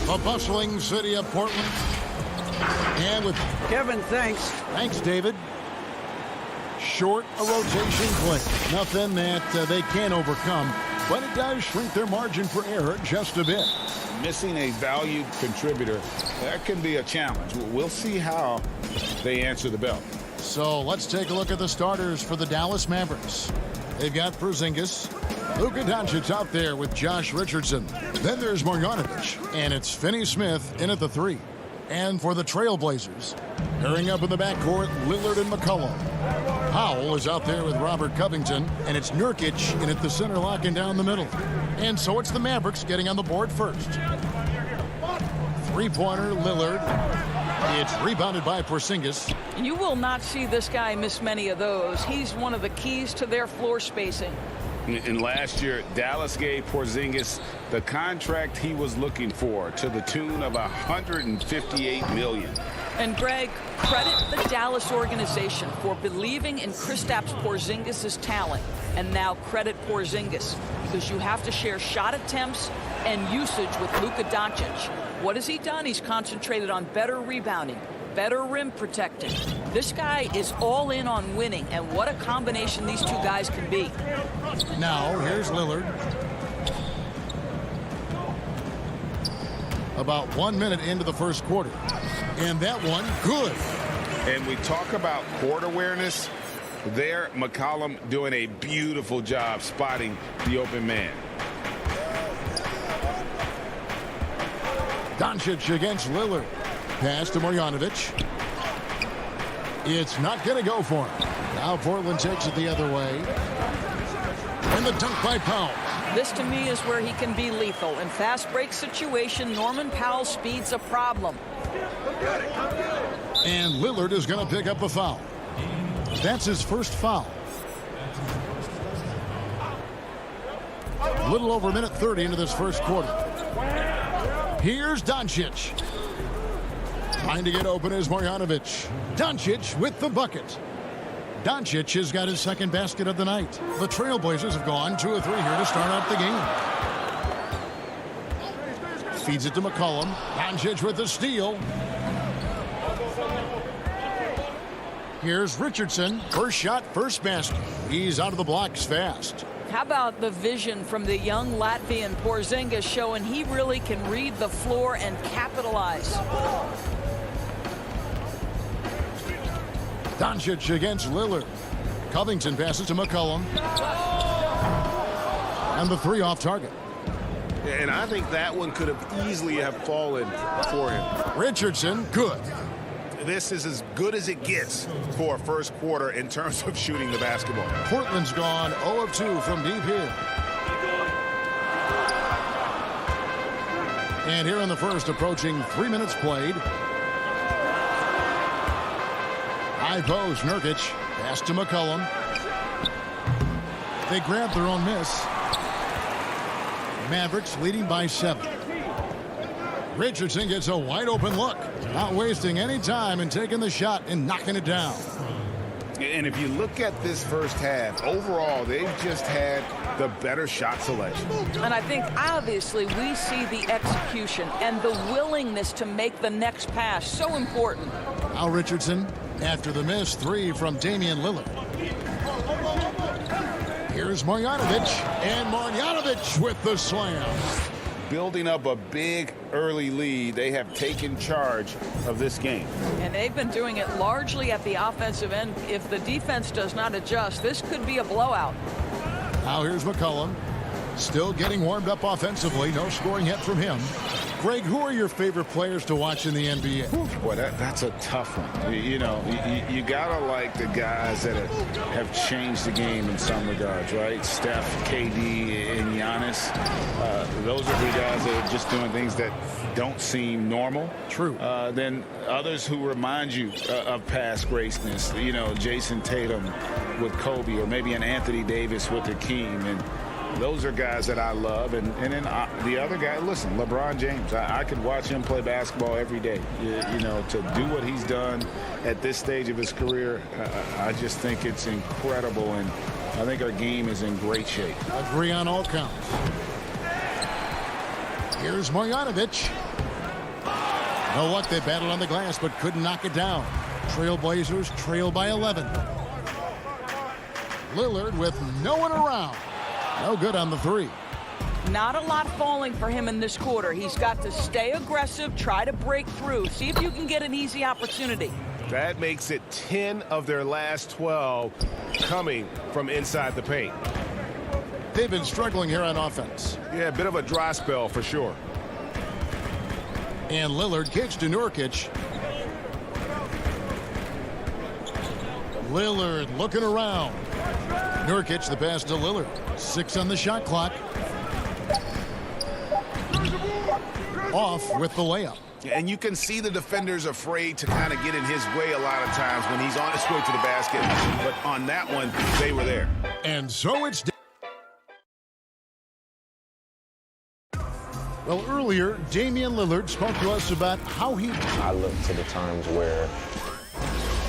the bustling city of Portland. And with Kevin, thanks. Thanks, David. Short a rotation play. Nothing that they can't overcome, but it does shrink their margin for error just a bit. Missing a valued contributor, that can be a challenge. We'll see how they answer the bell. So let's take a look at the starters for the Dallas Mavericks. They've got Porzingis, Luka Doncic out there with Josh Richardson. Then there's Marjanovic, and it's Finney-Smith in at the 3. And for the Trailblazers, pairing up in the backcourt, Lillard and McCollum. Powell is out there with Robert Covington, and it's Nurkic in at the center, locking down the middle. And so it's the Mavericks getting on the board first. Three-pointer, Lillard. It's rebounded by Porzingis. You will not see this guy miss many of those. He's one of the keys to their floor spacing. And last year, Dallas gave Porzingis the contract he was looking for to the tune of $158 million. And Greg, credit the Dallas organization for believing in Kristaps Porzingis' talent. And now credit Porzingis, because you have to share shot attempts and usage with Luka Doncic. What has he done? He's concentrated on better rebounding, better rim protecting. This guy is all in on winning, and what a combination these two guys can be. Now, here's Lillard. About 1 minute into the first quarter. And that one, good. And we talk about court awareness. There, McCollum doing a beautiful job spotting the open man. Doncic against Lillard. Pass to Marjanovic. It's not going to go for him. Now Portland takes it the other way. And the dunk by Powell. This, to me, is where he can be lethal. In fast break situation, Norman Powell's speed's a problem. And Lillard is going to pick up the foul. That's his first foul. A little over a minute 30 into this first quarter. Here's Doncic. Trying to get open is Marjanovic. Doncic with the bucket. Doncic has got his second basket of the night. The Trailblazers have gone 2 of 3 here to start out the game. Feeds it to McCollum. Doncic with the steal. Here's Richardson. First shot, first basket. He's out of the blocks fast. How about the vision from the young Latvian Porzingis, showing he really can read the floor and capitalize. Doncic against Lillard. Covington passes to McCollum. And the 3 off target. And I think that one could have easily have fallen for him. Richardson, good. This is as good as it gets for a first quarter in terms of shooting the basketball. Portland's gone 0 of 2 from deep here. And here in the first, approaching 3 minutes played. High post, Nurkic. Pass to McCollum. They grab their own miss. Mavericks leading by 7. Richardson gets a wide open look. Not wasting any time and taking the shot and knocking it down. And if you look at this first half, overall, they've just had the better shot selection. And I think, obviously, we see the execution and the willingness to make the next pass so important. Now Richardson, after the miss 3 from Damian Lillard. Here's Marjanovic, and Marjanovic with the slam. Building up a big early lead, they have taken charge of this game. And they've been doing it largely at the offensive end. If the defense does not adjust, this could be a blowout. Now here's McCollum. Still getting warmed up offensively. No scoring yet from him. Greg, who are your favorite players to watch in the NBA? Boy, that's a tough one. You gotta like the guys that have changed the game in some regards, right? Steph, KD, and Giannis. Those are the guys that are just doing things that don't seem normal. True. Then others who remind you of past greatness. Jason Tatum with Kobe, or maybe an Anthony Davis with Hakeem, and those are guys that I love. And then the other guy, listen, LeBron James. I could watch him play basketball every day. To do what he's done at this stage of his career, I just think it's incredible, and I think our game is in great shape. Agree on all counts. Here's Marjanovic. No luck, they battled on the glass but couldn't knock it down. Trailblazers trail by 11. Lillard with no one around. No good on the three. Not a lot falling for him in this quarter. He's got to stay aggressive, try to break through, see if you can get an easy opportunity. That makes it 10 of their last 12 coming from inside the paint. They've been struggling here on offense. Yeah, a bit of a dry spell for sure. And Lillard kicks to Nurkic. Lillard looking around. Nurkic the pass to Lillard. 6 on the shot clock. Off with the layup. And you can see the defenders afraid to kind of get in his way a lot of times when he's on his way to the basket. But on that one, they were there. And so it's... Well, earlier, Damian Lillard spoke to us about how he... I look to the times where...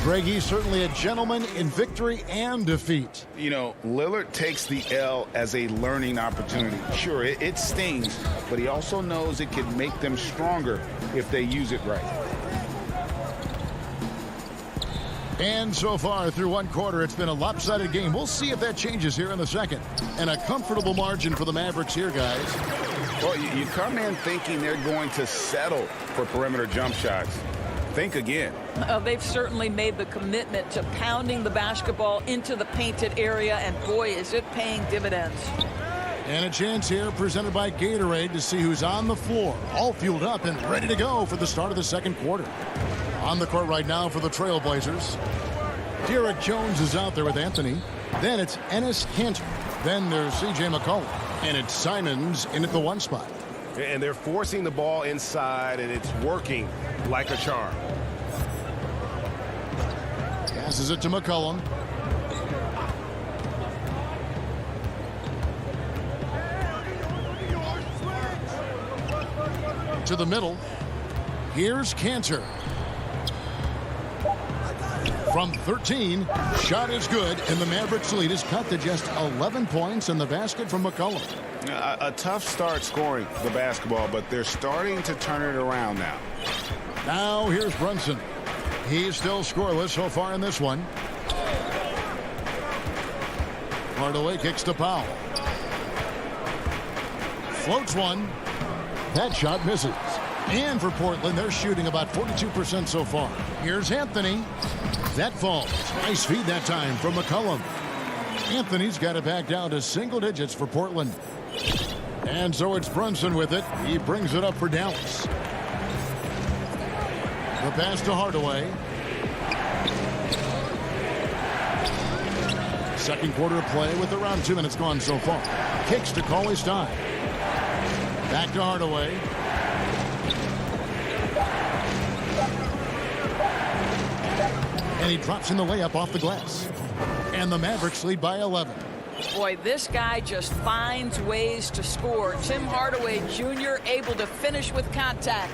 Greg, he's certainly a gentleman in victory and defeat. You know, Lillard takes the L as a learning opportunity. Sure, it stings, but he also knows it can make them stronger if they use it right. And so far through one quarter, it's been a lopsided game. We'll see if that changes here in the second. And a comfortable margin for the Mavericks here, guys. Well, you come in thinking they're going to settle for perimeter jump shots. Think again. They've certainly made the commitment to pounding the basketball into the painted area, and boy, is it paying dividends. And a chance here presented by Gatorade to see who's on the floor, all fueled up and ready to go for the start of the second quarter. On the court right now for the Trailblazers, Derek Jones is out there with Anthony. Then it's Enes Kanter. Then there's C.J. McCollum. And it's Simons in at the 1 spot. And they're forcing the ball inside, and it's working like a charm. Passes it to McCollum. To the middle. Here's Kanter. From 13, shot is good, and the Mavericks lead is cut to just 11 points in the basket from McCollum. A tough start scoring the basketball, but they're starting to turn it around now. Now here's Brunson. He's still scoreless so far in this one. Hardaway kicks to Powell. Floats one. That shot misses. And for Portland, they're shooting about 42% so far. Here's Anthony. That falls. Nice feed that time from McCollum. Anthony's got it back down to single digits for Portland. And so it's Brunson with it. He brings it up for Dallas. The pass to Hardaway. Second quarter of play with around 2 minutes gone so far. Kicks to Cauley-Stein. Back to Hardaway. And he drops in the layup off the glass. And the Mavericks lead by 11. Boy, this guy just finds ways to score. Tim Hardaway Jr. able to finish with contact.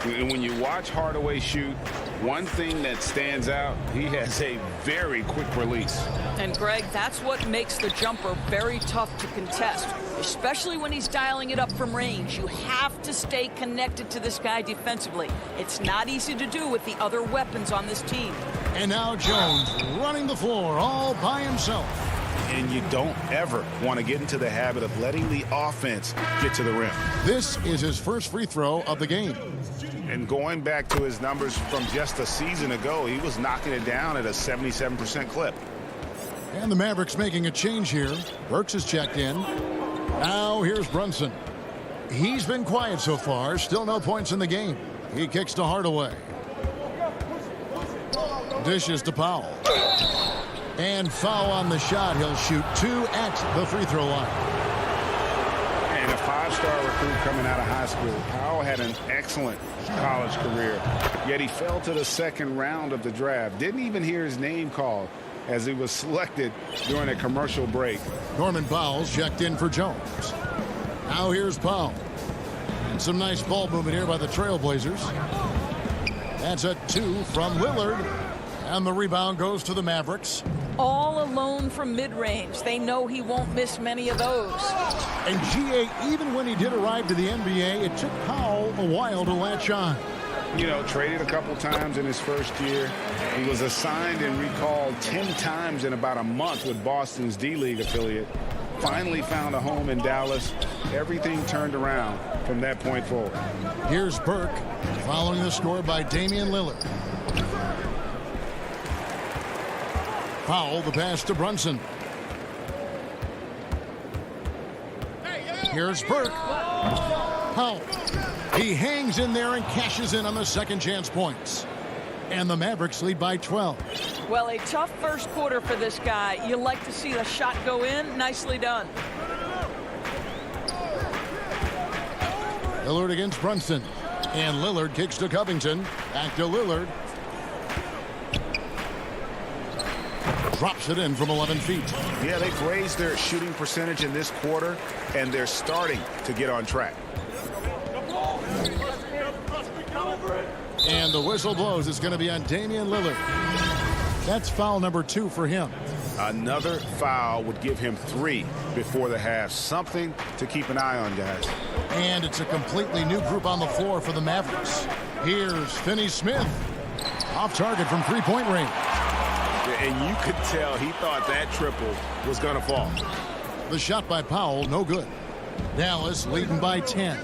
When you watch Hardaway shoot, one thing that stands out, he has a very quick release. And Greg, that's what makes the jumper very tough to contest, especially when he's dialing it up from range. You have to stay connected to this guy defensively. It's not easy to do with the other weapons on this team. And now Jones running the floor all by himself. And you don't ever want to get into the habit of letting the offense get to the rim. This is his first free throw of the game. And going back to his numbers from just a season ago, he was knocking it down at a 77% clip. And the Mavericks making a change here. Burks has checked in. Now here's Brunson. He's been quiet so far. Still no points in the game. He kicks to Hardaway. Dishes to Powell. And foul on the shot. He'll shoot 2 at the free throw line. And a 5-star recruit coming out of high school. Powell had an excellent college career, yet he fell to the second round of the draft. Didn't even hear his name called as he was selected during a commercial break. Norman Powell's checked in for Jones. Now here's Powell. And some nice ball movement here by the Trailblazers. That's a 2 from Lillard. And the rebound goes to the Mavericks. All alone from mid-range. They know he won't miss many of those. And GA, even when he did arrive to the NBA, it took Powell a while to latch on. You know, traded a couple times in his first year. He was assigned and recalled 10 times in about a month with Boston's D-League affiliate. Finally found a home in Dallas. Everything turned around from that point forward. Here's Burke following the score by Damian Lillard. Powell, the pass to Brunson. Here's Burke. Powell. He hangs in there and cashes in on the second chance points. And the Mavericks lead by 12. Well, a tough first quarter for this guy. You like to see the shot go in. Nicely done. Lillard against Brunson. And Lillard kicks to Covington. Back to Lillard. Drops it in from 11 feet. Yeah, they've raised their shooting percentage in this quarter, and they're starting to get on track. And the whistle blows. It's going to be on Damian Lillard. That's foul number 2 for him. Another foul would give him 3 before the half. Something to keep an eye on, guys. And it's a completely new group on the floor for the Mavericks. Here's Finney Smith. Off target from three-point range. And you could tell he thought that triple was going to fall. The shot by Powell, no good. Dallas leading by 10.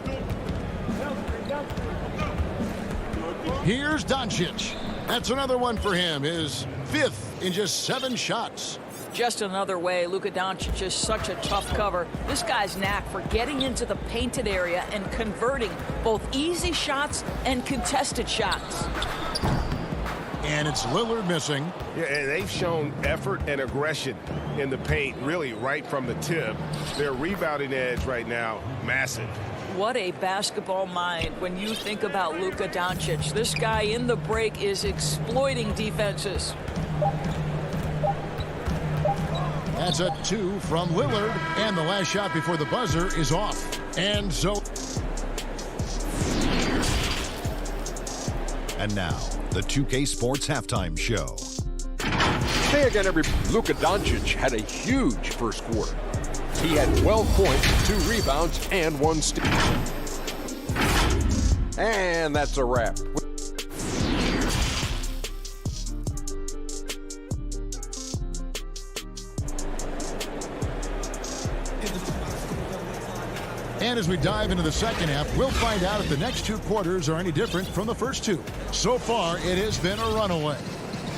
Here's Doncic. That's another one for him. His 5th in just 7 shots. Just another way. Luka Doncic is such a tough cover. This guy's knack for getting into the painted area and converting both easy shots and contested shots. And it's Lillard missing. Yeah, and they've shown effort and aggression in the paint, really right from the tip. Their rebounding edge right now, massive. What a basketball mind when you think about Luka Doncic. This guy in the break is exploiting defenses. That's a 2 from Lillard. And the last shot before the buzzer is off. And so... And now, the 2K Sports Halftime Show. Say again, Luka Doncic had a huge first quarter. He had 12 points, 2 rebounds, and 1 steal. And that's a wrap. And as we dive into the second half, we'll find out if the next 2 quarters are any different from the first 2. So far, it has been a runaway.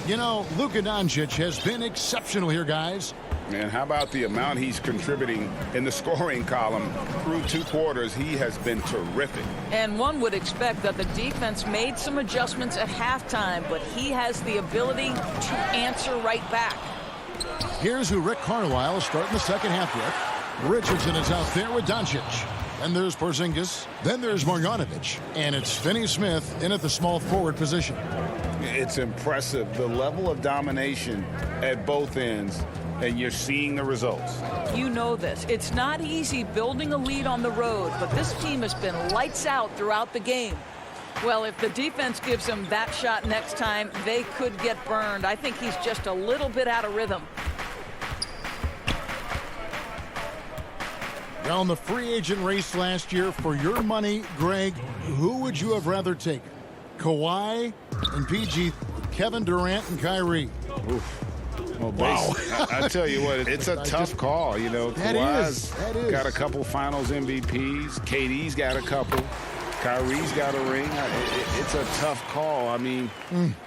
You know, Luka Doncic has been exceptional here, guys. And how about the amount he's contributing in the scoring column? Through 2 quarters, he has been terrific. And one would expect that the defense made some adjustments at halftime, but he has the ability to answer right back. Here's who Rick Carlisle is starting the second half with. Richardson is out there with Doncic. Then there's Porzingis. Then there's Marjanovic. And it's Finney Smith in at the small forward position. It's impressive, the level of domination at both ends, and you're seeing the results. You know this. It's not easy building a lead on the road, but this team has been lights out throughout the game. Well, if the defense gives him that shot next time, they could get burned. I think he's just a little bit out of rhythm. Now, in the free agent race last year, for your money, Greg, who would you have rather taken? Kawhi and PG, Kevin Durant and Kyrie. Oof. Well, wow. I tell you what, it's a tough call. You know, Kawhi's got a couple finals MVPs. KD's got a couple. Kyrie's got a ring. It's a tough call. I mean,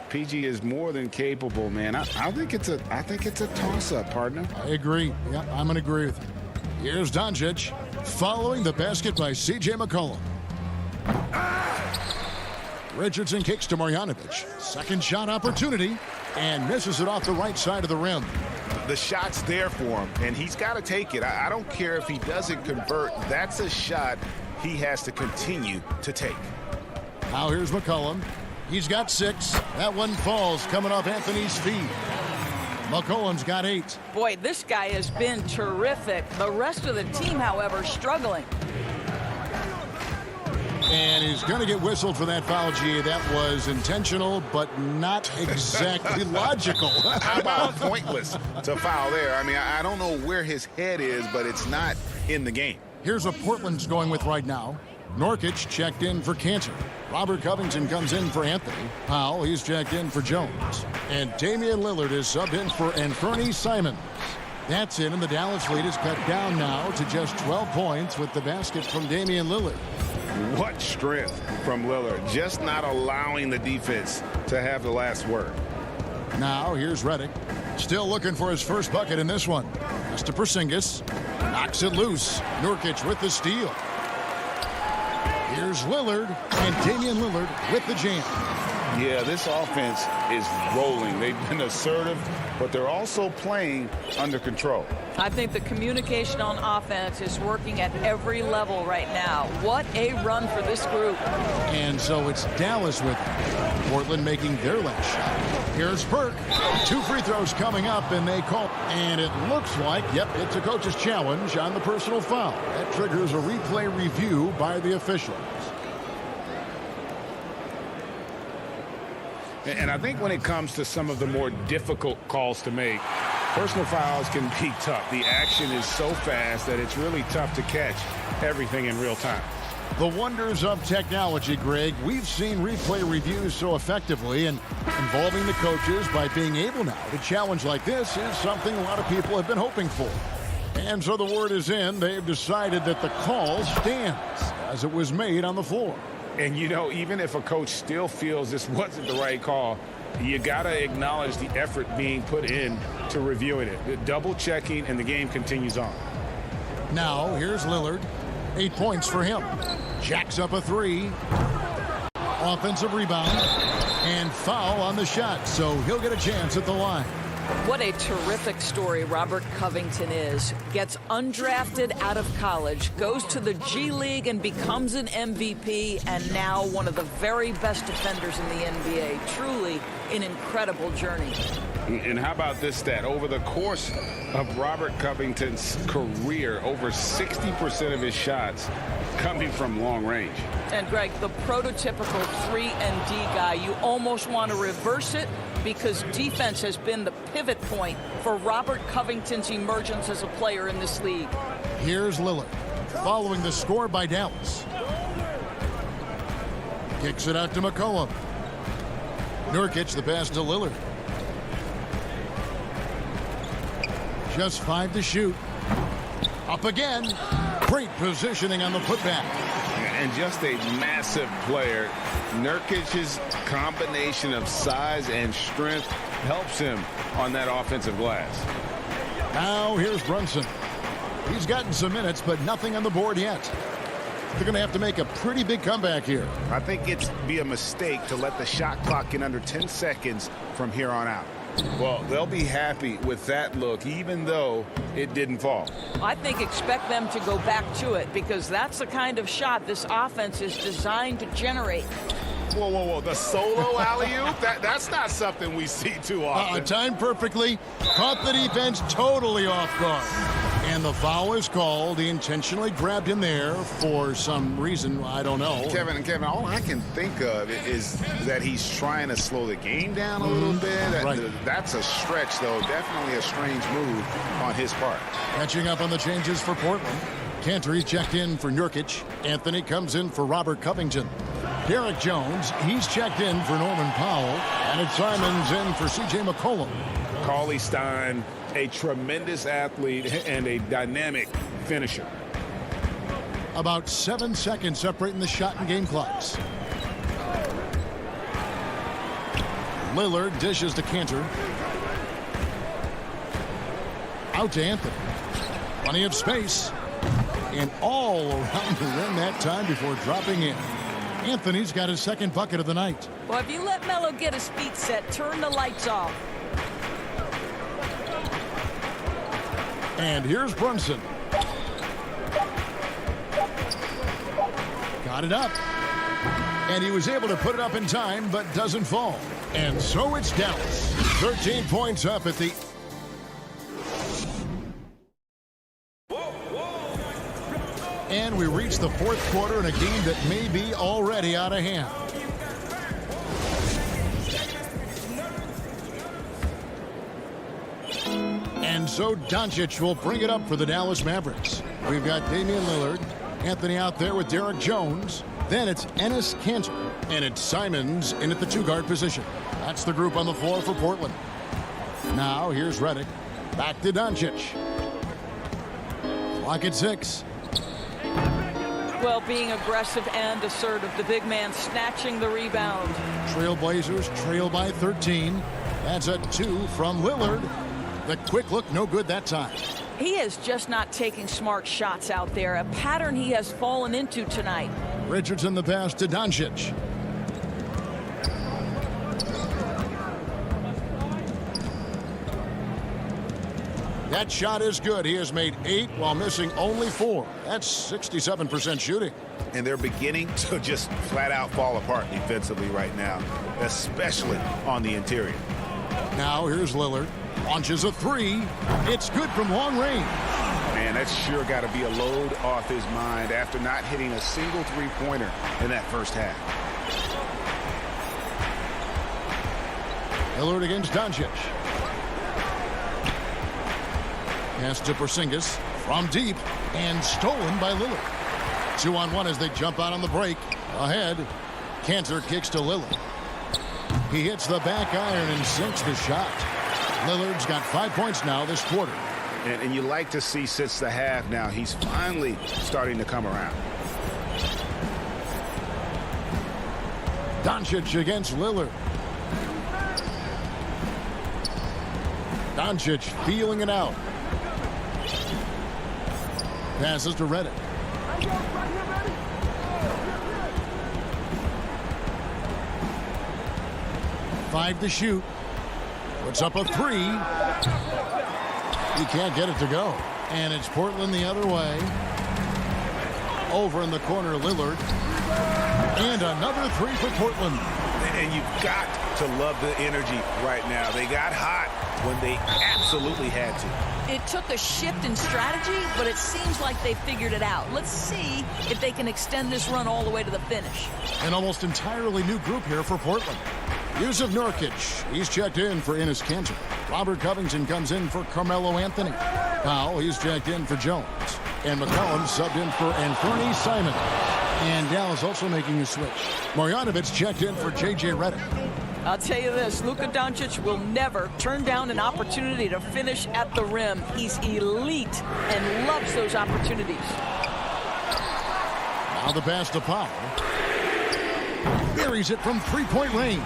PG is more than capable, man. I think it's a toss-up, partner. I agree. Yeah, I'm going to agree with you. Here's Doncic following the basket by C.J. McCollum. Richardson kicks to Marjanovic. Second shot opportunity and misses it off the right side of the rim. The shot's there for him, and he's got to take it. I don't care if he doesn't convert. That's a shot he has to continue to take. Now here's McCollum. He's got 6. That one falls coming off Anthony's feet. McCollum's got 8. Boy, this guy has been terrific. The rest of the team, however, struggling. And he's going to get whistled for that foul, G. That was intentional, but not exactly logical. How about pointless to foul there? I mean, I don't know where his head is, but it's not in the game. Here's what Portland's going with right now. Nurkic checked in for Cantor. Robert Covington comes in for Anthony. Powell, he's checked in for Jones. And Damian Lillard is subbed in for Anthony Simons. That's it, and the Dallas lead is cut down now to just 12 points with the basket from Damian Lillard. What strength from Lillard, just not allowing the defense to have the last word. Now here's Redick, still looking for his first bucket in this one. Mr. Porzingis knocks it loose. Nurkic with the steal. Here's Lillard, and Damian Lillard with the jam. Yeah, this offense is rolling. They've been assertive, but they're also playing under control. I think the communication on offense is working at every level right now. What a run for this group. And so it's Dallas with it. Portland making their last shot. Here's Burke. 2 free throws coming up, and they call. And it looks like, yep, it's a coach's challenge on the personal foul. That triggers a replay review by the officials. And I think when it comes to some of the more difficult calls to make, personal fouls can be tough. The action is so fast that it's really tough to catch everything in real time. The wonders of technology, Greg. We've seen replay reviews so effectively, and involving the coaches by being able now to challenge like this is something a lot of people have been hoping for. And so the word is in. They've decided that the call stands as it was made on the floor. And, you know, even if a coach still feels this wasn't the right call, you got to acknowledge the effort being put in to reviewing it. The double checking, and the game continues on. Now, here's Lillard. 8 points for him. Jacks up a 3. Offensive rebound. And foul on the shot, so he'll get a chance at the line. What a terrific story Robert Covington is. Gets undrafted out of college, goes to the G League and becomes an MVP, and now one of the very best defenders in the NBA. Truly an incredible journey. And how about this stat? Over the course of Robert Covington's career, over 60% of his shots coming from long range. And Greg, the prototypical 3-and-D guy, you almost want to reverse it because defense has been the pivot point for Robert Covington's emergence as a player in this league. Here's Lillard, following the score by Dallas. Kicks it out to McCollum. Nurkic, the pass to Lillard. Just 5 to shoot. Up again. Great positioning on the putback. And just a massive player. Nurkic's combination of size and strength helps him on that offensive glass. Now here's Brunson. He's gotten some minutes, but nothing on the board yet. They're going to have to make a pretty big comeback here. I think it'd be a mistake to let the shot clock get under 10 seconds from here on out. Well, they'll be happy with that look, even though it didn't fall. I think expect them to go back to it because that's the kind of shot this offense is designed to generate. Whoa, whoa, whoa. The solo alley-oop? That's not something we see too often. Timed perfectly. Caught the defense totally off guard. And the foul is called. He intentionally grabbed him there for some reason. I don't know. Kevin, all I can think of is that he's trying to slow the game down a little bit. Right. That's a stretch, though. Definitely a strange move on his part. Catching up on the changes for Portland. Cantor checked in for Nurkic. Anthony comes in for Robert Covington. Derek Jones, he's checked in for Norman Powell. And it's Simons in for C.J. McCollum. Cauley Stein, a tremendous athlete and a dynamic finisher. About 7 seconds separating the shot and game clocks. Lillard dishes to Cantor. Out to Anthony. Plenty of space. And all around the rim that time before dropping in. Anthony's got his second bucket of the night. Well, if you let Melo get his feet set, turn the lights off. And here's Brunson. Got it up. And he was able to put it up in time, but doesn't fall. And so it's Dallas. 13 points up at the... And we reach the fourth quarter in a game that may be already out of hand. And so Doncic will bring it up for the Dallas Mavericks. We've got Damian Lillard, Anthony out there with Derek Jones. Then it's Enes Kanter. And it's Simons in at the 2-guard position. That's the group on the floor for Portland. Now here's Redick. Back to Doncic. Clock at 6. Well, being aggressive and assertive. The big man snatching the rebound. Trailblazers trail by 13. That's a 2 from Lillard. The quick look, no good that time. He is just not taking smart shots out there, a pattern he has fallen into tonight. Richardson the pass to Doncic. That shot is good. He has made 8 while missing only 4. That's 67% shooting. And they're beginning to just flat out fall apart defensively right now, especially on the interior. Now here's Lillard. Launches a 3. It's good from long range. Man, that's sure got to be a load off his mind after not hitting a single three-pointer in that first half. Lillard against Doncic. Pass to Porzingis from deep and stolen by Lillard. 2-on-1 as they jump out on the break. Ahead, Kanter kicks to Lillard. He hits the back iron and sinks the shot. Lillard's got 5 points now this quarter. And you like to see since the half now, he's finally starting to come around. Doncic against Lillard. Doncic feeling it out. Passes to Redick. Five to shoot. Puts up a 3. He can't get it to go. And it's Portland the other way. Over in the corner, Lillard. And another 3 for Portland. And you've got to love the energy right now. They got hot when they absolutely had to. It took a shift in strategy, but it seems like they figured it out. Let's see if they can extend this run all the way to the finish. An almost entirely new group here for Portland. Yusuf Nurkic, he's checked in for Enes Kanter. Robert Covington comes in for Carmelo Anthony. Powell, he's checked in for Jones. And McCollum subbed in for Anthony Simons. And Dallas also making a switch. Marjanovic checked in for J.J. Redick. I'll tell you this, Luka Doncic will never turn down an opportunity to finish at the rim. He's elite and loves those opportunities. Now the pass to Powell. Buries it from 3-point range.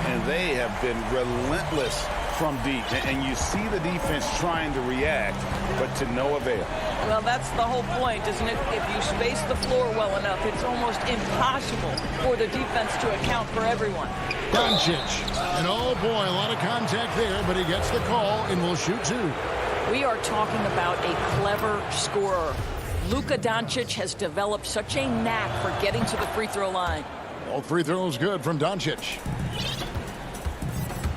And they have been relentless from deep. And you see the defense trying to react, but to no avail. Well, that's the whole point, isn't it? If you space the floor well enough, it's almost impossible for the defense to account for everyone. Doncic. And oh boy, a lot of contact there, but he gets the call and will shoot 2. We are talking about a clever scorer. Luka Doncic has developed such a knack for getting to the free throw line. All free throws good from Doncic.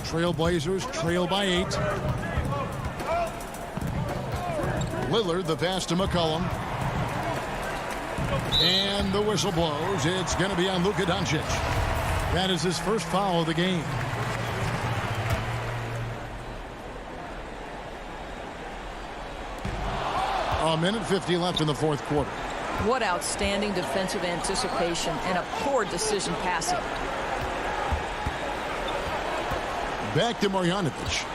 Trailblazers trail by 8. Lillard, the pass to McCollum. And the whistle blows. It's going to be on Luka Doncic. That is his first foul of the game. A minute 50 left in the fourth quarter. What outstanding defensive anticipation and a poor decision passing. Back to Marjanovic.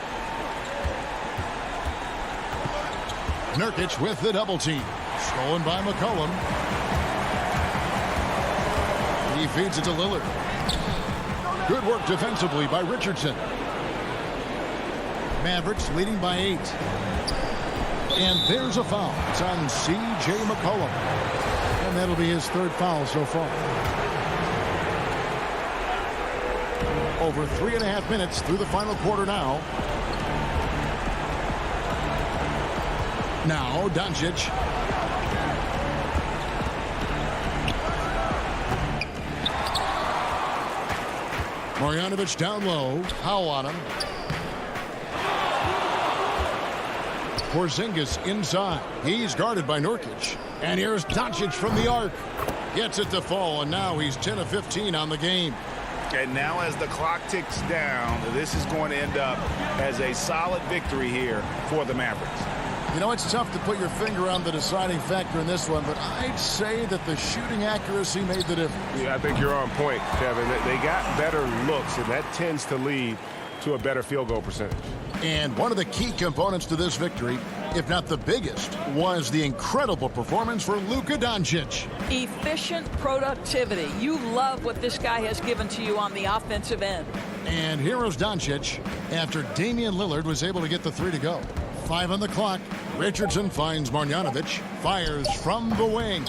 Nurkic with the double team. Stolen by McCollum. He feeds it to Lillard. Good work defensively by Richardson. Mavericks leading by 8. And there's a foul. It's on C.J. McCollum. And that'll be his 3rd foul so far. Over 3.5 minutes through the final quarter now. Now, Doncic. Marjanovic down low. Powell on him. Porzingis inside. He's guarded by Nurkic. And here's Doncic from the arc. Gets it to fall, and now he's 10 of 15 on the game. And now as the clock ticks down, this is going to end up as a solid victory here for the Mavericks. You know, it's tough to put your finger on the deciding factor in this one, but I'd say that the shooting accuracy made the difference. Yeah, I think you're on point, Kevin. They got better looks, and that tends to lead to a better field goal percentage. And one of the key components to this victory, if not the biggest, was the incredible performance for Luka Doncic. Efficient productivity. You love what this guy has given to you on the offensive end. And here is Doncic after Damian Lillard was able to get the three to go. 5 on the clock. Richardson finds Marjanovic. Fires from the wing.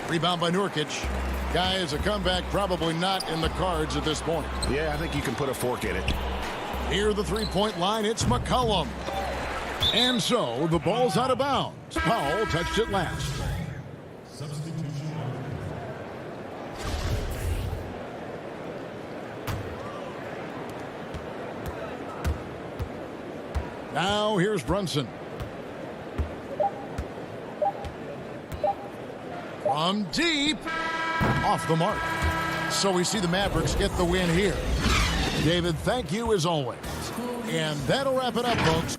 Rebound by Nurkic. Guys, a comeback probably not in the cards at this point. Yeah, I think you can put a fork in it. Near the three-point line, it's McCollum. And so the ball's out of bounds. Powell touched it last. Now here's Brunson. From deep. Off the mark. So we see the Mavericks get the win here. David, thank you as always. And that'll wrap it up, folks.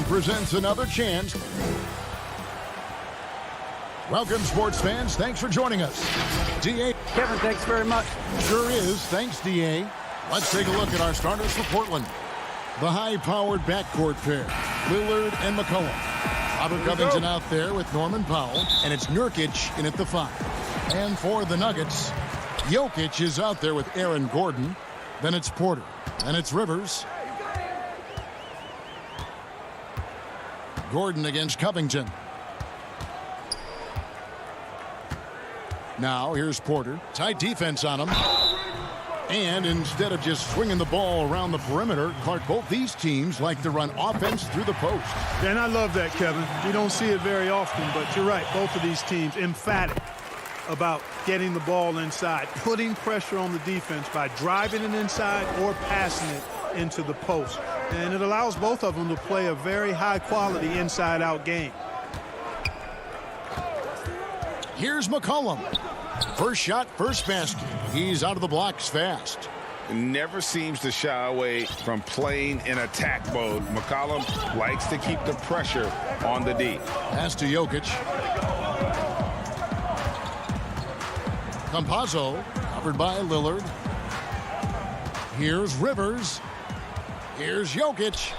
Presents another chance. Welcome, sports fans. Thanks for joining us. DA. Kevin, thanks very much. Sure is. Thanks, DA. Let's take a look at our starters for Portland. The high-powered backcourt pair, Lillard and McCollum. Robert Covington out there with Norman Powell, and it's Nurkic in at the 5. And for the Nuggets, Jokic is out there with Aaron Gordon. Then it's Porter. And it's Rivers. Gordon against Covington. Now here's Porter. Tight defense on him. And instead of just swinging the ball around the perimeter, Clark, both these teams like to run offense through the post. And I love that, Kevin. You don't see it very often, but you're right. Both of these teams emphatic about getting the ball inside, putting pressure on the defense by driving it inside or passing it into the post. And it allows both of them to play a very high-quality inside-out game. Here's McCollum. First shot, first basket. He's out of the blocks fast. Never seems to shy away from playing in attack mode. McCollum likes to keep the pressure on the D. Pass to Jokic. Campazzo, covered by Lillard. Here's Rivers. Here's Jokic.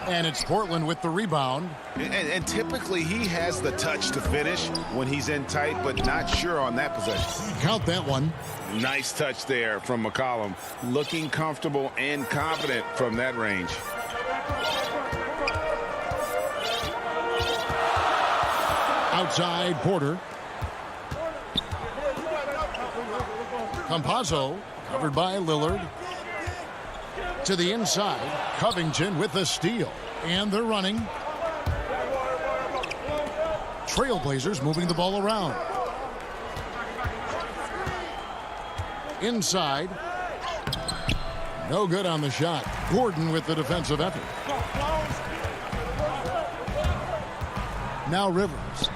And it's Portland with the rebound. And typically he has the touch to finish when he's in tight, but not sure on that possession. Count that one. Nice touch there from McCollum. Looking comfortable and confident from that range. Outside Porter. Campazzo, covered by Lillard. To the inside, Covington with the steal. And they're running. Trailblazers moving the ball around. Inside. No good on the shot. Gordon with the defensive effort. Now Rivers.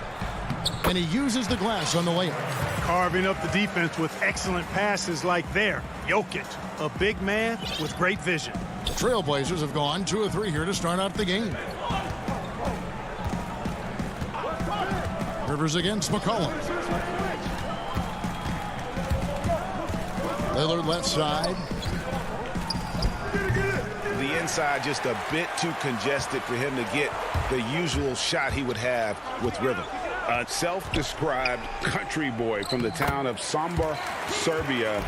And he uses the glass on the layup. Carving up the defense with excellent passes like there. Jokic, a big man with great vision. The Trailblazers have gone 2 of 3 here to start out the game. Rivers against McCollum. Lillard left side. The inside just a bit too congested for him to get the usual shot he would have with rhythm. A self-described country boy from the town of Sombor, Serbia,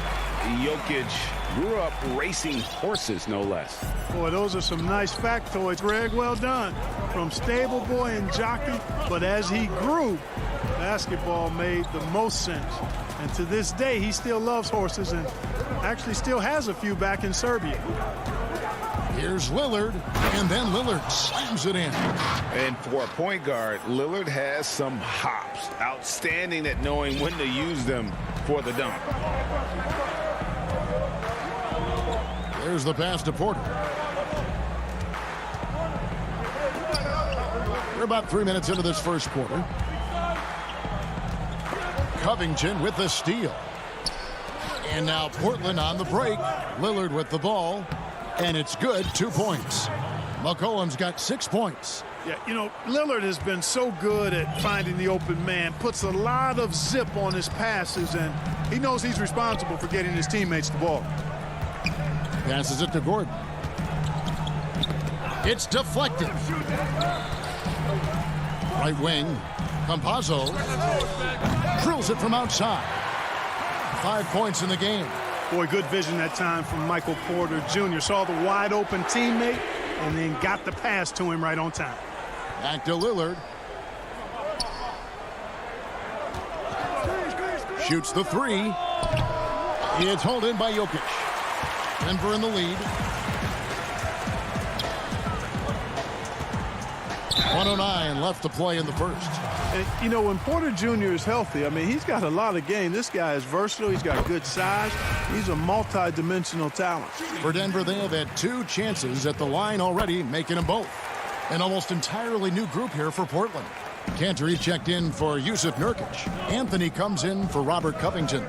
Jokic grew up racing horses, no less. Boy, those are some nice factoids, Greg. Well done. From stable boy and jockey, but as he grew, basketball made the most sense. And to this day, he still loves horses and actually still has a few back in Serbia. Here's Lillard, and then Lillard slams it in. And for a point guard, Lillard has some hops. Outstanding at knowing when to use them for the dunk. There's the pass to Porter. We're about 3 minutes into this first quarter. Covington with the steal. And now Portland on the break. Lillard with the ball. And it's good, 2 points. McCollum's got 6 points. Yeah, you know, Lillard has been so good at finding the open man, puts a lot of zip on his passes, and he knows he's responsible for getting his teammates the ball. Passes it to Gordon. It's deflected. Right wing, Campazzo drills it from outside. 5 points in the game. Boy, good vision that time from Michael Porter Jr. Saw the wide open teammate and then got the pass to him right on time. Back to Lillard. Shoots the three. It's hauled in by Jokic. Denver in the lead. 1:09 left to play in the first. And, you know, when Porter Jr. is healthy, I mean, he's got a lot of game. This guy is versatile. He's got good size. He's a multi-dimensional talent. For Denver, they have had 2 chances at the line already, making them both. An almost entirely new group here for Portland. Cantor checked in for Yusuf Nurkic. Anthony comes in for Robert Covington.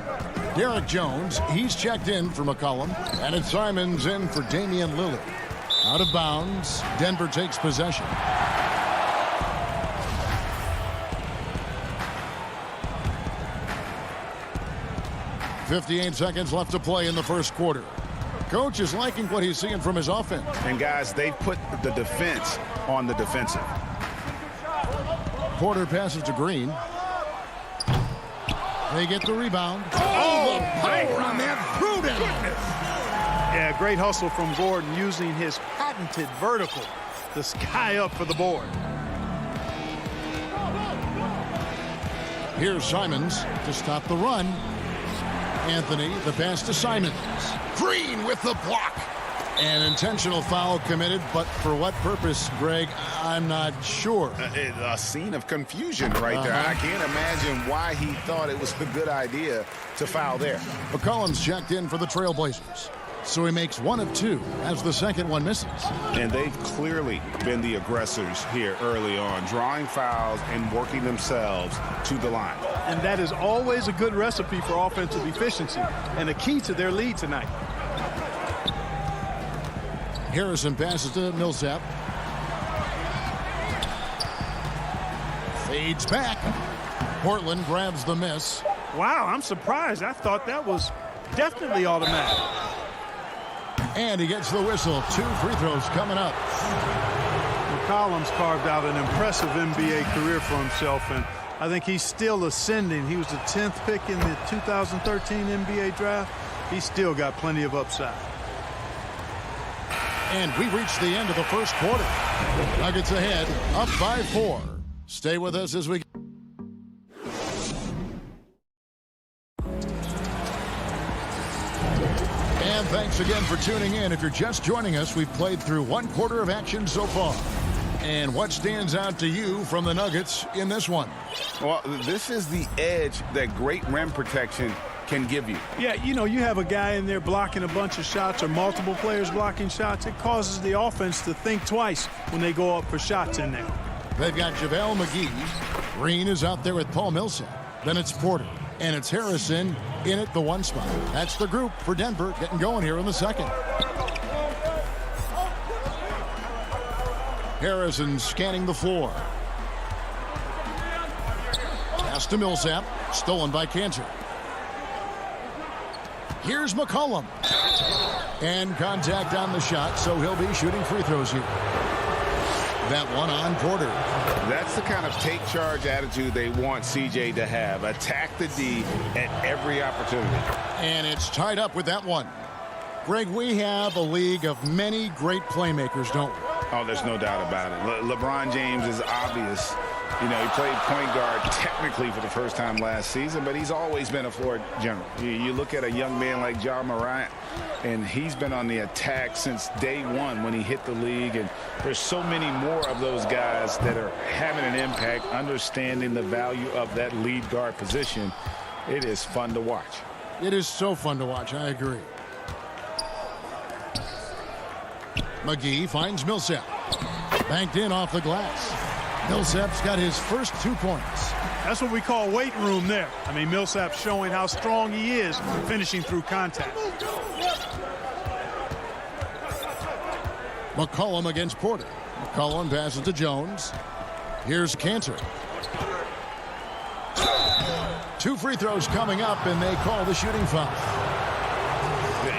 Derek Jones, he's checked in for McCollum. And it's Simons in for Damian Lillard. Out of bounds, Denver takes possession. .58 seconds left to play in the first quarter. Coach is liking what he's seeing from his offense. And guys, they've put the defense on the defensive. Porter passes to Green. They get the rebound. Oh, the power on that threw down. Yeah, great hustle from Gordon using his patented vertical to sky up for the board. Here's Simons to stop the run. Anthony, the pass to Simons. Green with the block. An intentional foul committed, but for what purpose, Greg, I'm not sure. A scene of confusion right there. I can't imagine why he thought it was a good idea to foul there. McCollum's checked in for the Trailblazers. So he makes 1 of 2 as the second one misses. And they've clearly been the aggressors here early on, drawing fouls and working themselves to the line. And that is always a good recipe for offensive efficiency and a key to their lead tonight. Harrison passes to Millsap. Fades back. Portland grabs the miss. Wow, I'm surprised. I thought that was definitely automatic. And he gets the whistle. 2 free throws coming up. McCollum's carved out an impressive NBA career for himself, and I think he's still ascending. He was the 10th pick in the 2013 NBA draft. He's still got plenty of upside. And we reach the end of the first quarter. Nuggets ahead, up by 4. Stay with us as we... And thanks again for tuning in. If you're just joining us, we've played through 1 quarter of action so far. And what stands out to you from the Nuggets in this one? Well, this is the edge that great rim protection can give you. Yeah, you know, you have a guy in there blocking a bunch of shots or multiple players blocking shots. It causes the offense to think twice when they go up for shots in there. They've got JaVale McGee. Green is out there with Paul Millsap. Then it's Porter. And it's Harrison in at the 1 spot. That's the group for Denver getting going here in the second. Harrison scanning the floor. Pass to Millsap. Stolen by Cantor. Here's McCollum. And contact on the shot, so he'll be shooting free throws here. That one on Porter. That's the kind of take charge attitude they want CJ to have. Attack the D at every opportunity. And it's tied up with that one. Greg, we have a league of many great playmakers, don't we? Oh, there's no doubt about it. LeBron James is obvious. You know, he played point guard technically for the first time last season, but he's always been a floor general. You look at a young man like Ja Morant, and he's been on the attack since day 1 when he hit the league. And there's so many more of those guys that are having an impact, understanding the value of that lead guard position. It is fun to watch. It is so fun to watch. I agree. McGee finds Millsap. Banked in off the glass. Millsap's got his first 2 points. That's what we call weight room there. I mean, Millsap showing how strong he is finishing through contact. McCollum against Porter. McCollum passes to Jones. Here's Cantor. 2 free throws coming up, and they call the shooting foul.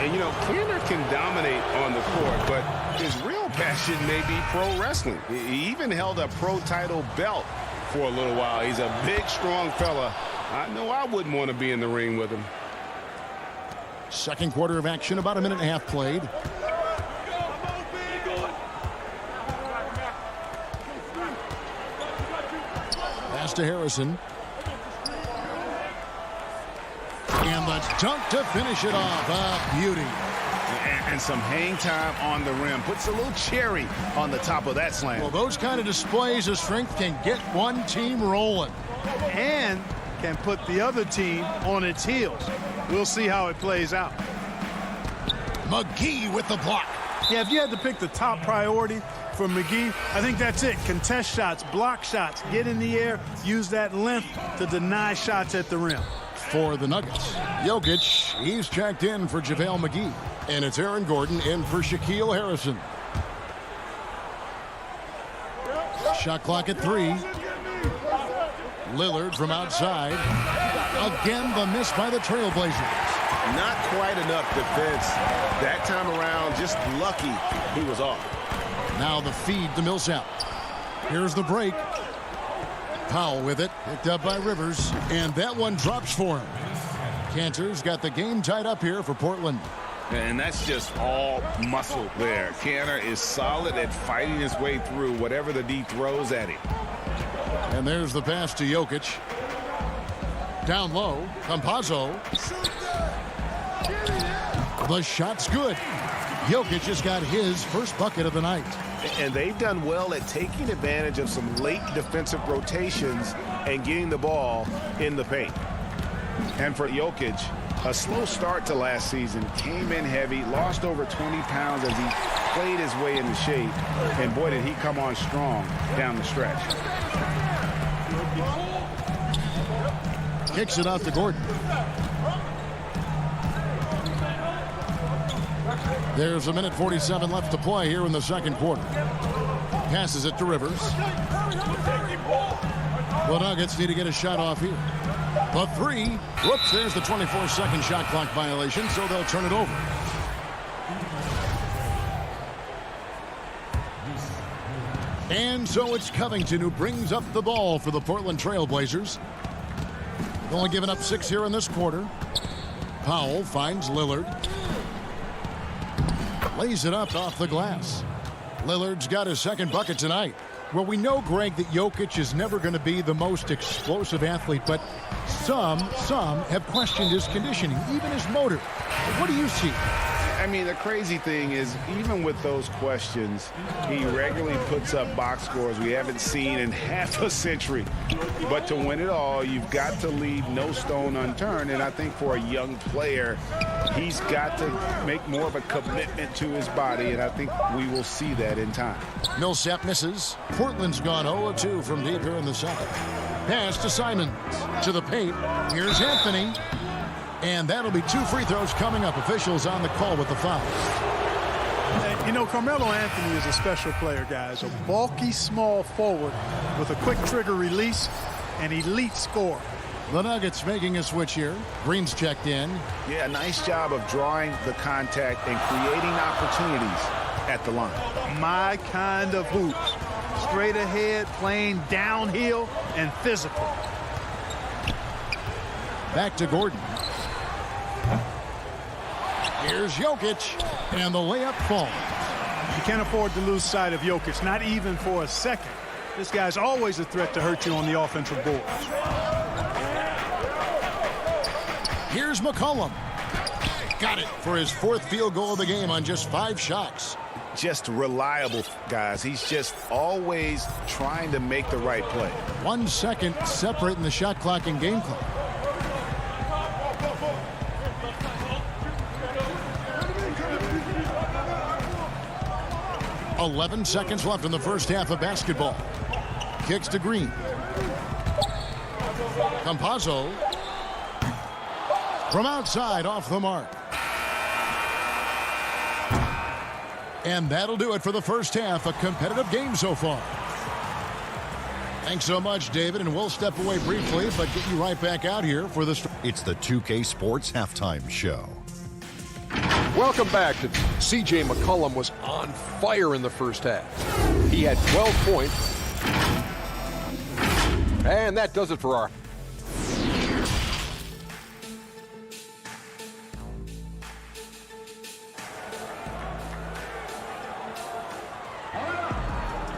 And, you know, Cantor can dominate on the court, but his real passion may be pro wrestling. He even held a pro title belt for a little while. He's a big, strong fella. I know I wouldn't want to be in the ring with him. Second quarter of action, about a minute and a half played. Pass to Harrison. And the dunk to finish it off. A beauty. And some hang time on the rim. Puts a little cherry on the top of that slam. Well, those kind of displays of strength can get one team rolling. And can put the other team on its heels. We'll see how it plays out. McGee with the block. Yeah, if you had to pick the top priority for McGee, I think that's it. Contest shots, block shots, get in the air, use that length to deny shots at the rim. For the Nuggets, Jokic, he's checked in for JaVale McGee. And it's Aaron Gordon in for Shaquille Harrison. Shot clock at 3. Lillard from outside. Again, the miss by the Trailblazers. Not quite enough defense that time around. Just lucky he was off. Now the feed to Millsap. Here's the break. Powell with it. Picked up by Rivers. And that one drops for him. Cantor's got the game tied up here for Portland. And that's just all muscle there. Cantor is solid at fighting his way through whatever the D throws at him. And there's the pass to Jokic. Down low, Campazzo. The shot's good. Jokic has got his first bucket of the night. And they've done well at taking advantage of some late defensive rotations and getting the ball in the paint. And for Jokic, a slow start to last season, came in heavy, lost over 20 pounds as he played his way into shape. And boy, did he come on strong down the stretch. Kicks it out to Gordon. There's a minute 47 left to play here in the second quarter. Passes it to Rivers. The Nuggets need to get a shot off here. The 3. Whoops, there's the 24-second shot clock violation, so they'll turn it over. And so it's Covington who brings up the ball for the Portland Trailblazers. They've only given up 6 here in this quarter. Powell finds Lillard. Lays it up off the glass. Lillard's got his second bucket tonight. Well, we know, Greg, that Jokic is never going to be the most explosive athlete, but some have questioned his conditioning, even his motor. What do you see? I mean, the crazy thing is, even with those questions, he regularly puts up box scores we haven't seen in half a century. But to win it all, you've got to leave no stone unturned. And I think for a young player, he's got to make more of a commitment to his body. And I think we will see that in time. Millsap misses. Portland's gone 0-2 from deep here in the second. Pass to Simons. To the paint. Here's Anthony. And that'll be 2 free throws coming up. Officials on the call with the foul. You know, Carmelo Anthony is a special player, guys. A bulky, small forward with a quick trigger release, an elite scorer. The Nuggets making a switch here. Green's checked in. Yeah, nice job of drawing the contact and creating opportunities at the line. My kind of hoops. Straight ahead, playing downhill, and physical. Back to Gordon. Here's Jokic, and the layup falls. You can't afford to lose sight of Jokic, not even for a second. This guy's always a threat to hurt you on the offensive boards. Here's McCollum. Got it for his 4th field goal of the game on just 5 shots. Just reliable, guys. He's just always trying to make the right play. 1 second separating the shot clock and game clock. 11 seconds left in the first half of basketball. kicks to Green. Campazzo. From outside, off the mark. And that'll do it for the first half. A competitive game so far. Thanks so much, David, and we'll step away briefly, but get you right back out here for the... It's the 2K Sports Halftime Show. Welcome back. C.J. McCollum was on fire in the first half. He had 12 points. And that does it for our...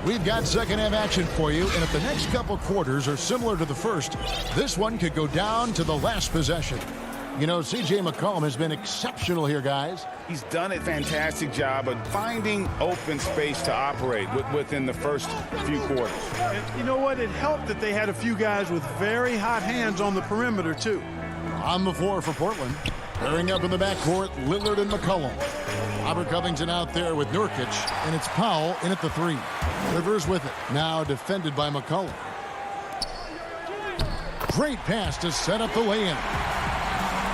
We've got second half action for you, and if the next couple quarters are similar to the first, this one could go down to the last possession. You know, C.J. McCollum has been exceptional here, guys. He's done a fantastic job of finding open space to operate within the first few quarters. And you know what? It helped that they had a few guys with very hot hands on the perimeter, too. On the floor for Portland. Pairing up in the backcourt, Lillard and McCollum. Robert Covington out there with Nurkic, and it's Powell in at the 3. Rivers with it. Now defended by McCollum. Great pass to set up the lay-in.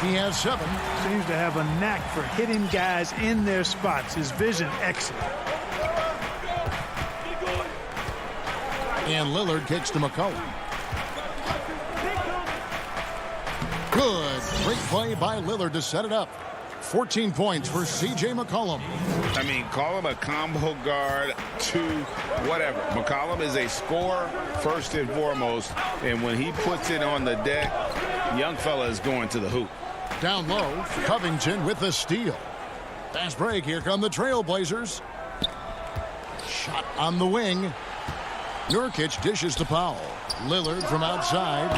He has 7. Seems to have a knack for hitting guys in their spots. His vision excellent. And Lillard kicks to McCollum. Good. Great play by Lillard to set it up. 14 points for C.J. McCollum. I mean, call him a combo guard to whatever. McCollum is a scorer first and foremost, and when he puts it on the deck, young fella is going to the hoop. Down low, Covington with the steal. Fast break. Here come the Trailblazers. Shot on the wing. Nurkic dishes to Powell. Lillard from outside.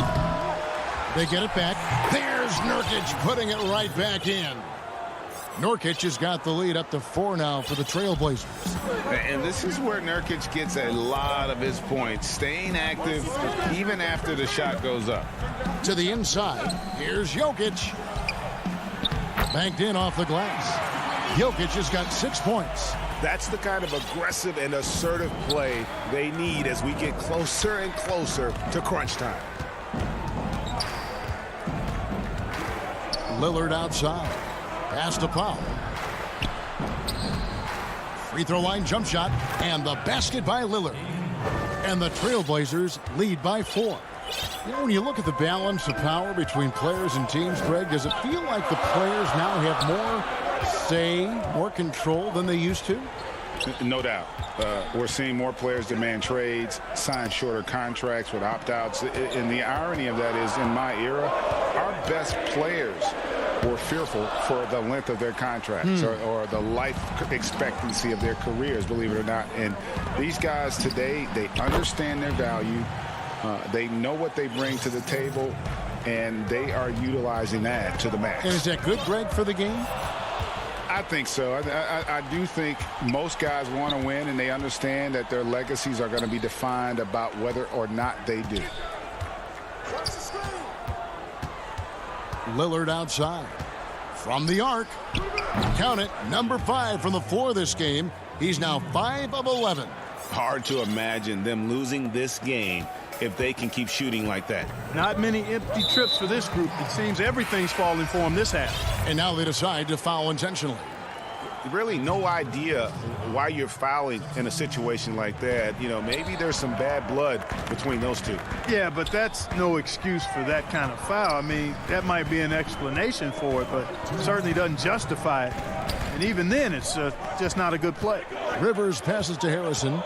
They get it back. There's Nurkic putting it right back in. Nurkic has got the lead up to 4 now for the Trailblazers. And this is where Nurkic gets a lot of his points, staying active even after the shot goes up. To the inside, here's Jokic. Banked in off the glass. Jokic has got 6 points. That's the kind of aggressive and assertive play they need as we get closer and closer to crunch time. Lillard outside. Pass to Powell. Free throw line jump shot. And the basket by Lillard. And the Trailblazers lead by 4. You know, when you look at the balance of power between players and teams, Greg, does it feel like the players now have more say, more control than they used to? No doubt. We're seeing more players demand trades, sign shorter contracts with opt-outs. And the irony of that is, in my era, our best players were fearful for the length of their contracts or the life expectancy of their careers, believe it or not. And these guys today, they understand their value. They know what they bring to the table, and they are utilizing that to the max. And is that good, Greg, for the game? I think so. I do think most guys want to win, and they understand that their legacies are going to be defined about whether or not they do. Lillard outside. From the arc. Count it, number 5 from the floor this game. He's now 5 of 11. Hard to imagine them losing this game if they can keep shooting like that. Not many empty trips for this group. It seems everything's falling for them this half. And now they decide to foul intentionally. Really no idea why you're fouling in a situation like that. You know, maybe there's some bad blood between those two. Yeah, but that's no excuse for that kind of foul. I mean, that might be an explanation for it, but it certainly doesn't justify it. And even then, it's just not a good play. Rivers passes to Harrison.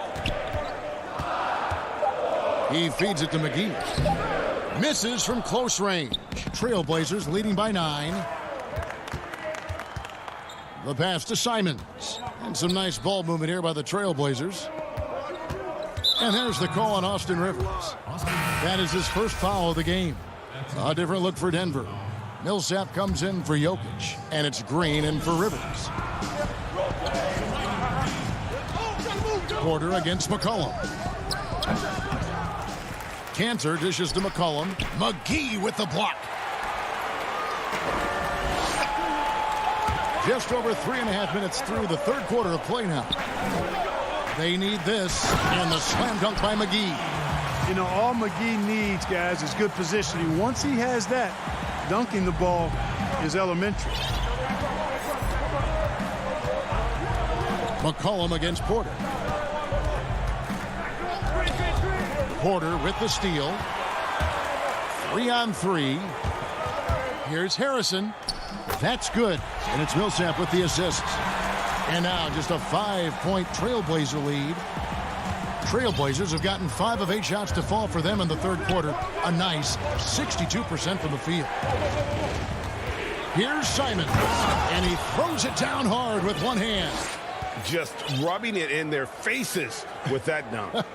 He feeds it to McGee. Misses from close range. Trailblazers leading by 9. The pass to Simons. And some nice ball movement here by the Trailblazers. And there's the call on Austin Rivers. That is his first foul of the game. A different look for Denver. Millsap comes in for Jokic. And it's Green in for Rivers. Porter against McCollum. Cantor dishes to McCollum. McGee with the block. Just over 3.5 minutes through the third quarter of play now. They need this, and the slam dunk by McGee. You know, all McGee needs, guys, is good positioning. Once he has that, dunking the ball is elementary. McCollum against Porter. Porter with the steal. 3-on-3. Here's Harrison. That's good. And it's Millsap with the assists. And now just a 5-point Trailblazer lead. Trailblazers have gotten 5 of 8 shots to fall for them in the third quarter. A nice 62% from the field. Here's Simon. And he throws it down hard with one hand. Just rubbing it in their faces with that dunk.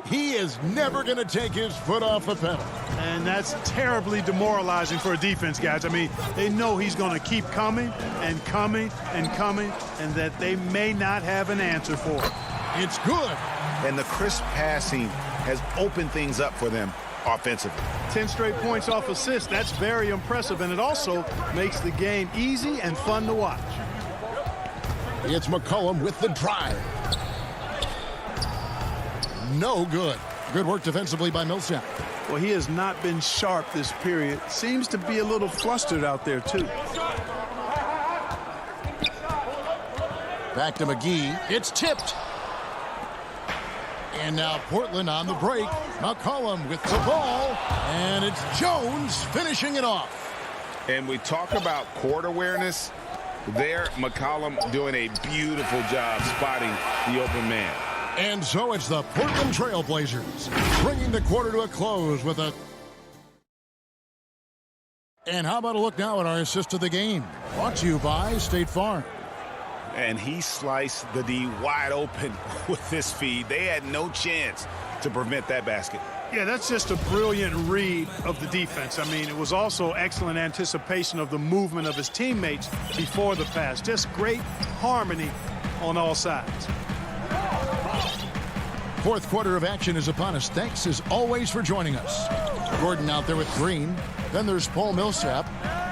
He is never going to take his foot off the pedal. And that's terribly demoralizing for a defense, guys. I mean, they know he's going to keep coming and coming and coming, and that they may not have an answer for it. It's good. And the crisp passing has opened things up for them offensively. 10 straight points off assists. That's very impressive, and it also makes the game easy and fun to watch. It's McCollum with the drive. No good. Good work defensively by Millsap. Well, he has not been sharp this period. Seems to be a little flustered out there, too. Back to McGee. It's tipped. And now Portland on the break. McCollum with the ball. And it's Jones finishing it off. And we talk about court awareness. There, McCollum doing a beautiful job spotting the open man. And so it's the Portland Trailblazers bringing the quarter to a close with a... And how about a look now at our assist of the game? Brought to you by State Farm. And he sliced the D wide open with this feed. They had no chance to prevent that basket. Yeah, that's just a brilliant read of the defense. I mean, it was also excellent anticipation of the movement of his teammates before the pass. Just great harmony on all sides. Fourth quarter of action is upon us. Thanks, as always, for joining us. Gordon out there with Green. Then there's Paul Millsap.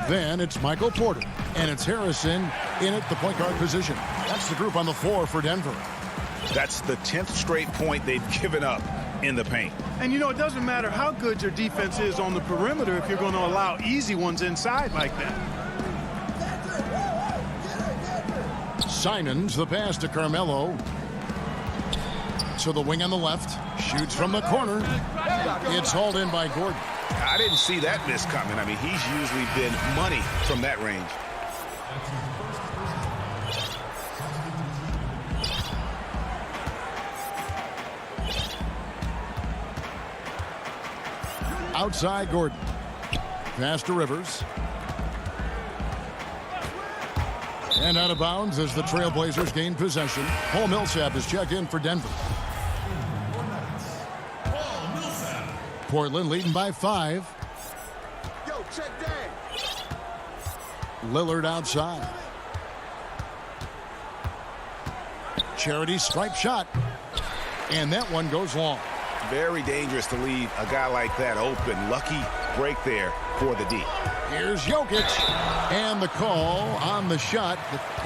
Then it's Michael Porter. And it's Harrison in at the point guard position. That's the group on the floor for Denver. That's the 10th straight point they've given up in the paint. And, you know, it doesn't matter how good your defense is on the perimeter if you're going to allow easy ones inside like that. Simons, the pass to Carmelo. To the wing on the left. Shoots from the corner. It's hauled in by Gordon. I didn't see that miss coming. I mean, he's usually been money from that range. Outside Gordon. Pass to Rivers. And out of bounds as the Trailblazers gain possession. Paul Millsap is checked in for Denver. Portland leading by 5. Yo, check that. Lillard outside. Charity stripe shot. And that one goes long. Very dangerous to leave a guy like that open. Lucky break there for the D. Here's Jokic. And the call on the shot.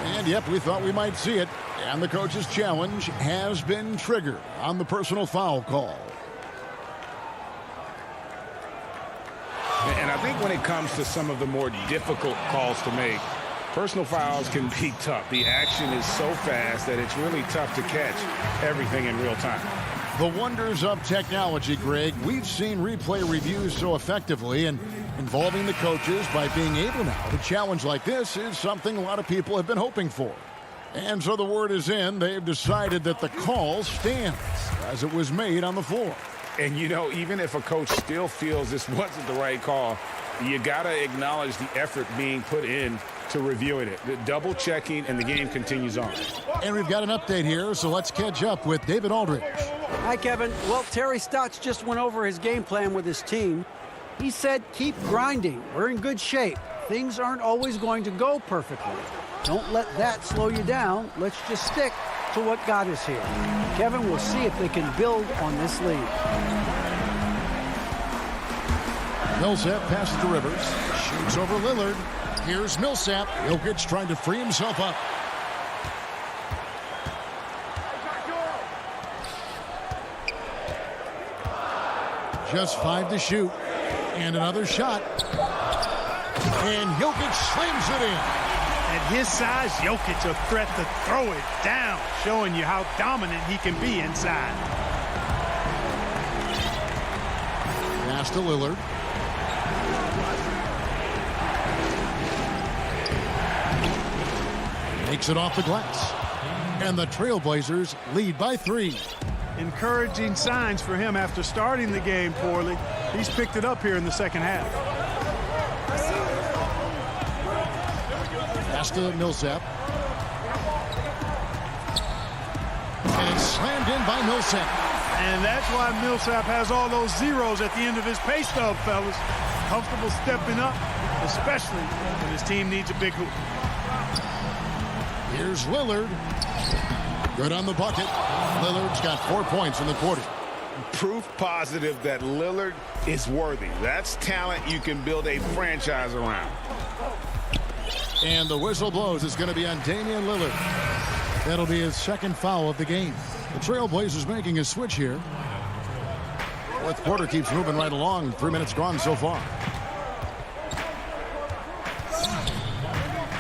And, yep, we thought we might see it. And the coach's challenge has been triggered on the personal foul call. And I think when it comes to some of the more difficult calls to make, personal fouls can be tough. The action is so fast that it's really tough to catch everything in real time. The wonders of technology, Greg. We've seen replay reviews so effectively, and involving the coaches by being able now to challenge like this is something a lot of people have been hoping for. And so the word is in. They've decided that the call stands as it was made on the floor. And, you know, even if a coach still feels this wasn't the right call, you got to acknowledge the effort being put in to reviewing it. The double checking, and the game continues on. And we've got an update here, so let's catch up with David Aldridge. Hi, Kevin. Well, Terry Stotts just went over his game plan with his team. He said, keep grinding. We're in good shape. Things aren't always going to go perfectly. Don't let that slow you down. Let's just stick to what got us here. Kevin, we'll see if they can build on this lead. Millsap passes to Rivers. Shoots over Lillard. Here's Millsap. Jokic trying to free himself up. Just 5 to shoot. And another shot. And Jokic slams it in. At his size, Jokic a threat to throw it down, showing you how dominant he can be inside. Pass to Lillard. Makes it off the glass. And the Trailblazers lead by 3. Encouraging signs for him after starting the game poorly. He's picked it up here in the second half. Pass to Millsap. And it's slammed in by Millsap. And that's why Millsap has all those zeros at the end of his pay stub, fellas. Comfortable stepping up, especially when his team needs a big hoop. Here's Lillard. Good on the bucket. Lillard's got 4 points in the quarter. Proof positive that Lillard is worthy. That's talent you can build a franchise around. And the whistle blows. It's going to be on Damian Lillard. That'll be his second foul of the game. The Trailblazers making a switch here. Fourth quarter keeps moving right along. 3 minutes gone so far.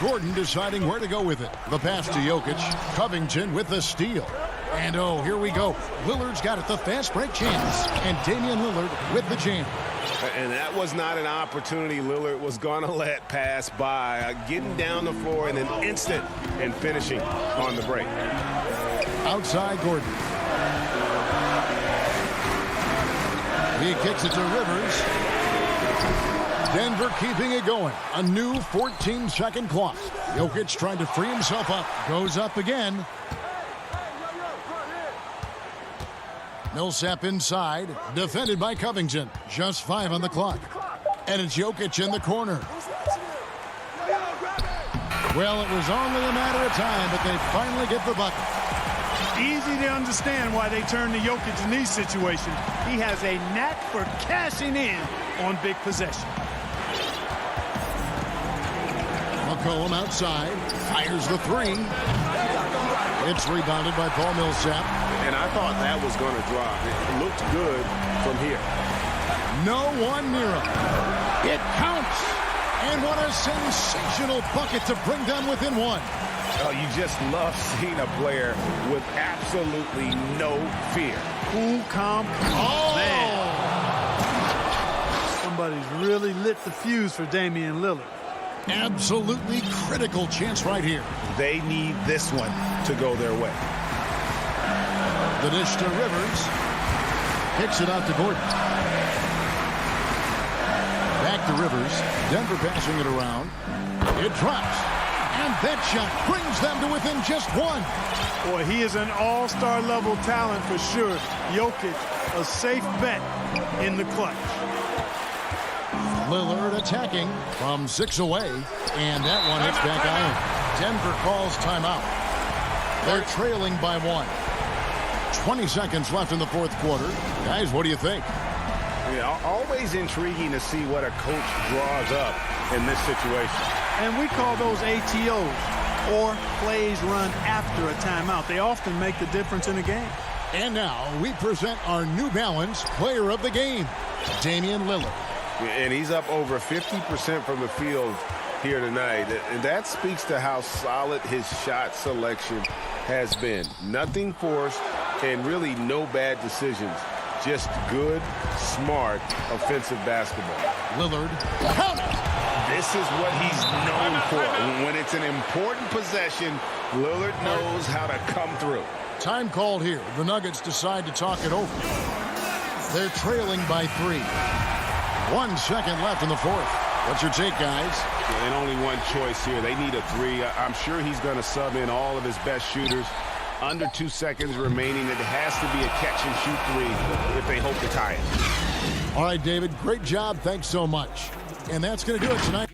Gordon deciding where to go with it. The pass to Jokic. Covington with the steal. And oh, here we go. Lillard's got it, the fast break chance. And Damian Lillard with the jam. And that was not an opportunity Lillard was going to let pass by. Getting down the floor in an instant and finishing on the break. Outside Gordon. He kicks it to Rivers. Denver keeping it going. A new 14-second clock. Jokic trying to free himself up. Goes up again. Millsap inside. Defended by Covington. Just 5 on the clock. And it's Jokic in the corner. Well, it was only a matter of time, but they finally get the bucket. Easy to understand why they turn to Jokic in these situations. He has a knack for cashing in on big possessions. McCollum outside. Fires the 3. It's rebounded by Paul Millsap. And I thought that was going to drop. It looked good from here. No one near him. It counts. And what a sensational bucket to bring them within 1. Oh, you just love seeing a player with absolutely no fear. Cool, calm. Oh! Man. Somebody's really lit the fuse for Damian Lillard. Absolutely critical chance right here. They need this one to go their way. The dish to Rivers. Kicks it out to Gordon. Back to Rivers. Denver passing it around. It drops. And that shot brings them to within just 1. Boy, he is an all-star level talent for sure. Jokic, a safe bet in the clutch. Lillard attacking from 6 away. And that one hits back iron. Denver calls timeout. They're trailing by 1. 20 seconds left in the fourth quarter. Guys, what do you think? Yeah, always intriguing to see what a coach draws up in this situation. And we call those ATOs, or plays run after a timeout. They often make the difference in a game. And now we present our New Balance player of the game, Damian Lillard. And he's up over 50% from the field here tonight. And that speaks to how solid his shot selection has been. Nothing forced and really no bad decisions. Just good, smart, offensive basketball. Lillard, count it! This is what he's known for. When it's an important possession, Lillard knows how to come through. Time called here. The Nuggets decide to talk it over. They're trailing by 3. 1 second left in the fourth. What's your take, guys? And only one choice here. They need a 3. I'm sure he's going to sub in all of his best shooters. Under 2 seconds remaining. It has to be a catch-and-shoot 3 if they hope to tie it. All right, David, great job. Thanks so much. And that's going to do it tonight.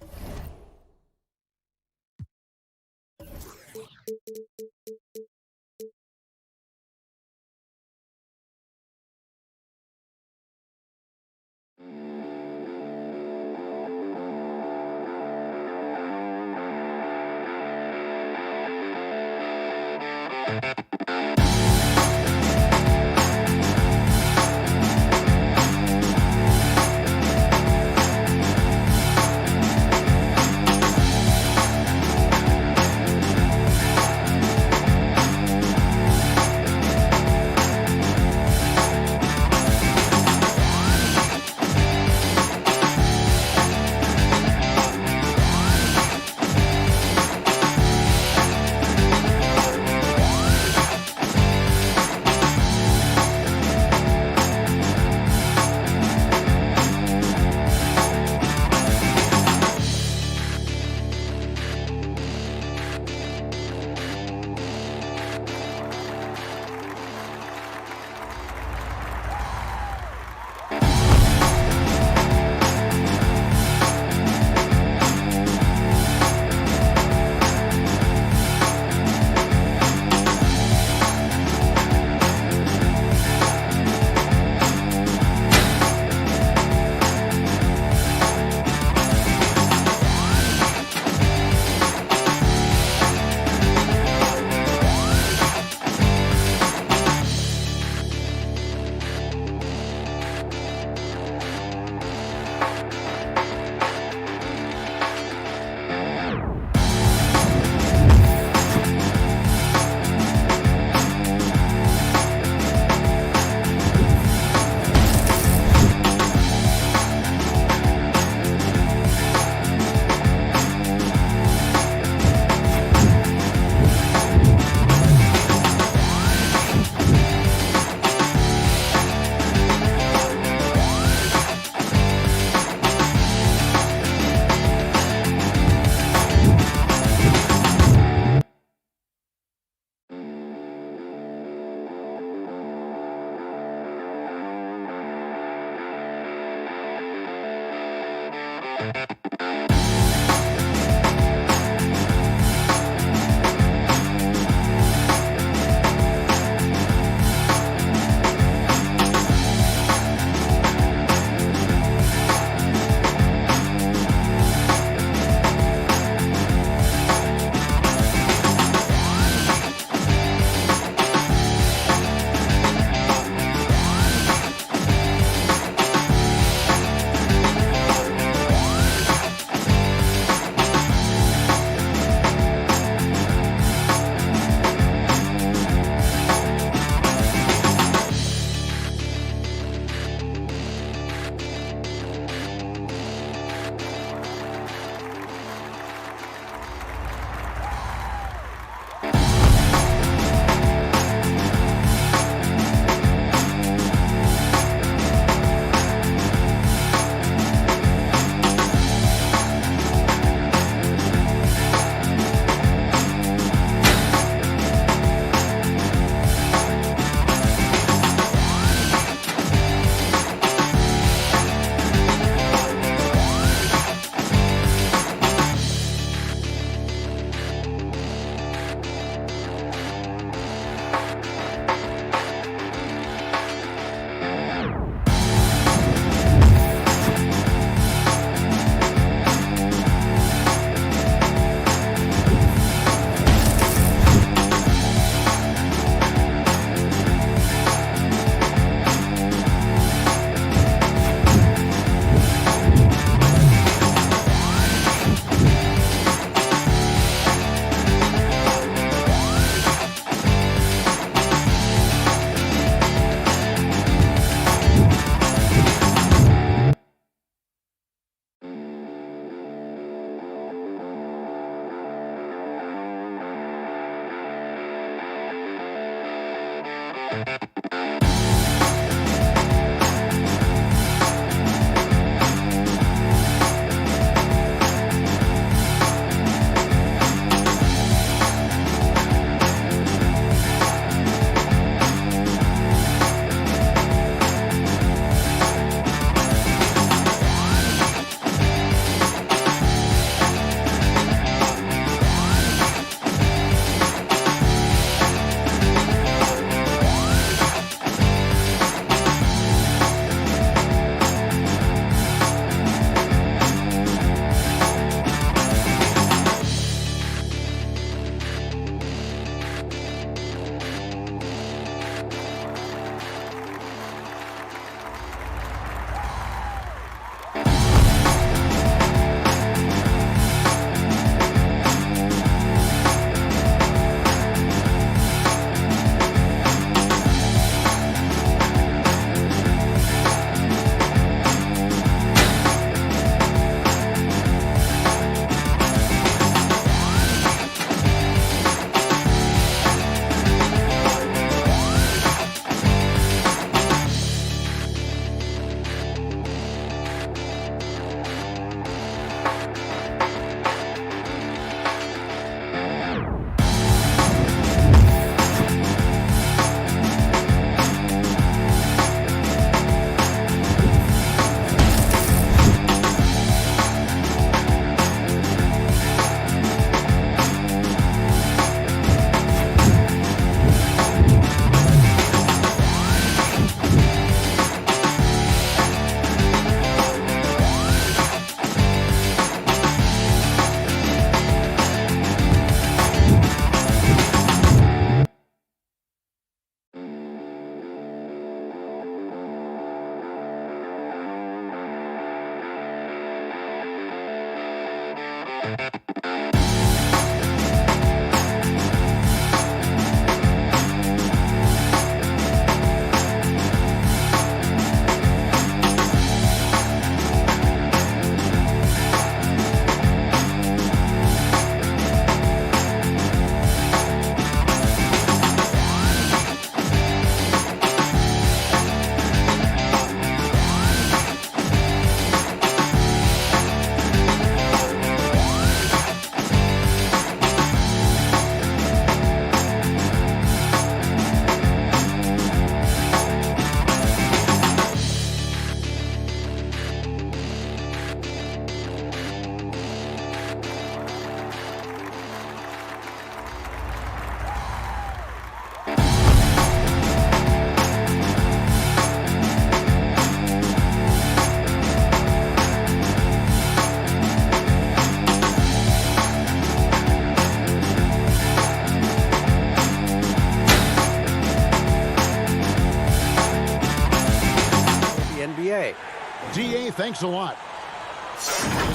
DA, thanks a lot.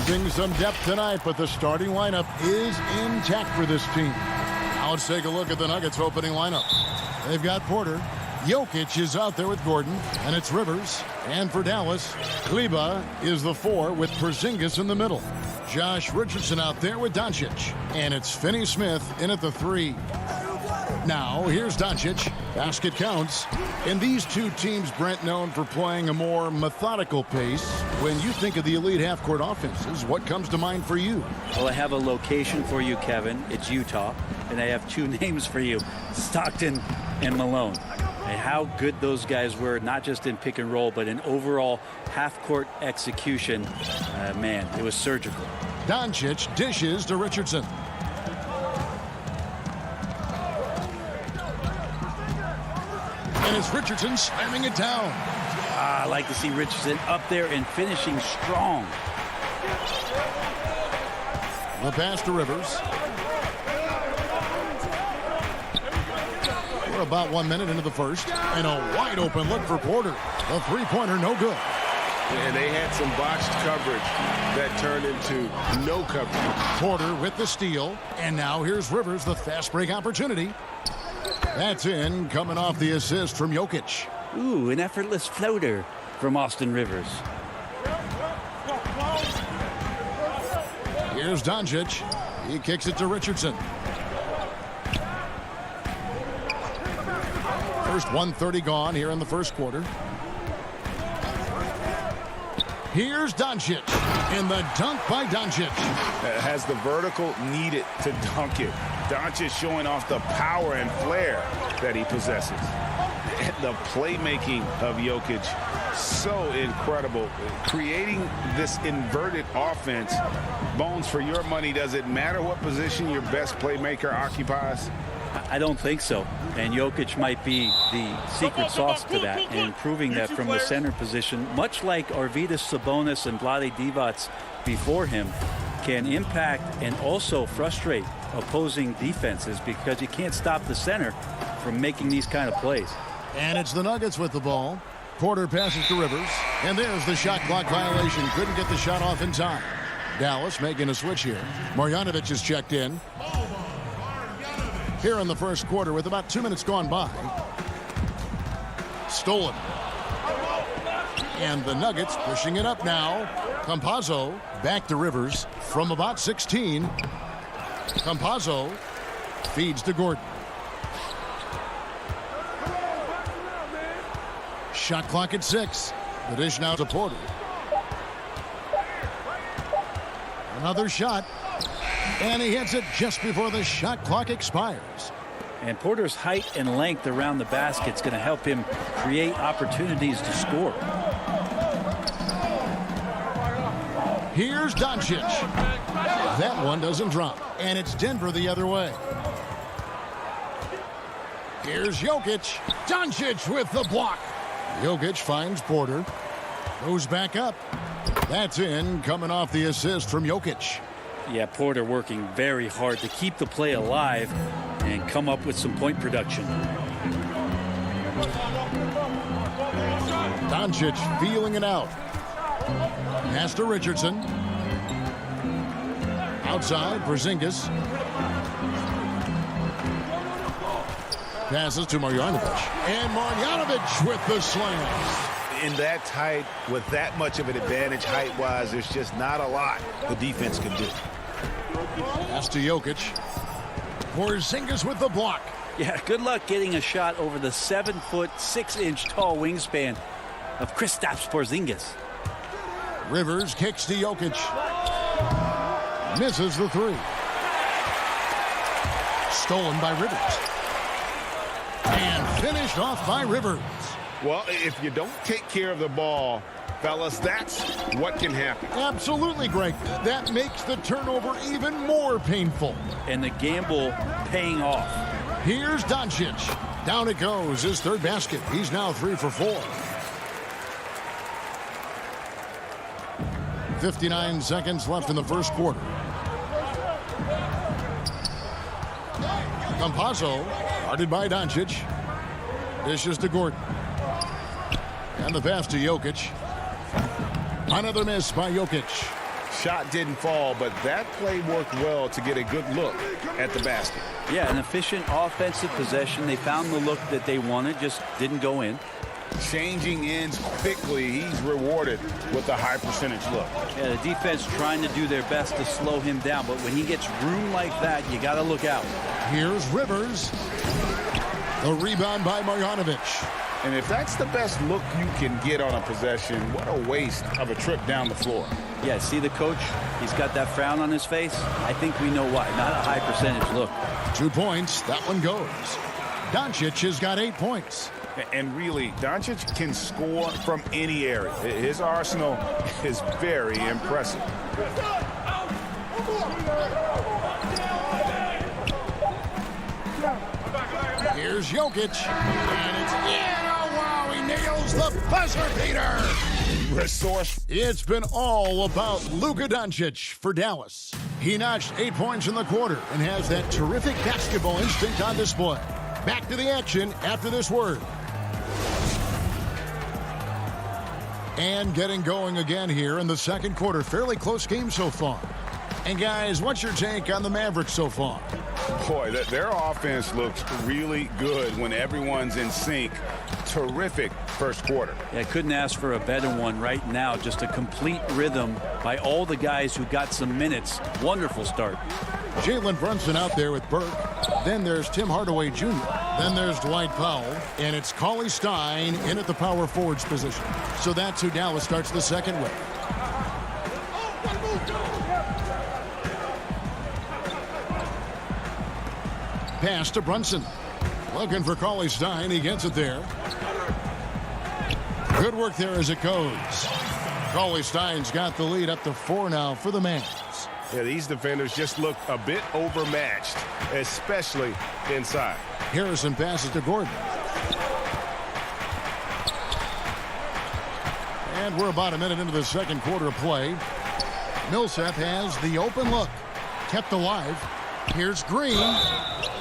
Losing some depth tonight, but the starting lineup is intact for this team. Now let's take a look at the Nuggets opening lineup. They've got Porter. Jokic is out there with Gordon, and it's Rivers. And for Dallas, Kleba is the 4 with Porzingis in the middle. Josh Richardson out there with Doncic, and it's Finney-Smith in at the 3. Now, here's Doncic. Basket counts. And these two teams, Brent, known for playing a more methodical pace. When you think of the elite half-court offenses, what comes to mind for you? Well, I have a location for you, Kevin. It's Utah. And I have two names for you, Stockton and Malone. And how good those guys were, not just in pick and roll, but in overall half-court execution. Man, it was surgical. Doncic dishes to Richardson. And it's Richardson slamming it down. I like to see Richardson up there and finishing strong. The pass to Rivers. We're about 1 minute into the first. And a wide open look for Porter. The three-pointer no good. And they had some botched coverage that turned into no coverage. Porter with the steal. And now here's Rivers, the fast break opportunity. That's in, coming off the assist from Jokic. Ooh, an effortless floater from Austin Rivers. Here's Doncic. He kicks it to Richardson. First 1:30 gone here in the first quarter. Here's Doncic, and the dunk by Doncic. Has the vertical needed to dunk it. Doncic showing off the power and flair that he possesses. And the playmaking of Jokic, so incredible. Creating this inverted offense. Bones, for your money, does it matter what position your best playmaker occupies? I don't think so. And Jokic might be the secret sauce to that, and proving that from the center position, much like Arvydas Sabonis and Vlade Divac before him, can impact and also frustrate opposing defenses because you can't stop the center from making these kind of plays. And it's the Nuggets with the ball. Porter passes to Rivers, and there's the shot clock violation. Couldn't get the shot off in time. Dallas making a switch here. Marjanovic is checked in. Here in the first quarter with about 2 minutes gone by. Stolen. And the Nuggets pushing it up now. Campazzo back to Rivers from about 16. Campazzo feeds to Gordon. Shot clock at 6. The dish now to Porter. Another shot. And he hits it just before the shot clock expires. And Porter's height and length around the basket is going to help him create opportunities to score. Here's Doncic. That one doesn't drop. And it's Denver the other way. Here's Jokic. Doncic with the block. Jokic finds Porter. Goes back up. That's in, coming off the assist from Jokic. Yeah, Porter working very hard to keep the play alive and come up with some point production. Doncic feeling it out. Pass to Richardson. Outside, Porzingis. Passes to Marjanovic. And Marjanovic with the slam. In that tight, with that much of an advantage height-wise, there's just not a lot the defense can do. Pass to Jokic. Porzingis with the block. Yeah, good luck getting a shot over the 7-foot, 6-inch tall wingspan of Kristaps Porzingis. Rivers kicks to Jokic. Misses the three. Stolen by Rivers. And finished off by Rivers. Well, if you don't take care of the ball, fellas, that's what can happen. Absolutely, Greg. That makes the turnover even more painful. And the gamble paying off. Here's Doncic. Down it goes, his third basket. He's now 3 for 4. 59 seconds left in the first quarter. Campazzo, guarded by Doncic. Dishes to Gordon. And the pass to Jokic. Another miss by Jokic. Shot didn't fall, but that play worked well to get a good look at the basket. Yeah, an efficient offensive possession. They found the look that they wanted, just didn't go in. Changing ends quickly. He's rewarded with a high percentage look. Yeah, the defense trying to do their best to slow him down, but when he gets room like that, you got to look out. Here's Rivers. The rebound by Marjanovic. And if that's the best look you can get on a possession, what a waste of a trip down the floor. Yeah, see the coach? He's got that frown on his face. I think we know why. Not a high percentage look. 2 points. That one goes. Doncic has got 8 points. And really, Doncic can score from any area. His arsenal is very impressive. Here's Jokic. And it's wow, he nails the buzzer beater. Resource. It's been all about Luka Doncic for Dallas. He notched 8 points in the quarter and has that terrific basketball instinct on display. Back to the action after this word. And getting going again here in the second quarter. Fairly close game so far. And guys, what's your take on the Mavericks so far? Boy, their offense looks really good when everyone's in sync. Terrific first quarter. Yeah, couldn't ask for a better one right now. Just a complete rhythm by all the guys who got some minutes. Wonderful start. Jalen Brunson out there with Burke. Then there's Tim Hardaway Jr. Then there's Dwight Powell. And it's Cauley Stein in at the power forwards position. So that's who Dallas starts the second with. Pass to Brunson. Looking for Cauley Stein. He gets it there. Good work there as it goes. Cauley Stein's got the lead up to 4 now for the Mavs. Yeah, these defenders just look a bit overmatched, especially inside. Harrison passes to Gordon. And we're about a minute into the second quarter of play. Millsap has the open look. Kept alive. Here's Green.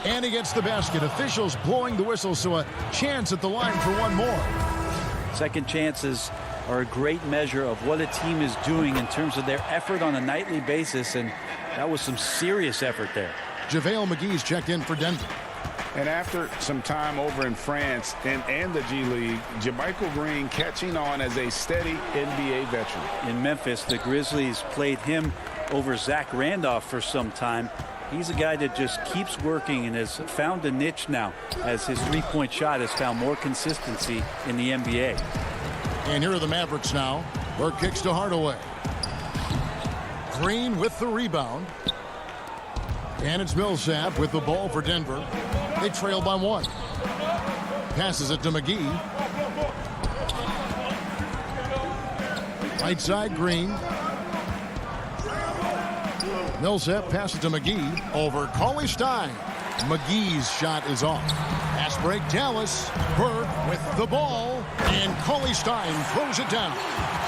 And he gets the basket. Officials blowing the whistle, so a chance at the line for one more. Second chances are a great measure of what a team is doing in terms of their effort on a nightly basis, and that was some serious effort there. JaVale McGee's checked in for Denver. And after some time over in France and the G League, JaMychal Green catching on as a steady NBA veteran. In Memphis, the Grizzlies played him over Zach Randolph for some time. He's a guy that just keeps working and has found a niche now as his three-point shot has found more consistency in the NBA. And here are the Mavericks now. Burke kicks to Hardaway. Green with the rebound. And it's Millsap with the ball for Denver. They trail by 1. Passes it to McGee. Right side, Green. Millsap passes to McGee over Cauley Stein. McGee's shot is off. Pass break, Dallas. Burke with the ball. And Cauley Stein throws it down.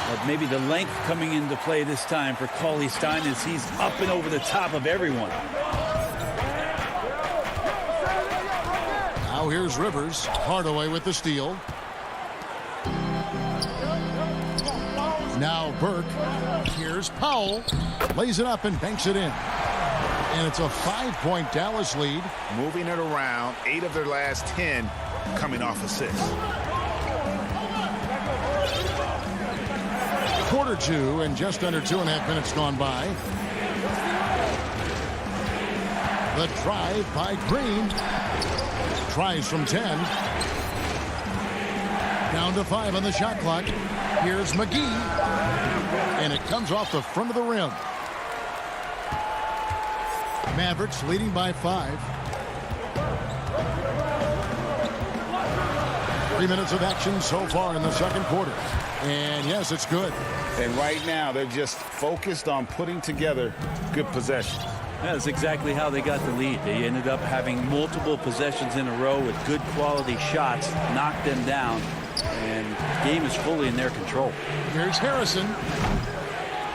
But maybe the length coming into play this time for Cauley Stein is he's up and over the top of everyone. Now here's Rivers. Hardaway with the steal. Now Burke. Here's Powell. Lays it up and banks it in. And it's a 5-point Dallas lead. Moving it around, 8 of their last 10 coming off assists. Quarter 2 and just under 2.5 minutes gone by. The drive by Green. Tries from 10. Down to 5 on the shot clock. Here's McGee. And it comes off the front of the rim. Mavericks leading by 5. 3 minutes of action so far in the second quarter. And yes, it's good. And right now, they're just focused on putting together good possessions. That's exactly how they got the lead. They ended up having multiple possessions in a row with good quality shots, knocked them down, and the game is fully in their control. Here's Harrison.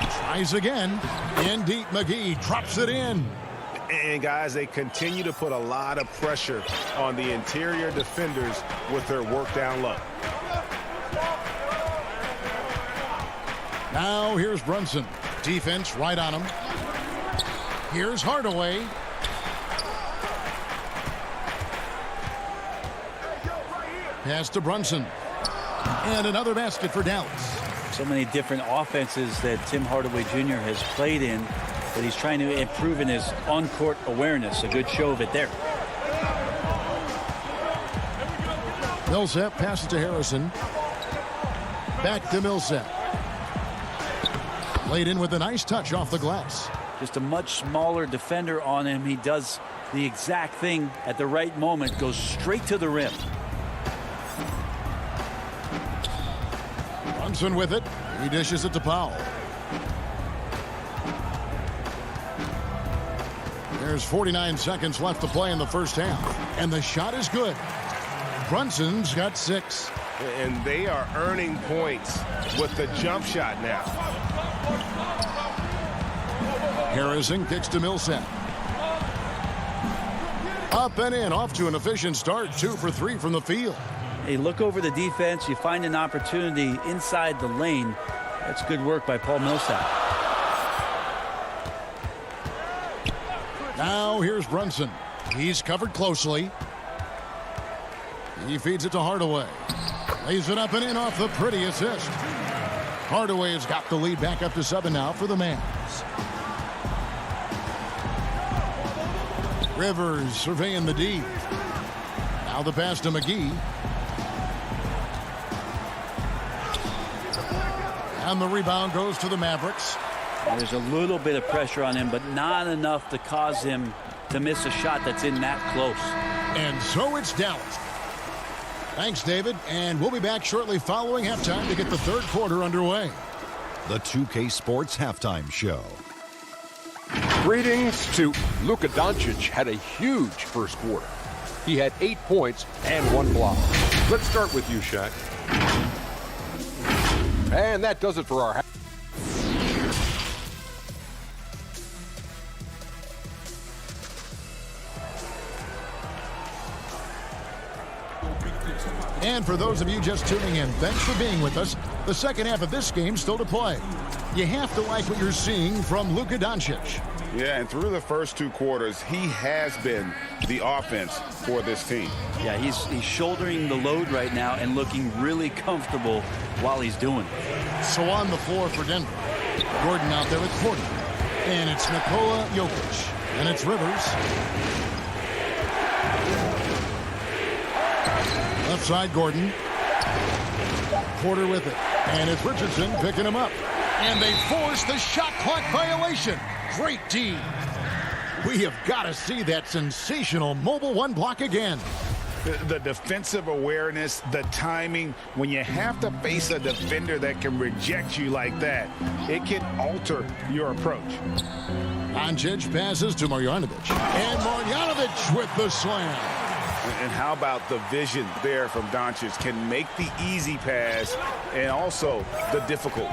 Tries again. In deep, McGee drops it in. And guys, they continue to put a lot of pressure on the interior defenders with their work down low. Now here's Brunson. Defense right on him. Here's Hardaway. Pass to Brunson. And another basket for Dallas. So many different offenses that Tim Hardaway Jr. has played in, but he's trying to improve in his on-court awareness. A good show of it there. Millsap passes to Harrison. Back to Millsap. Laid in with a nice touch off the glass. Just a much smaller defender on him. He does the exact thing at the right moment. Goes straight to the rim. Brunson with it. He dishes it to Powell. There's 49 seconds left to play in the first half. And the shot is good. Brunson's got 6. And they are earning points with the jump shot now. Harrison kicks to Millsap. Up and in, off to an efficient start. 2 for 3 from the field. Hey, look over the defense. You find an opportunity inside the lane. That's good work by Paul Millsap. Now here's Brunson. He's covered closely. He feeds it to Hardaway. Lays it up and in off the pretty assist. Hardaway has got the lead back up to 7 now for the Mavs. Rivers surveying the D. Now the pass to McGee. And the rebound goes to the Mavericks. There's a little bit of pressure on him, but not enough to cause him to miss a shot that's in that close. And so it's Dallas. Thanks, David. And we'll be back shortly following halftime to get the third quarter underway. The 2K Sports Halftime Show. Greetings to Luka Doncic. Had a huge first quarter. He had 8 points and 1 block. Let's start with you, Shaq. And that does it for our And for those of you just tuning in, thanks for being with us. The second half of this game still to play. You have to like what you're seeing from Luka Doncic. Yeah, and through the first 2 quarters, he has been the offense for this team. Yeah, he's shouldering the load right now and looking really comfortable while he's doing it. So on the floor for Denver. Gordon out there with 40. And it's Nikola Jokic. And it's Rivers. Left side, Gordon. Porter with it. And it's Richardson picking him up. And they force the shot clock violation. Great D. We have got to see that sensational mobile 1 block again. The defensive awareness, the timing, when you have to face a defender that can reject you like that, it can alter your approach. Doncic passes to Marjanovic. And Marjanovic with the slam. And how about the vision there from Doncic? Can make the easy pass and also the difficult.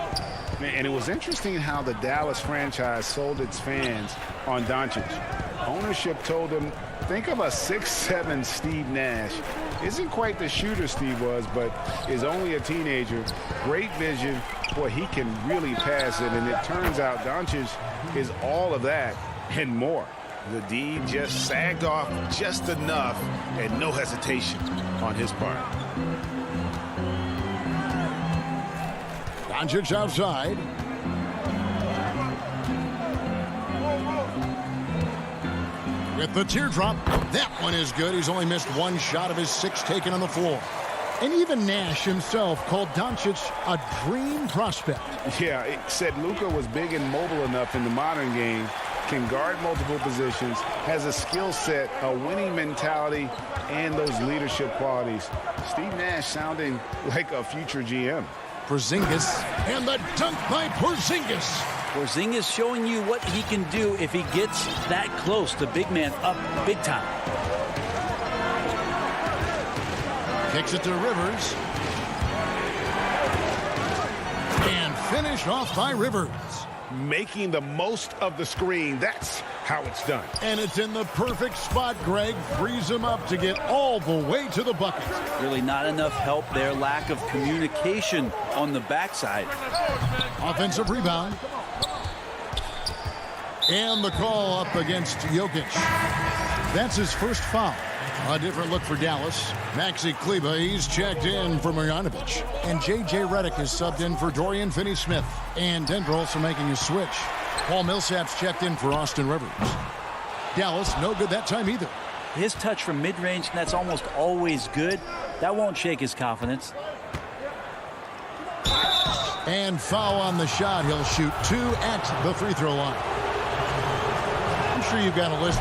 And it was interesting how the Dallas franchise sold its fans on Doncic. Ownership told them, think of a 6'7" Steve Nash. Isn't quite the shooter Steve was, but is only a teenager. Great vision. Boy, he can really pass it. And it turns out Doncic is all of that and more. The D just sagged off just enough and no hesitation on his part. Doncic outside. With the teardrop. That one is good. He's only missed 1 shot of his 6 taken on the floor. And even Nash himself called Doncic a dream prospect. Yeah, it said Luka was big and mobile enough in the modern game, can guard multiple positions, has a skill set, a winning mentality, and those leadership qualities. Steve Nash sounding like a future GM. Porzingis, and the dunk by Porzingis. Porzingis showing you what he can do if he gets that close. The big man up big time. Kicks it to Rivers. And finished off by Rivers. Making the most of the screen. That's how it's done. And it's in the perfect spot. Greg frees him up to get all the way to the bucket. Really not enough help there. Lack of communication on the backside. Offensive rebound. And the call up against Jokic. That's his first foul. A different look for Dallas. Maxi Kleber, he's checked in for Marjanovic. And J.J. Redick is subbed in for Dorian Finney-Smith. And Denver also making a switch. Paul Millsap's checked in for Austin Rivers. Dallas, no good that time either. His touch from mid-range, that's almost always good. That won't shake his confidence. And foul on the shot. He'll shoot 2 at the free throw line. I'm sure you've got a list,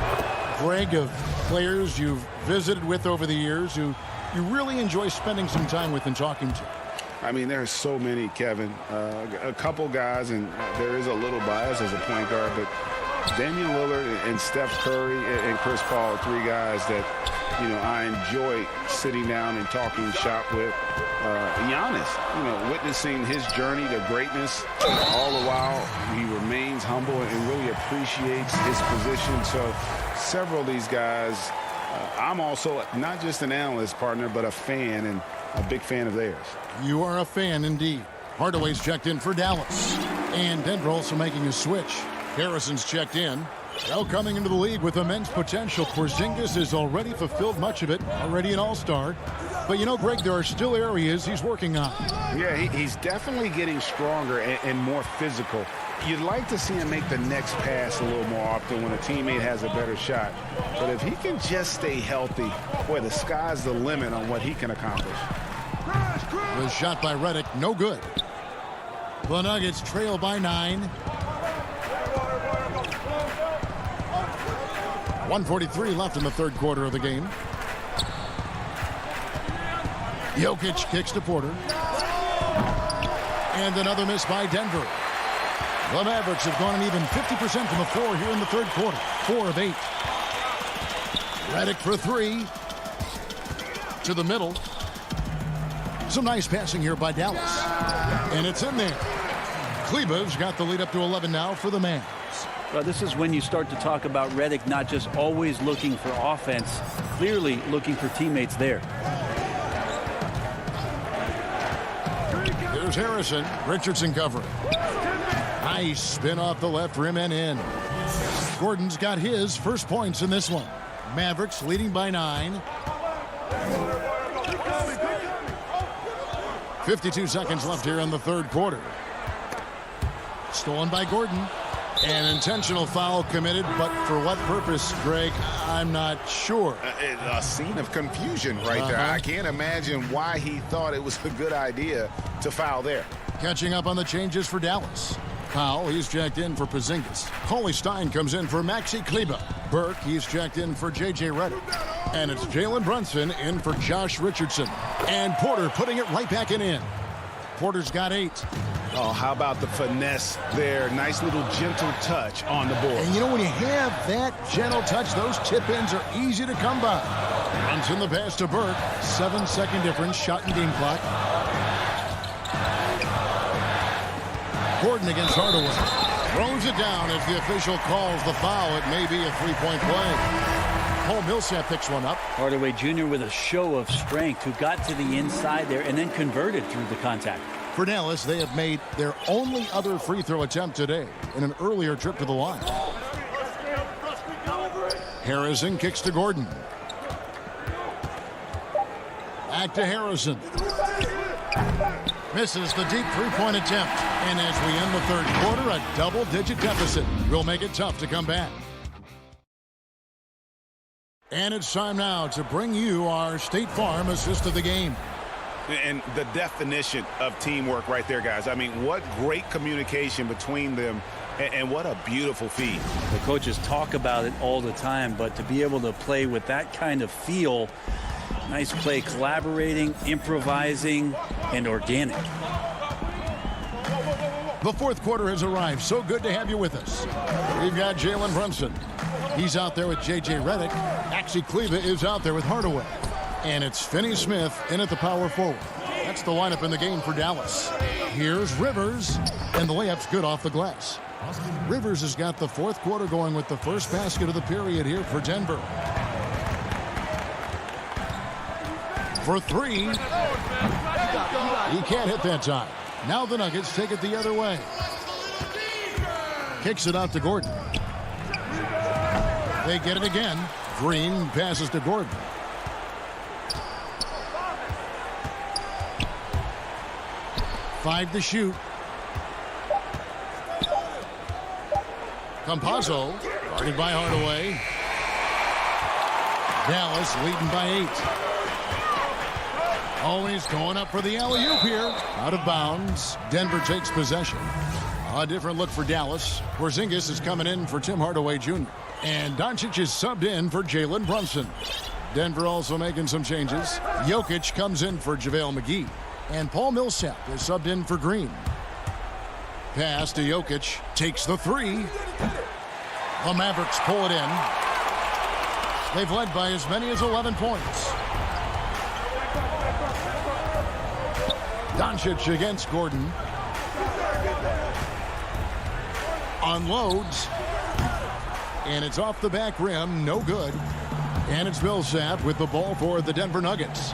Greg, of players you've visited with over the years who you really enjoy spending some time with and talking to. I mean, there's so many, Kevin. A couple guys, and there is a little bias as a point guard, but Damian Lillard and Steph Curry and Chris Paul, 3 guys that, you know, I enjoy sitting down and talking shop with. Giannis, you know, witnessing his journey to greatness, all the while he remains humble and really appreciates his position. So several of these guys, I'm also not just an analyst, partner, but a fan and a big fan of theirs. You are a fan indeed. Hardaway's checked in for Dallas. And Denver also making a switch. Harrison's checked in. Now coming into the league with immense potential, Porzingis has already fulfilled much of it, already an all-star. But you know, Greg, there are still areas he's working on. Yeah, he's definitely getting stronger and more physical. You'd like to see him make the next pass a little more often when a teammate has a better shot. But if he can just stay healthy, boy, the sky's the limit on what he can accomplish. The shot by Redick, no good. The Nuggets trail by 9. 1:43 left in the third quarter of the game. Jokic kicks to Porter. And another miss by Denver. The Mavericks have gone an even 50% from the floor here in the third quarter. 4 of 8. Redick for 3. To the middle. Some nice passing here by Dallas. And it's in there. Kleber's got the lead up to 11 now for the Mavs. Well, this is when you start to talk about Redick not just always looking for offense, clearly looking for teammates there. There's Harrison. Richardson covering. Nice spin off the left rim and in. Gordon's got his first points in this one. Mavericks leading by 9. 52 seconds left here in the third quarter. Stolen by Gordon. An intentional foul committed, but for what purpose, Greg? I'm not sure. A scene of confusion right there. I can't imagine why he thought it was a good idea to foul there. Catching up on the changes for Dallas. Powell, he's checked in for Porzingis. Cauley Stein comes in for Maxi Kleber. Burke, he's checked in for J.J. Redick. And it's Jalen Brunson in for Josh Richardson. And Porter putting it right back in. Porter's got 8. Oh, how about the finesse there? Nice little gentle touch on the board. And you know, when you have that gentle touch, those tip-ins are easy to come by. Brunson the pass to Burke. 7-second difference, shot and game clock. Gordon against Hardaway. Throws it down as the official calls the foul. It may be a 3-point play. Paul Millsap picks one up. Hardaway Jr. with a show of strength who got to the inside there and then converted through the contact. For Dallas, they have made their only other free throw attempt today in an earlier trip to the line. Harrison kicks to Gordon. Back to Harrison. Misses the deep three-point attempt. And as we end the third quarter, a double-digit deficit will make it tough to come back. And it's time now to bring you our State Farm assist of the game. And the definition of teamwork right there, guys. I mean, what great communication between them, and what a beautiful feed. The coaches talk about it all the time, but to be able to play with that kind of feel, nice play, collaborating, improvising, and organic. The fourth quarter has arrived. So good to have you with us. We've got Jalen Brunson. He's out there with J.J. Redick. Maxi Kleber is out there with Hardaway. And it's Finney Smith in at the power forward. That's the lineup in the game for Dallas. Here's Rivers, and the layup's good off the glass. Rivers has got the fourth quarter going with the first basket of the period here for Denver. For 3. He can't hit that time. Now the Nuggets take it the other way. Kicks it out to Gordon. They get it again. Green passes to Gordon. Five to shoot. Campazzo, guarded by Hardaway. Dallas leading by 8. Always going up for the alley-oop here. Out of bounds. Denver takes possession. A different look for Dallas. Porzingis is coming in for Tim Hardaway Jr. And Doncic is subbed in for Jalen Brunson. Denver also making some changes. Jokic comes in for JaVale McGee. And Paul Millsap is subbed in for Green. Pass to Jokic. Takes the 3. The Mavericks pull it in. They've led by as many as 11 points. Doncic against Gordon. Unloads. And it's off the back rim. No good. And it's Millsap with the ball for the Denver Nuggets.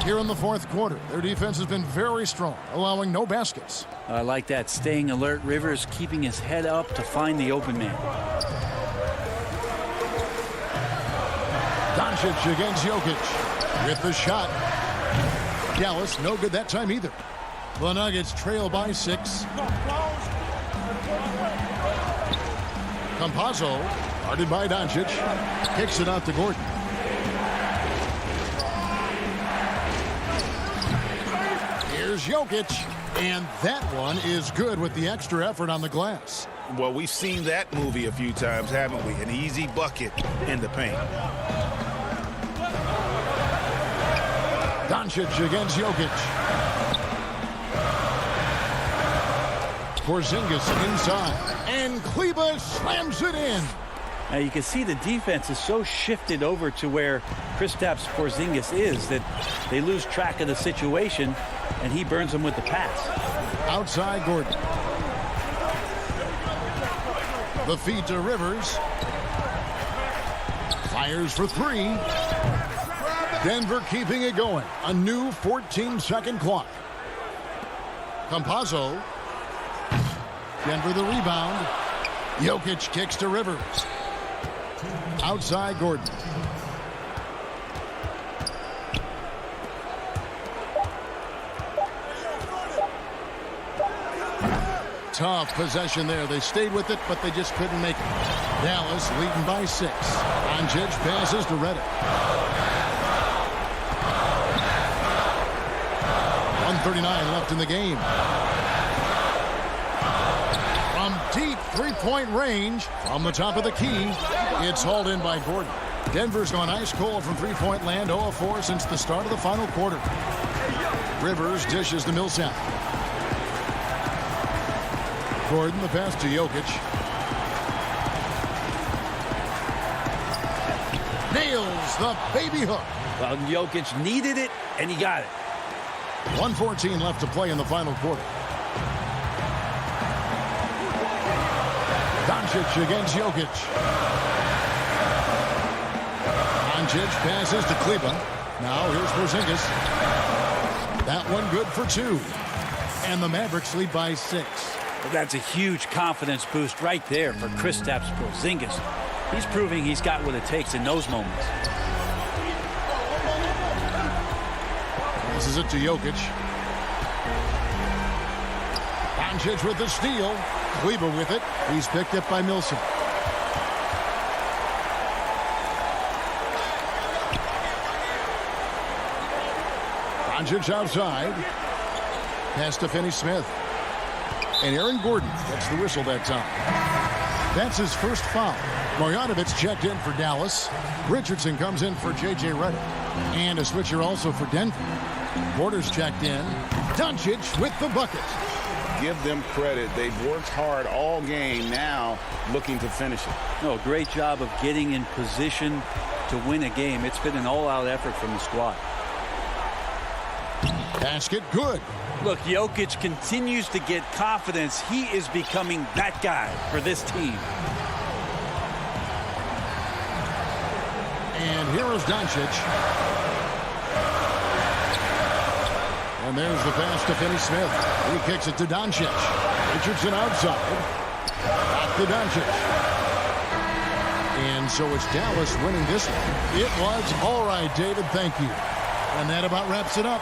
Here in the fourth quarter, their defense has been very strong, allowing no baskets. I like that, staying alert. Rivers keeping his head up to find the open man. Doncic against Jokic with the shot. Dallas no good that time either. The Nuggets trail by 6. Campazzo, guarded by Doncic, kicks it out to Gordon. Here's Jokic, and that one is good with the extra effort on the glass. Well, we've seen that movie a few times, haven't we? An easy bucket in the paint. Doncic against Jokic. Porzingis inside, and Kleba slams it in. Now you can see the defense is so shifted over to where Kristaps Porzingis is that they lose track of the situation, and he burns them with the pass. Outside Gordon. The feed to Rivers. Fires for three. Denver keeping it going. A new 14-second clock. Campazzo. Denver the rebound. Jokic kicks to Rivers. Outside Gordon. Tough possession there. They stayed with it, but they just couldn't make it. Dallas leading by 6. Doncic passes to Redick. 1:39 left in the game. From deep three-point range, from the top of the key, it's hauled in by Gordon. Denver's gone ice cold from three-point land, 0 of 4 since the start of the final quarter. Rivers dishes to Millsap. Gordon, the pass to Jokic. Nails the baby hook. Well, Jokic needed it, and he got it. 1:14 left to play in the final quarter. Doncic against Jokic. Doncic passes to Kleba. Now here's Porzingis. That one good for 2. And the Mavericks lead by 6. Well, that's a huge confidence boost right there for Kristaps Porzingis. He's proving he's got what it takes in those moments. This is it to Jokic. Doncic with the steal. Kleba with it. He's picked up by Millsap. Doncic outside. Pass to Finney-Smith. And Aaron Gordon gets the whistle that time. That's his first foul. Marjanovic checked in for Dallas. Richardson comes in for J.J. Redick. And a switcher also for Denver. Porter's checked in. Doncic with the bucket. Give them credit. They've worked hard all game, now looking to finish it. No, great job of getting in position to win a game. It's been an all-out effort from the squad. Basket good. Look, Jokic continues to get confidence. He is becoming that guy for this team. And here is Doncic. And there's the pass to Finney-Smith. He kicks it to Doncic. Richardson outside. Back to Doncic. And so it's Dallas winning this one. It was all right, David. Thank you. And that about wraps it up.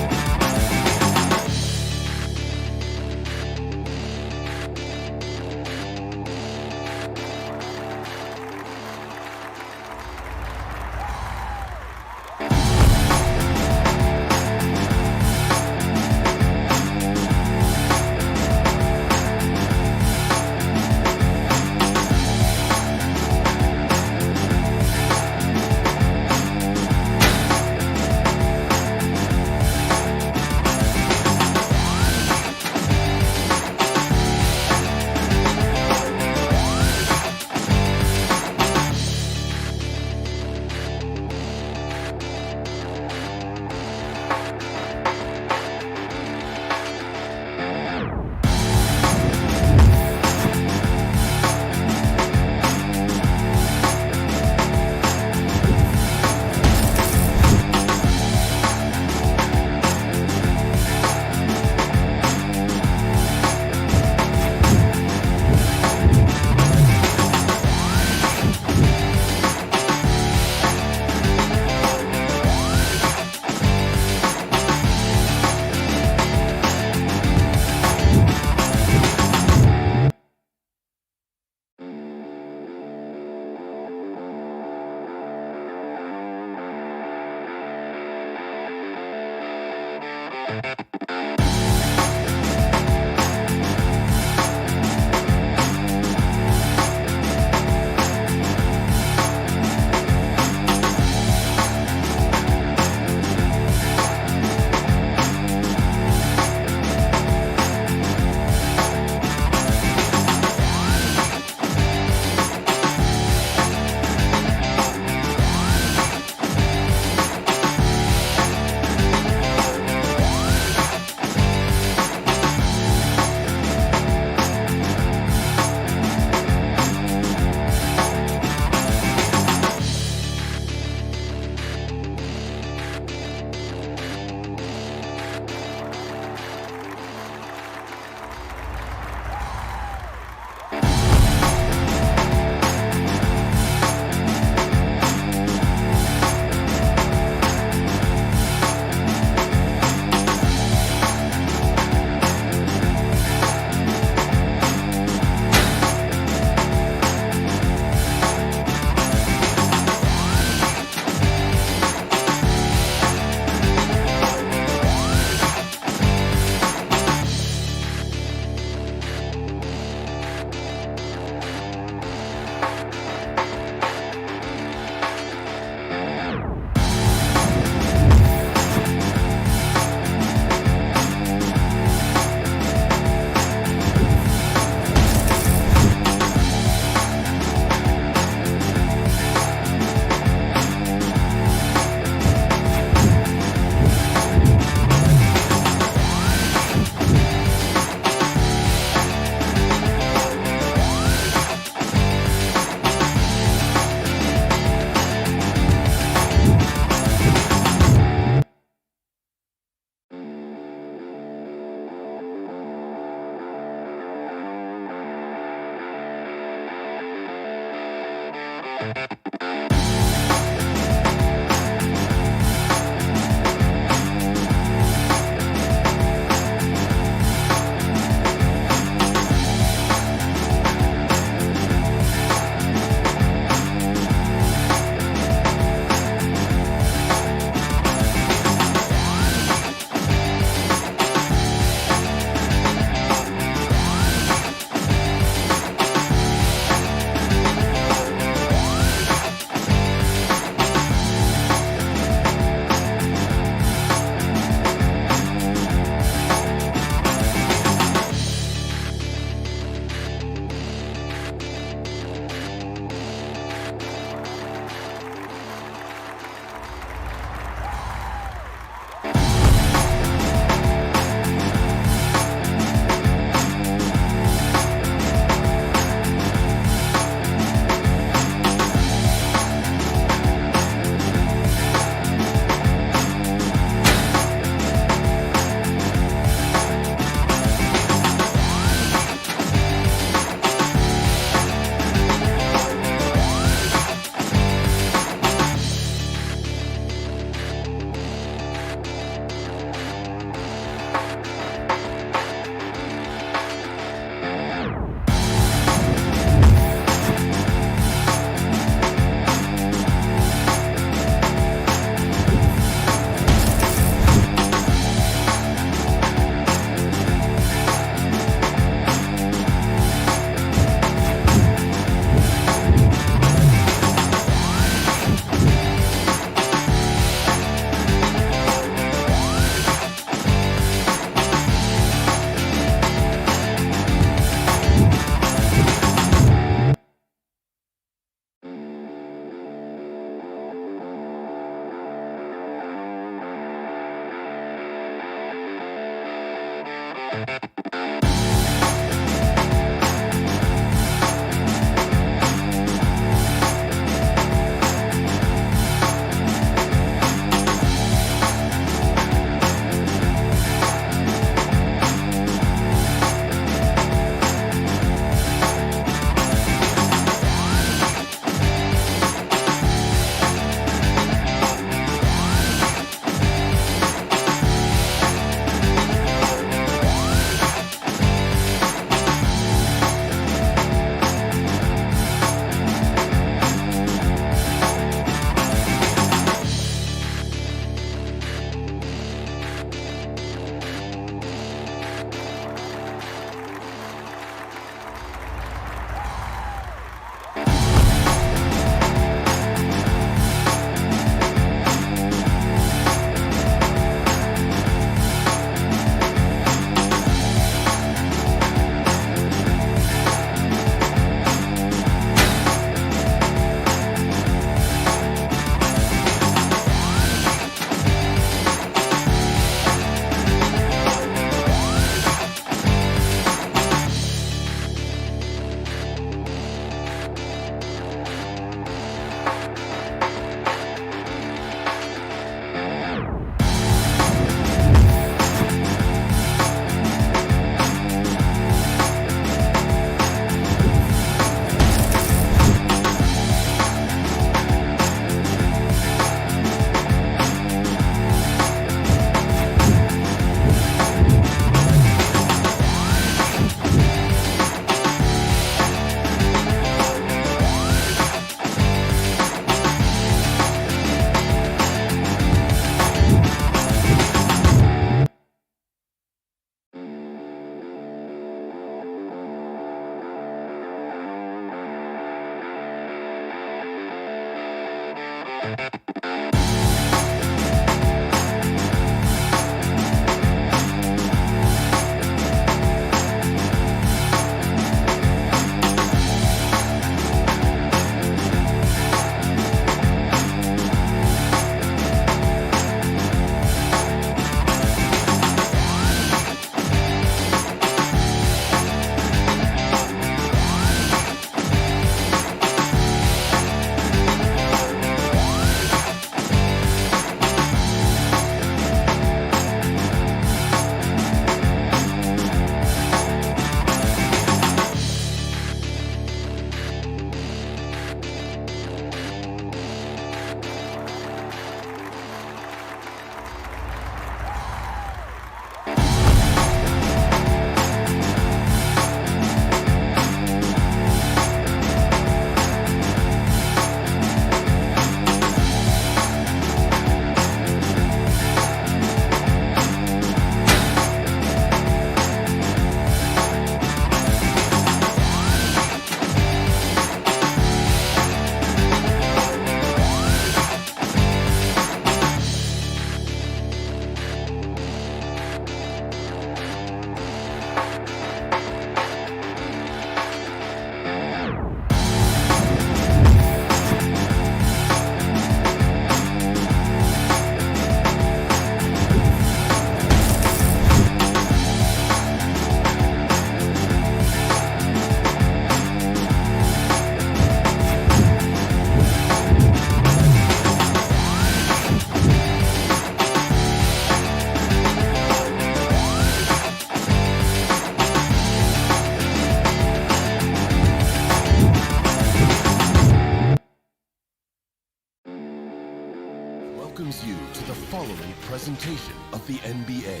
rotation of the NBA.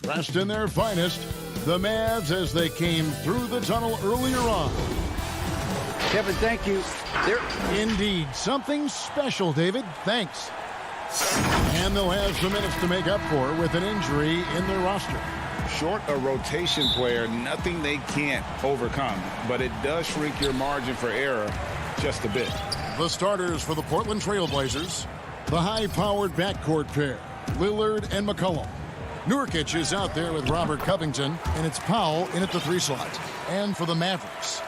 Dressed in their finest, the Mavs as they came through the tunnel earlier on. Kevin, thank you. Indeed, something special, David. Thanks. And they'll have some minutes to make up for with an injury in their roster. Short a rotation player, nothing they can't overcome, but it does shrink your margin for error just a bit. The starters for the Portland Trail Blazers, the high-powered backcourt pair, Lillard and McCollum. Nurkic is out there with Robert Covington, and it's Powell in at the 3 slot. And for the Mavericks,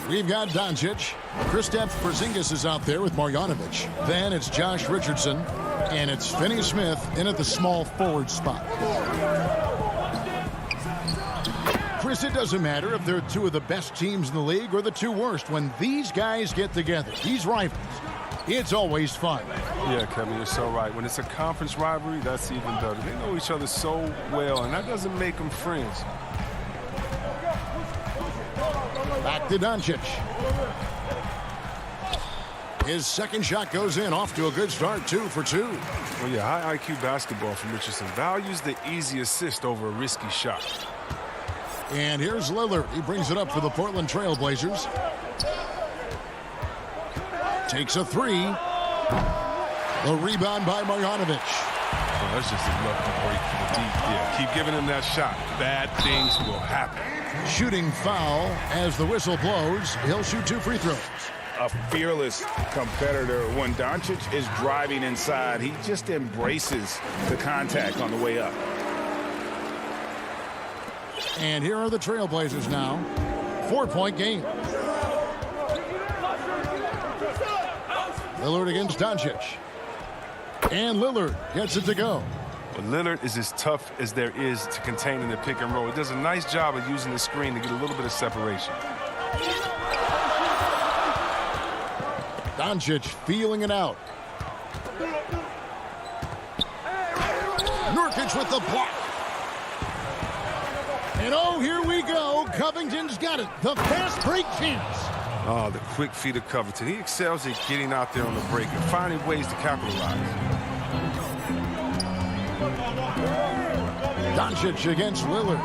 we've got Doncic. Kristaps Porzingis is out there with Marjanovic. Then it's Josh Richardson, and it's Finney Smith in at the small forward spot. Chris, it doesn't matter if they're two of the best teams in the league or the two worst. When these guys get together, these rivals, it's always fun. Yeah, Kevin, you're so right. When it's a conference rivalry, that's even better. They know each other so well, and that doesn't make them friends. Back to Doncic. His second shot goes in, off to a good start, 2 for 2. Well, yeah, high IQ basketball from Richardson. Values the easy assist over a risky shot. And here's Lillard. He brings it up for the Portland Trail Blazers. Takes a 3. The rebound by Marjanovic. Well, that's just a lucky break for the deep. Yeah, keep giving him that shot. Bad things will happen. Shooting foul as the whistle blows. He'll shoot 2 free throws. A fearless competitor. When Doncic is driving inside, he just embraces the contact on the way up. And here are the Trailblazers now. 4-point game. Lillard against Doncic. And Lillard gets it to go. Well, Lillard is as tough as there is to contain in the pick and roll. He does a nice job of using the screen to get a little bit of separation. Doncic feeling it out. Nurkic with the block. And oh, here we go. Covington's got it. The fast break chance. Oh, the quick feet of Covington. He excels at getting out there on the break and finding ways to capitalize. Doncic against Lillard.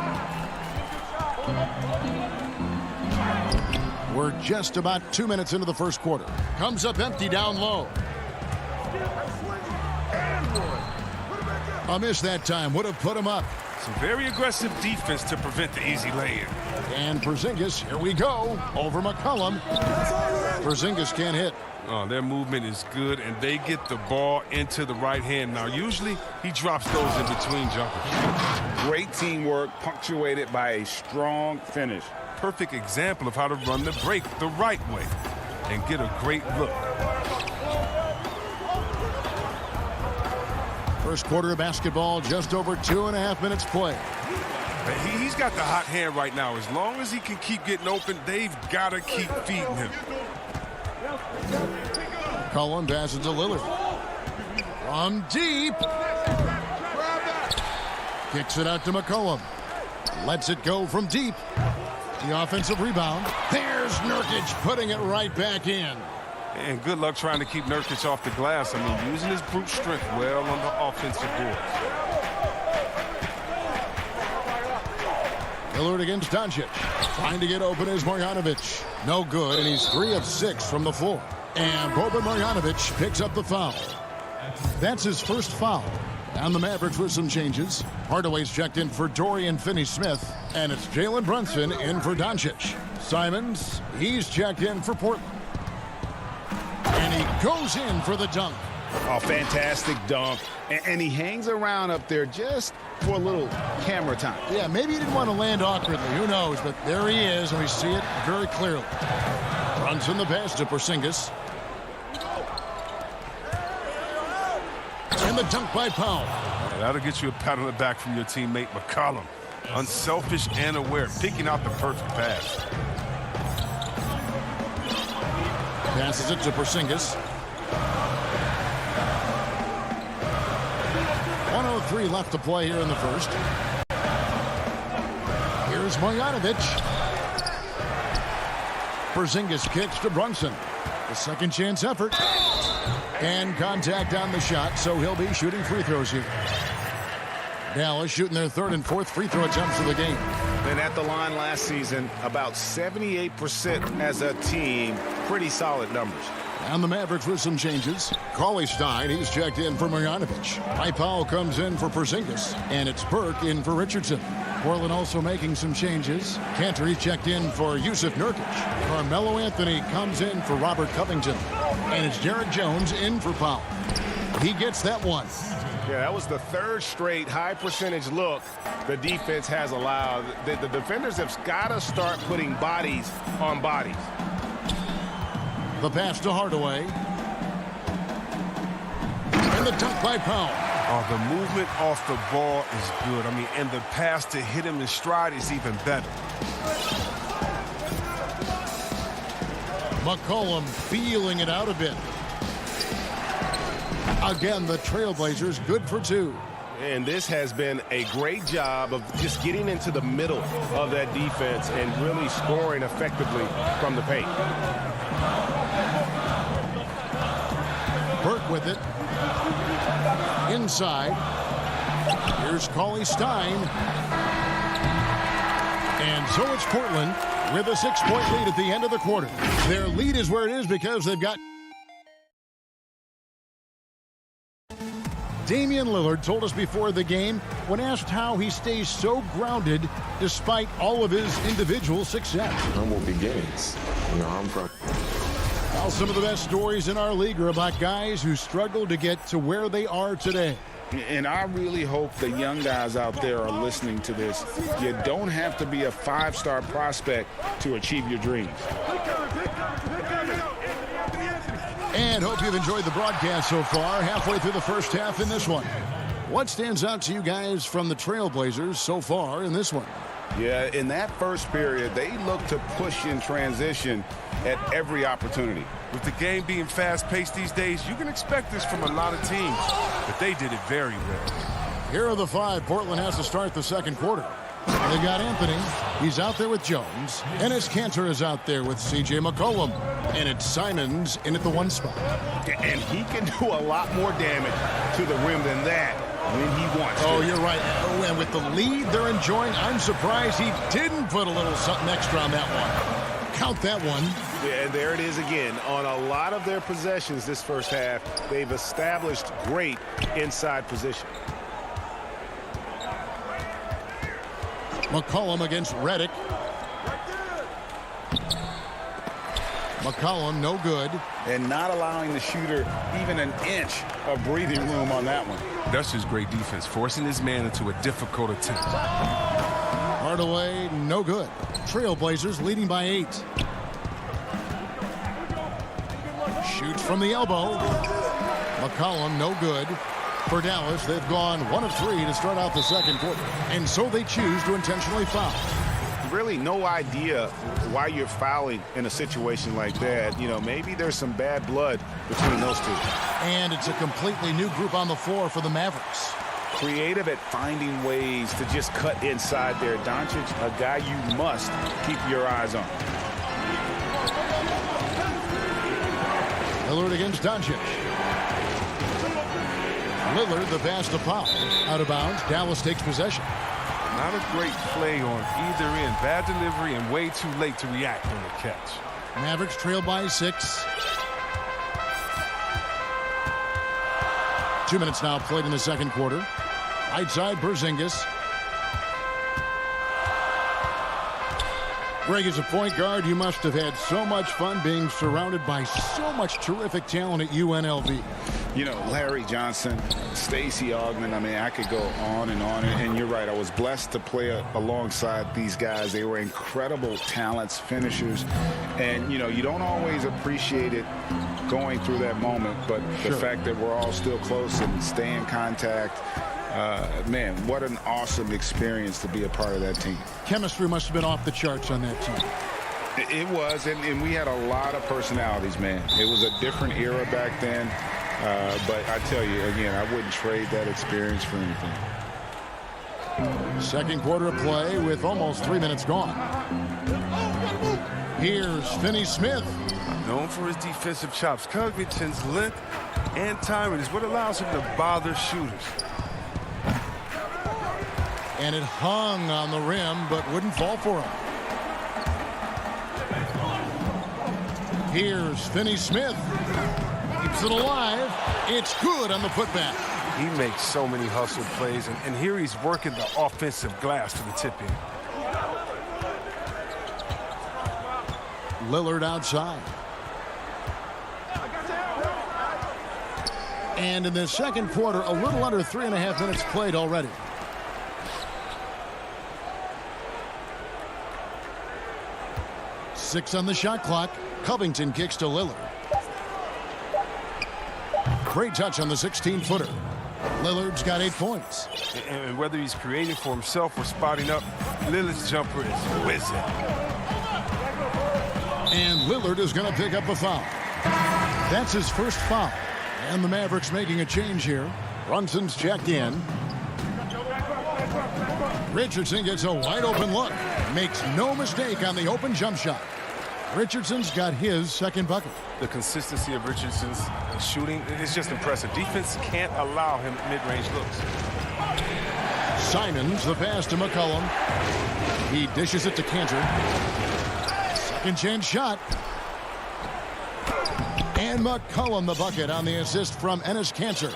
We're just about 2 minutes into the first quarter. Comes up empty down low. A miss that time. Would have put him up. Some very aggressive defense to prevent the easy lay-in. And Porzingis, here we go. Over McCollum. Porzingis can't hit. Oh, their movement is good, and they get the ball into the right hand. Now, usually, he drops those in between jumpers. Great teamwork, punctuated by a strong finish. Perfect example of how to run the break the right way and get a great look. First quarter of basketball, just over 2.5 minutes play. He's got the hot hand right now. As long as he can keep getting open, they've got to keep feeding him. Cullen passes to Lillard. From deep. Kicks it out to McCollum. Lets it go from deep. The offensive rebound. There's Nurkic putting it right back in. And good luck trying to keep Nurkic off the glass. I mean, using his brute strength well on the offensive boards. Lillard against Doncic. Trying to get open is Marjanovic. No good, and he's 3 of 6 from the floor. And Boban Marjanovic picks up the foul. That's his first foul. And the Mavericks with some changes. Hardaway's checked in for Dorian Finney-Smith. And it's Jalen Brunson in for Doncic. Simons, he's checked in for Portland. And he goes in for the dunk. Oh, fantastic dunk. And he hangs around up there just for a little camera time. Yeah, maybe he didn't want to land awkwardly. Who knows? But there he is, and we see it very clearly. Brunson the pass to Porzingis. And the dunk by Powell. That'll get you a pat on the back from your teammate McCollum. Unselfish and aware, picking out the perfect pass. Passes it to Porzingis. 1:03 left to play here in the first. Here's Marjanovic. Porzingis kicks to Brunson. The second chance effort. And contact on the shot, so he'll be shooting free throws here. Dallas shooting their third and fourth free throw attempts of the game. And at the line last season, about 78% as a team. Pretty solid numbers. And the Mavericks with some changes. Cauley Stein, he's checked in for Marjanovic. Powell comes in for Porzingis. And it's Burke in for Richardson. Portland also making some changes. Cantor, he's checked in for Yusuf Nurkic. Carmelo Anthony comes in for Robert Covington. And it's Derek Jones in for Powell. He gets that one. Yeah, that was the third straight high percentage look the defense has allowed. The defenders have got to start putting bodies on bodies. The pass to Hardaway. And the dunk by Powell. Oh, the movement off the ball is good. I mean, and the pass to hit him in stride is even better. McCollum feeling it out a bit. Again, the Trailblazers good for two. And this has been a great job of just getting into the middle of that defense and really scoring effectively from the paint. Burke with it. Inside. Here's Cauley Stein. And so it's Portland with a 6-point lead at the end of the quarter. Their lead is where it is because they've got... Damian Lillard told us before the game, when asked how he stays so grounded despite all of his individual success. Humble beginnings. I'm from... Well, some of the best stories in our league are about guys who struggled to get to where they are today. And I really hope the young guys out there are listening to this. You don't have to be a 5-star prospect to achieve your dreams. And hope you've enjoyed the broadcast so far, halfway through the first half in this one. What stands out to you guys from the Trailblazers so far in this one? Yeah, in that first period, they looked to push in transition at every opportunity. With the game being fast-paced these days, you can expect this from a lot of teams, but they did it very well. Here are the five Portland has to start the second quarter. They got Anthony. He's out there with Jones. And it's Cantor is out there with C.J. McCollum. And it's Simons in at the one spot. And he can do a lot more damage to the rim than that when he wants to. Oh, you're right. Oh, and with the lead they're enjoying, I'm surprised he didn't put a little something extra on that one. Count that one. Yeah, and there it is again. On a lot of their possessions this first half, they've established great inside position. McCollum against Redick. McCollum, no good. And not allowing the shooter even an inch of breathing room on that one. That's just great defense, forcing his man into a difficult attempt. Hardaway, no good. Trailblazers leading by 8. Shoots from the elbow. McCollum, no good. For Dallas, they've gone 1 of 3 to start out the second quarter. And so they choose to intentionally foul. Really no idea why you're fouling in a situation like that. You know, maybe there's some bad blood between those two. And it's a completely new group on the floor for the Mavericks. Creative at finding ways to just cut inside there. Doncic, a guy you must keep your eyes on. Lillard against Doncic. Lillard, the pass to Powell. Out of bounds. Dallas takes possession. Not a great play on either end. Bad delivery and way too late to react on the catch. Mavericks trail by 6. 2 minutes now played in the second quarter. Right side, Porzingis. Greg, as a point guard, you must have had so much fun being surrounded by so much terrific talent at UNLV. You know, Larry Johnson, Stacey Augmon, I mean, I could go on. And you're right, I was blessed to play alongside these guys. They were incredible talents, finishers. And, you know, you don't always appreciate it going through that moment. But the fact that we're all still close and stay in contact, man, what an awesome experience to be a part of that team. Chemistry must have been off the charts on that team. It was, and we had a lot of personalities, man. It was a different era back then. But I tell you, again, I wouldn't trade that experience for anything. Second quarter of play with almost 3 minutes gone. Here's Finney Smith. Known for his defensive chops, Covington's length and timing is what allows him to bother shooters. And it hung on the rim, but wouldn't fall for him. Here's Finney Smith. Keeps it alive. It's good on the putback. He makes so many hustle plays, and here he's working the offensive glass to the tip-in. Lillard outside. And in the second quarter, a little under 3.5 minutes played already. Six on the shot clock. Covington kicks to Lillard. Great touch on the 16-footer. Lillard's got 8 points. And whether he's creating for himself or spotting up, Lillard's jumper is whizzing. And Lillard is going to pick up a foul. That's his first foul. And the Mavericks making a change here. Brunson's checked in. Richardson gets a wide open look. Makes no mistake on the open jump shot. Richardson's got his second bucket. The consistency of Richardson's shooting is just impressive. Defense can't allow him mid-range looks. Simons, the pass to McCollum. He dishes it to Cantor. Second chance shot. And McCollum the bucket on the assist from Enes Kanter.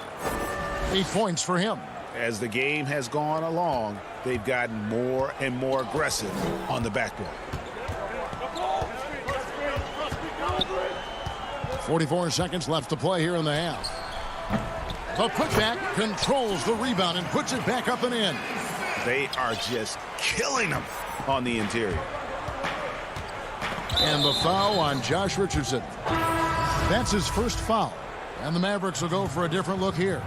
8 points for him. As the game has gone along, they've gotten more and more aggressive on the backboard. 44 seconds left to play here in the half. The putback controls the rebound and puts it back up and in. They are just killing them on the interior. And the foul on Josh Richardson. That's his first foul. And the Mavericks will go for a different look here.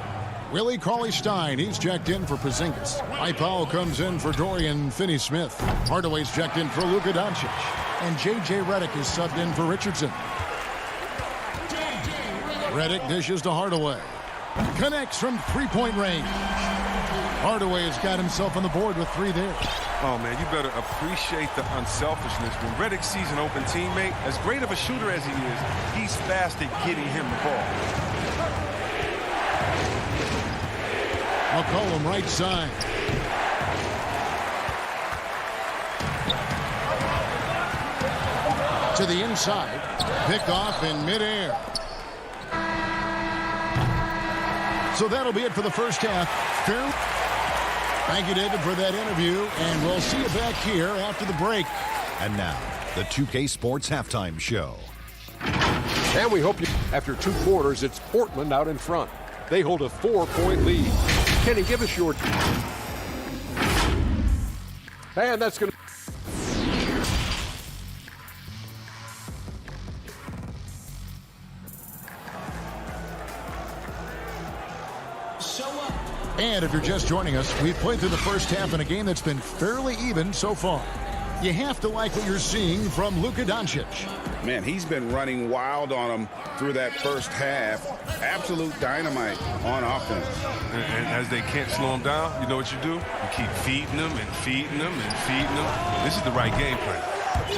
Willie Cauley-Stein, he's checked in for Porzingis. Mike Powell comes in for Dorian Finney-Smith. Hardaway's checked in for Luka Doncic. And J.J. Redick is subbed in for Richardson. Redick dishes to Hardaway. Connects from three-point range. Hardaway has got himself on the board with 3 there. Oh, man, you better appreciate the unselfishness. When Redick sees an open teammate, as great of a shooter as he is, he's fast at getting him the ball. McCollum right side. To the inside. Picked off in midair. So that'll be it for the first half. Fair. Thank you, David, for that interview, and we'll see you back here after the break. And now, the 2K Sports Halftime Show. And we hope you, after 2 quarters, it's Portland out in front. They hold a 4-point lead. Kenny, give us your... And that's going to... And if you're just joining us, we've played through the first half in a game that's been fairly even so far. You have to like what you're seeing from Luka Doncic. Man, he's been running wild on them through that first half. Absolute dynamite on offense. And as they can't slow him down, you know what you do? You keep feeding them and feeding them and feeding them. This is the right game plan.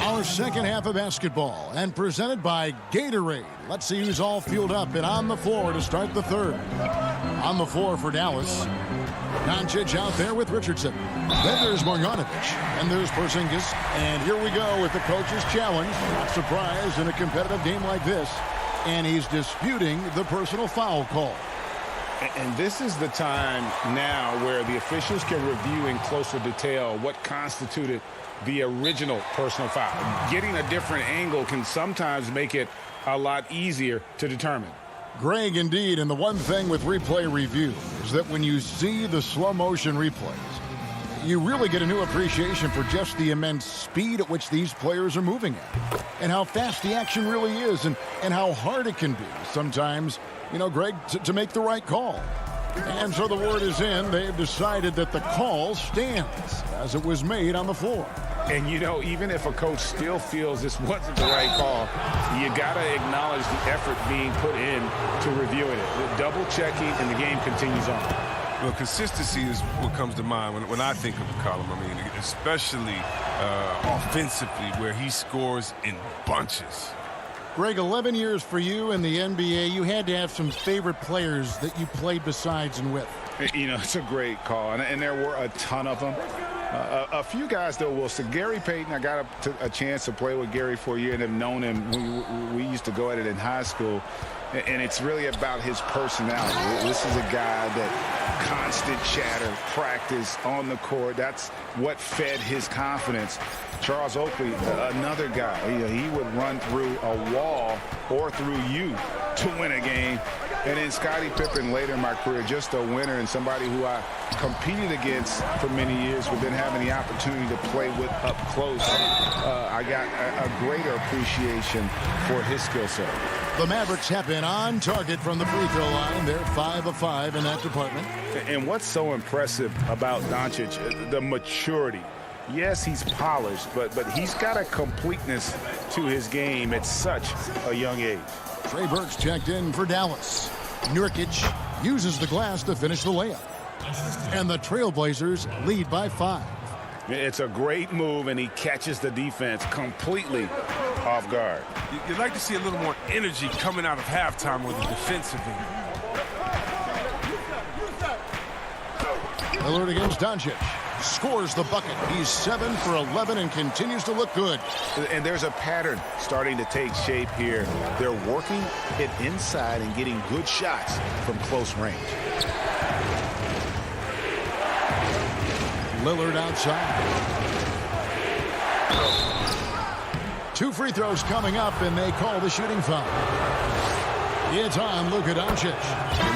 Our second half of basketball, and presented by Gatorade. Let's see who's all fueled up and on the floor to start the third. On the floor for Dallas. Doncic out there with Richardson. Then there's Marjanovic. And there's Porzingis. And here we go with the coach's challenge. Not surprised in a competitive game like this. And he's disputing the personal foul call. And this is the time now where the officials can review in closer detail what constituted the original personal foul. Getting a different angle can sometimes make it a lot easier to determine. Greg, indeed, and the one thing with replay review is that when you see the slow motion replays, you really get a new appreciation for just the immense speed at which these players are moving at, and how fast the action really is, and how hard it can be sometimes, you know, Greg, to make the right call. And so the word is in. They've decided that the call stands as it was made on the floor. And, you know, even if a coach still feels this wasn't the right call, you got to acknowledge the effort being put in to reviewing it. The double checking, and the game continues on. Well, consistency is what comes to mind when I think of McCollum. I mean, especially offensively, where he scores in bunches. Greg, 11 years for you in the NBA. You had to have some favorite players that you played besides and with. You know, it's a great call, and there were a ton of them. A few guys, though, will say Gary Payton. I got a chance to play with Gary for a year and have known him. We used to go at it in high school, and it's really about his personality. This is a guy that constant chatter, practice on the court. That's what fed his confidence. Charles Oakley, another guy, he would run through a wall or through you to win a game. And then Scottie Pippen later in my career, just a winner and somebody who I competed against for many years, but then having the opportunity to play with up close, I got a greater appreciation for his skill set. The Mavericks have been on target from the free throw line. They're 5 of 5 in that department. And what's so impressive about Doncic, the maturity. Yes, he's polished, but he's got a completeness to his game at such a young age. Trey Burke's checked in for Dallas. Nurkic uses the glass to finish the layup. And the Trailblazers lead by 5. It's a great move, and he catches the defense completely off guard. You'd like to see a little more energy coming out of halftime with the defensive end. Lillard against Doncic. Scores the bucket. He's 7 for 11 and continues to look good. And there's a pattern starting to take shape here. They're working it inside and getting good shots from close range. Lillard outside. 2 free throws coming up, and they call the shooting foul. It's on Luka Doncic.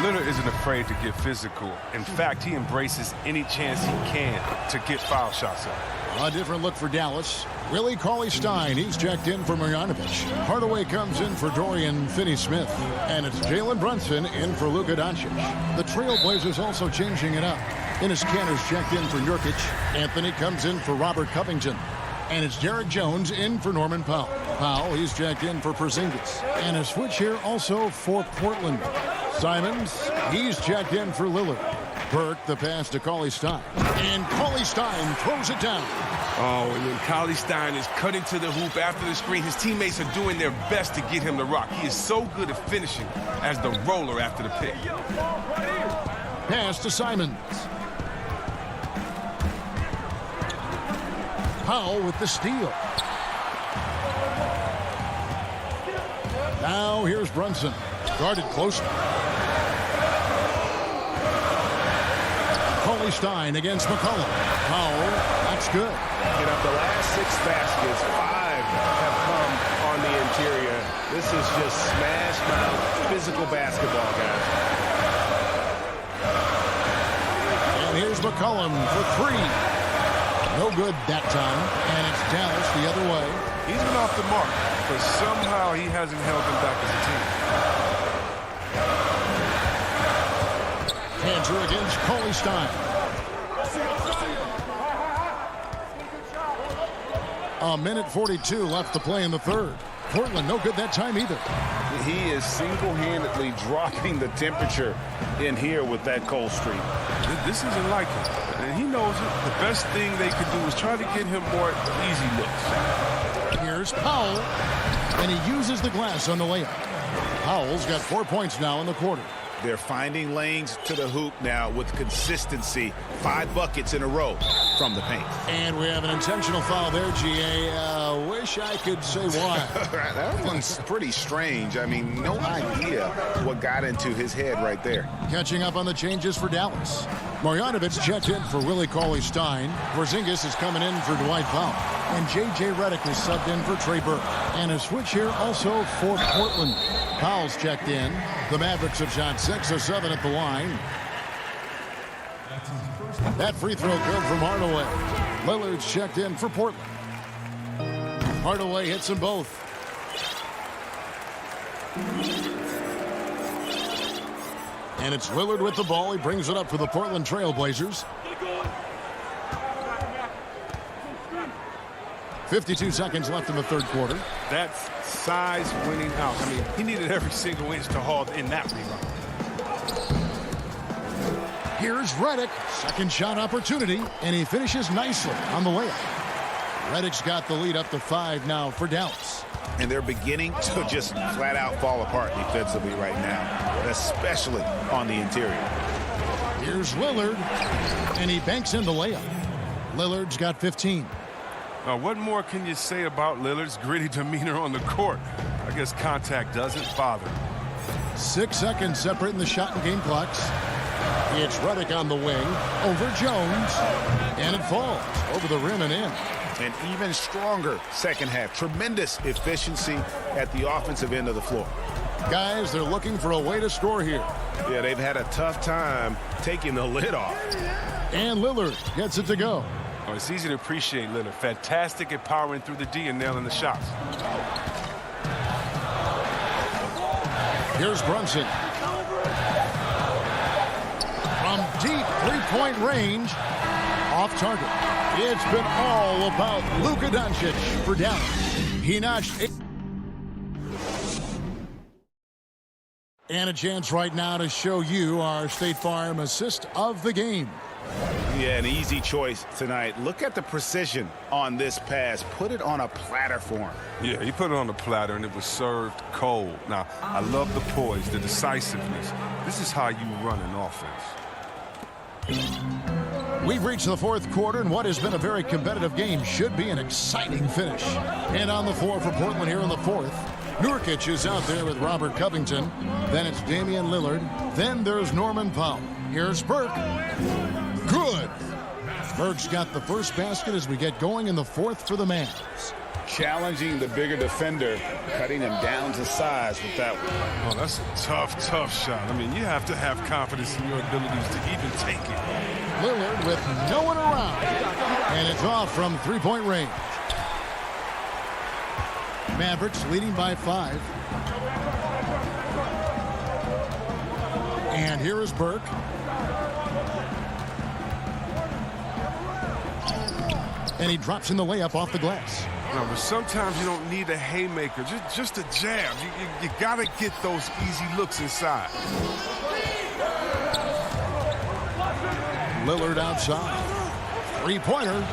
Lillard isn't afraid to get physical. In fact, he embraces any chance he can to get foul shots up. A different look for Dallas. Willie Cauley-Stein, he's checked in for Marjanovic. Hardaway comes in for Dorian Finney-Smith. And it's Jalen Brunson in for Luka Doncic. The Trailblazers also changing it up. Enes Kanter's checked in for Nurkic. Anthony comes in for Robert Covington. And it's Derek Jones in for Norman Powell. Powell, he's checked in for Porzingis. And a switch here also for Portland. Simons, he's checked in for Lillard. Burke, the pass to Cauley-Stein. And Cauley-Stein throws it down. Oh, and then Cauley-Stein is cutting to the hoop after the screen. His teammates are doing their best to get him to rock. He is so good at finishing as the roller after the pick. Pass to Simons. Powell with the steal. Now here's Brunson. Guarded closely. Cauley-Stein against McCollum. Powell, that's good. And of the last 6 baskets, 5 have come on the interior. This is just smash mouth physical basketball, guys. And here's McCollum for 3. No good that time, and it's Dallas the other way. He's been off the mark, but somehow he hasn't held them back as a team. Kanter against Cauley-Stein. A minute 42 left to play in the third. Portland no good that time either. He is single-handedly dropping the temperature in here with that cold streak. This isn't like him, and he knows it. The best thing they could do is try to get him more easy looks. Here's Powell, and he uses the glass on the layup. Powell's got 4 points now in the quarter. They're finding lanes to the hoop now with consistency. 5 buckets in a row from the paint. And we have an intentional foul there, GA. Wish I could say why. That one's pretty strange. I mean, no idea what got into his head right there. Catching up on the changes for Dallas. Marjanovic checked in for Willie Cauley-Stein. Porzingis is coming in for Dwight Powell. And J.J. Redick is subbed in for Trey Burke. And a switch here also for Portland. Powell's checked in. The Mavericks have shot 6 of 7 at the line. That free throw good from Hardaway. Lillard's checked in for Portland. Hardaway hits them both. And it's Lillard with the ball. He brings it up for the Portland Trailblazers. 52 seconds left in the third quarter. That's size winning out. I mean, he needed every single inch to haul in that rebound. Here's Redick. Second shot opportunity, and he finishes nicely on the layup. Redick's got the lead up to 5 now for Dallas. And they're beginning to just flat out fall apart defensively right now, especially on the interior. Here's Lillard, and he banks in the layup. Lillard's got 15. Now, what more can you say about Lillard's gritty demeanor on the court? I guess contact doesn't bother him. 6 seconds separating the shot and game clocks. It's Redick on the wing over Jones, and it falls over the rim and in. An even stronger second half. Tremendous efficiency at the offensive end of the floor. Guys, they're looking for a way to score here. Yeah, they've had a tough time taking the lid off. And Lillard gets it to go. Oh, it's easy to appreciate Lillard. Fantastic at powering through the D and nailing the shots. Here's Brunson. From deep three-point range, off target. It's been all about Luka Doncic for Dallas. He notched 8. And a chance right now to show you our State Farm assist of the game. Yeah, an easy choice tonight. Look at the precision on this pass. Put it on a platter for him. Yeah, he put it on the platter, and it was served cold. Now, I love the poise, the decisiveness. This is how you run an offense. We've reached the fourth quarter, and what has been a very competitive game should be an exciting finish. And on the floor for Portland here in the fourth, Nurkic is out there with Robert Covington. Then it's Damian Lillard. Then there's Norman Powell. Here's Burke. Good. Burke's got the first basket as we get going in the fourth for the Mavs. Challenging the bigger defender, cutting him down to size with that one. Oh, that's a tough shot. I mean, you have to have confidence in your abilities to even take it. Lillard with no one around. And it's off from three-point range. Mavericks leading by 5. And here is Burke. And he drops in the layup off the glass. No, but sometimes you don't need a haymaker, just a jab. You got to get those easy looks inside. Lillard outside. Three-pointer.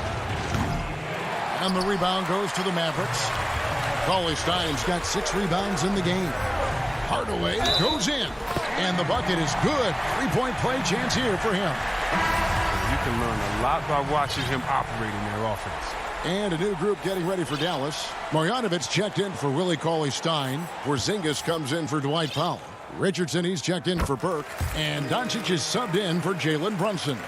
And the rebound goes to the Mavericks. Cauley-Stein's got 6 rebounds in the game. Hardaway goes in. And the bucket is good. Three-point play chance here for him. You can learn a lot by watching him operating their offense. And a new group getting ready for Dallas. Marjanovic checked in for Willie Cauley-Stein. Porzingis comes in for Dwight Powell. Richardson, he's checked in for Burke. And Doncic is subbed in for Jalen Brunson.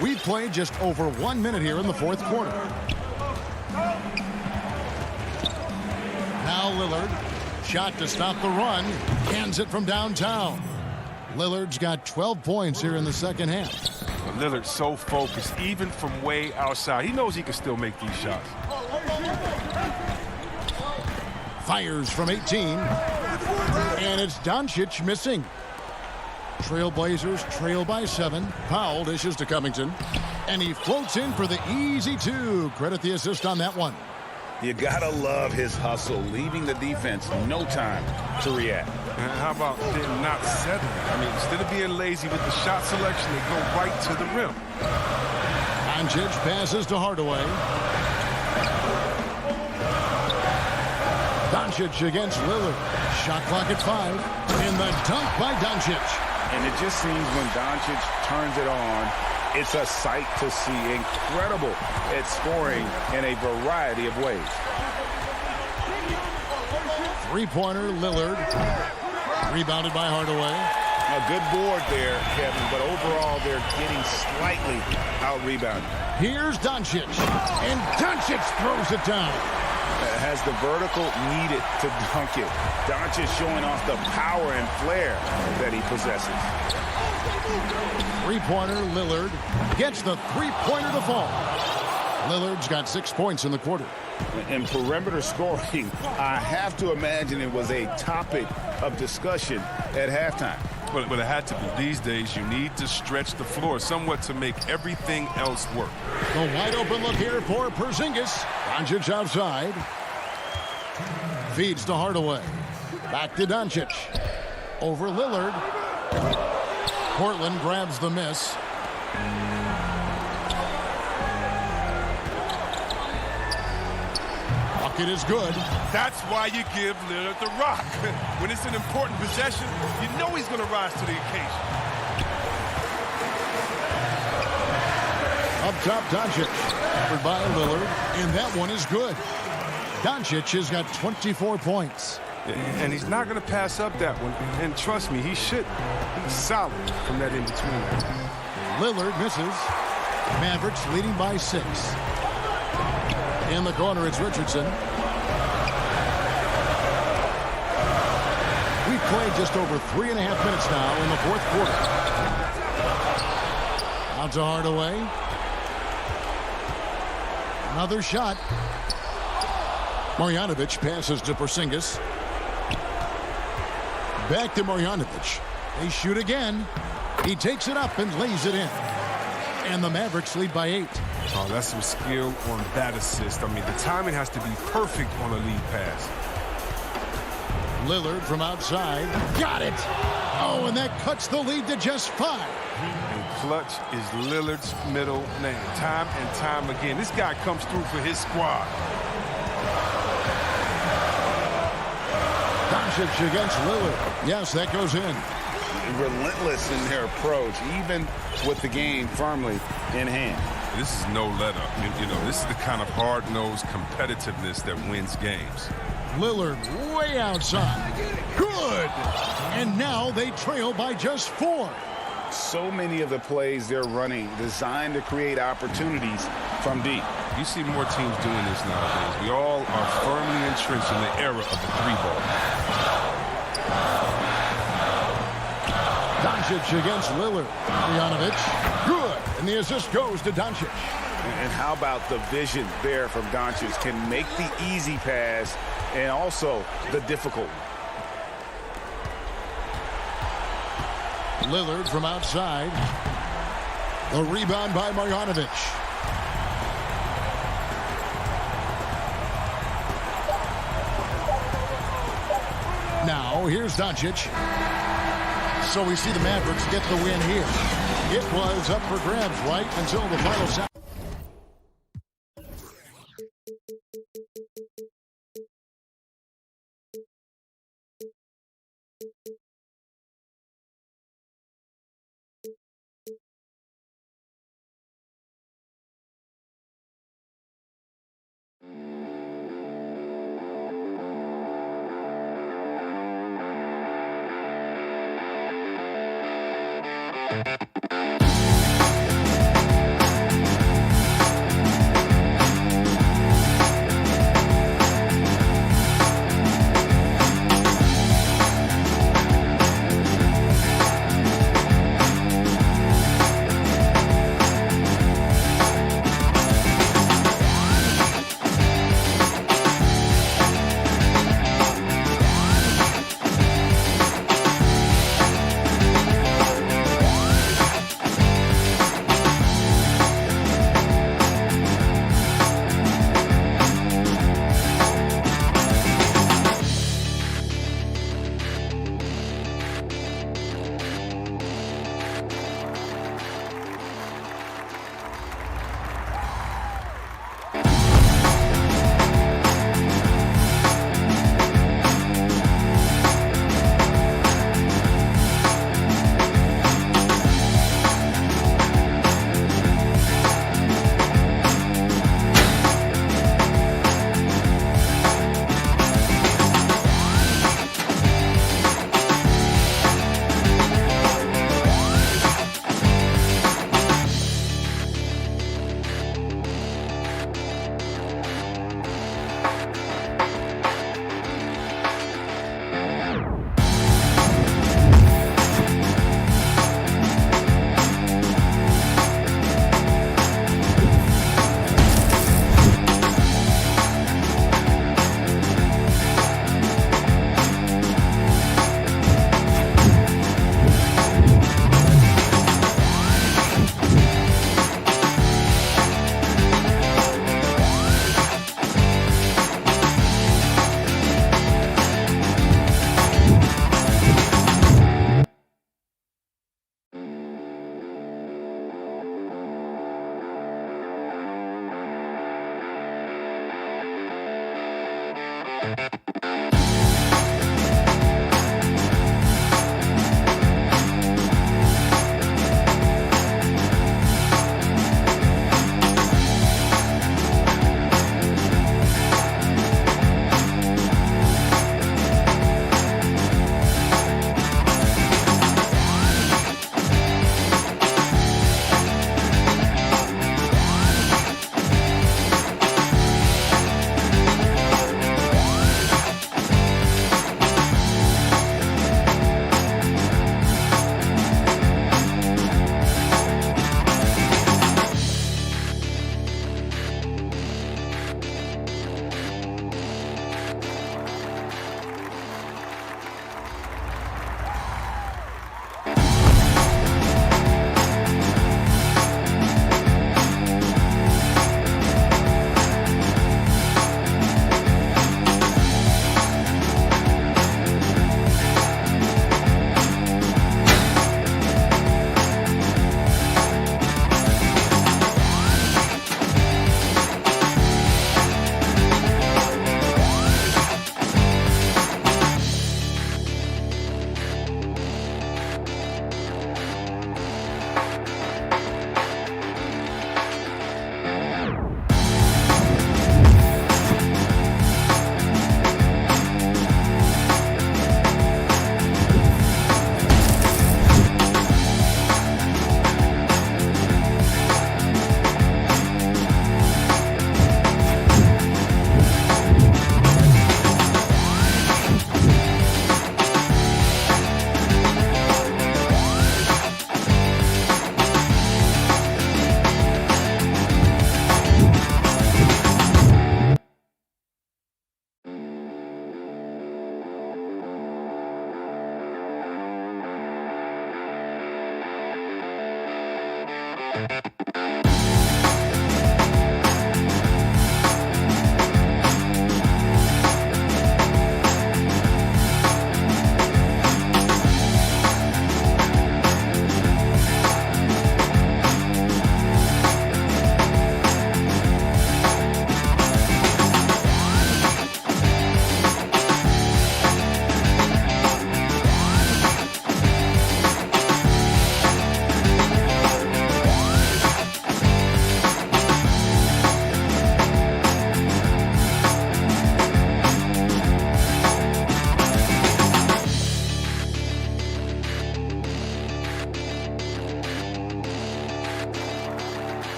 We've played just over 1 minute here in the fourth quarter. Now Lillard. Shot to stop the run. Hands it from downtown. Lillard's got 12 points here in the second half. Lillard's so focused, even from way outside. He knows he can still make these shots. Fires from 18. And it's Doncic missing. Trailblazers trail by 7. Powell dishes to Covington. And he floats in for the easy 2. Credit the assist on that one. You gotta love his hustle, leaving the defense no time to react. And how about them not settling? I mean, instead of being lazy with the shot selection, they go right to the rim. Doncic passes to Hardaway. Doncic against Lillard. Shot clock at 5. And the dunk by Doncic. And it just seems when Doncic turns it on, it's a sight to see. Incredible at scoring in a variety of ways. Three-pointer, Lillard. Rebounded by Hardaway. A good board there, Kevin, but overall they're getting slightly out-rebounded. Here's Doncic. And Doncic throws it down. Has the vertical needed to dunk it. Doncic showing off the power and flair that he possesses. Three-pointer, Lillard gets the three-pointer to fall. Lillard's got 6 points in the quarter. In perimeter scoring, I have to imagine it was a topic of discussion at halftime. But it had to be. These days, you need to stretch the floor somewhat to make everything else work. The wide open look here for Porzingis. Doncic outside. Feeds to Hardaway. Back to Doncic. Over Lillard. Portland grabs the miss. Bucket is good. That's why you give Lillard the rock. When it's an important possession, you know he's going to rise to the occasion. Up top, Doncic. Covered by Lillard, and that one is good. Doncic has got 24 points. And he's not going to pass up that one. And trust me, he should. He's solid from that in-between. Lillard misses. Mavericks leading by 6. In the corner, it's Richardson. We've played just over 3.5 minutes now in the fourth quarter. Out to Hardaway. Another shot. Marjanovic passes to Porzingis. Back to Marjanovic. They shoot again. He takes it up and lays it in. And the Mavericks lead by 8. Oh, that's some skill on that assist. I mean, the timing has to be perfect on a lead pass. Lillard from outside. Got it. Oh, and that cuts the lead to just 5. And clutch is Lillard's middle name. Time and time again. This guy comes through for his squad. Doncic against Lillard. Yes, that goes in. Relentless in their approach, even with the game firmly in hand. This is no let-up. You know, this is the kind of hard-nosed competitiveness that wins games. Lillard way outside. Good. And now they trail by just 4. So many of the plays they're running designed to create opportunities from deep. You see more teams doing this nowadays. We all are firmly entrenched in the era of the 3-ball. Doncic against Lillard. Marjanovic. Good. And the assist goes to Doncic. And how about the vision there from Doncic? Can make the easy pass and also the difficult. Lillard from outside. The rebound by Marjanovic. Now, here's Doncic. So we see the Mavericks get the win here. It was up for grabs right until the final second.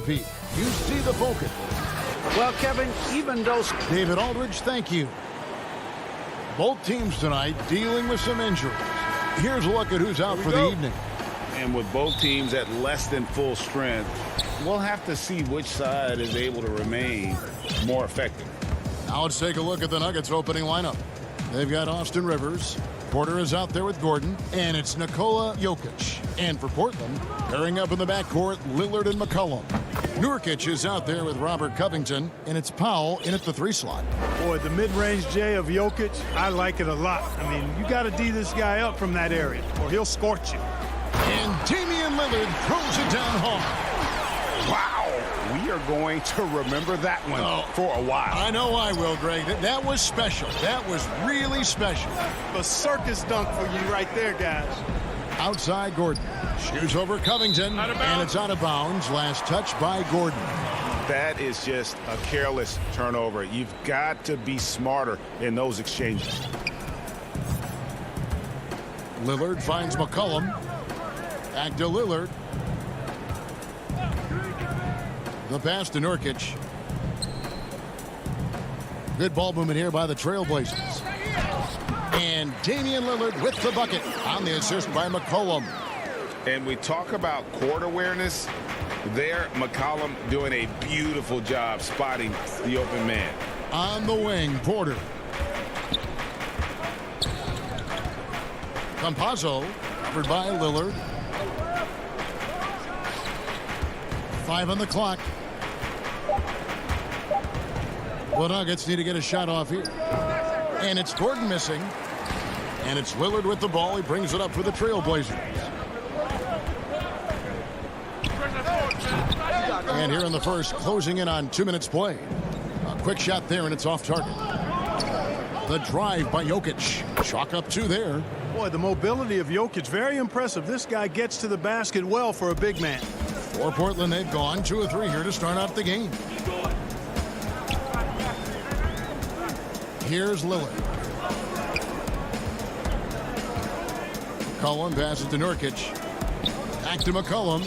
Pete. You see the focus. Well, Kevin, even though... David Aldridge, thank you. Both teams tonight dealing with some injuries. Here's a look at who's out for the evening. And with both teams at less than full strength, we'll have to see which side is able to remain more effective. Now let's take a look at the Nuggets opening lineup. They've got Austin Rivers. Porter is out there with Gordon, and it's Nikola Jokic. And for Portland, pairing up in the backcourt, Lillard and McCollum. Nurkic is out there with Robert Covington, and it's Powell in at the 3 slot. Boy, the mid-range J of Jokic, I like it a lot. I mean, you got to D this guy up from that area, or he'll scorch you. And Damian Lillard throws it down hard. Wow, we are going to remember that one for a while. I know I will, Greg. That was special. That was really special. A circus dunk for you right there, guys. Outside Gordon. Shoots over Covington, and it's out of bounds. Last touch by Gordon. That is just a careless turnover. You've got to be smarter in those exchanges. Lillard finds McCollum. Back to Lillard. The pass to Nurkic. Good ball movement here by the Trailblazers. And Damian Lillard with the bucket on the assist by McCollum. And we talk about court awareness. There, McCollum doing a beautiful job spotting the open man. On the wing, Porter. Campazzo, covered by Lillard. 5 on the clock. The Nuggets need to get a shot off here. And it's Gordon missing. And it's Lillard with the ball. He brings it up for the Trailblazers. And here in the first, closing in on 2 minutes play. A quick shot there, and it's off target. The drive by Jokic. Chalk up 2 there. Boy, the mobility of Jokic, very impressive. This guy gets to the basket well for a big man. For Portland, they've gone 2 of 3 here to start out the game. Here's Lillard. McCollum passes to Nurkic. Back to McCollum.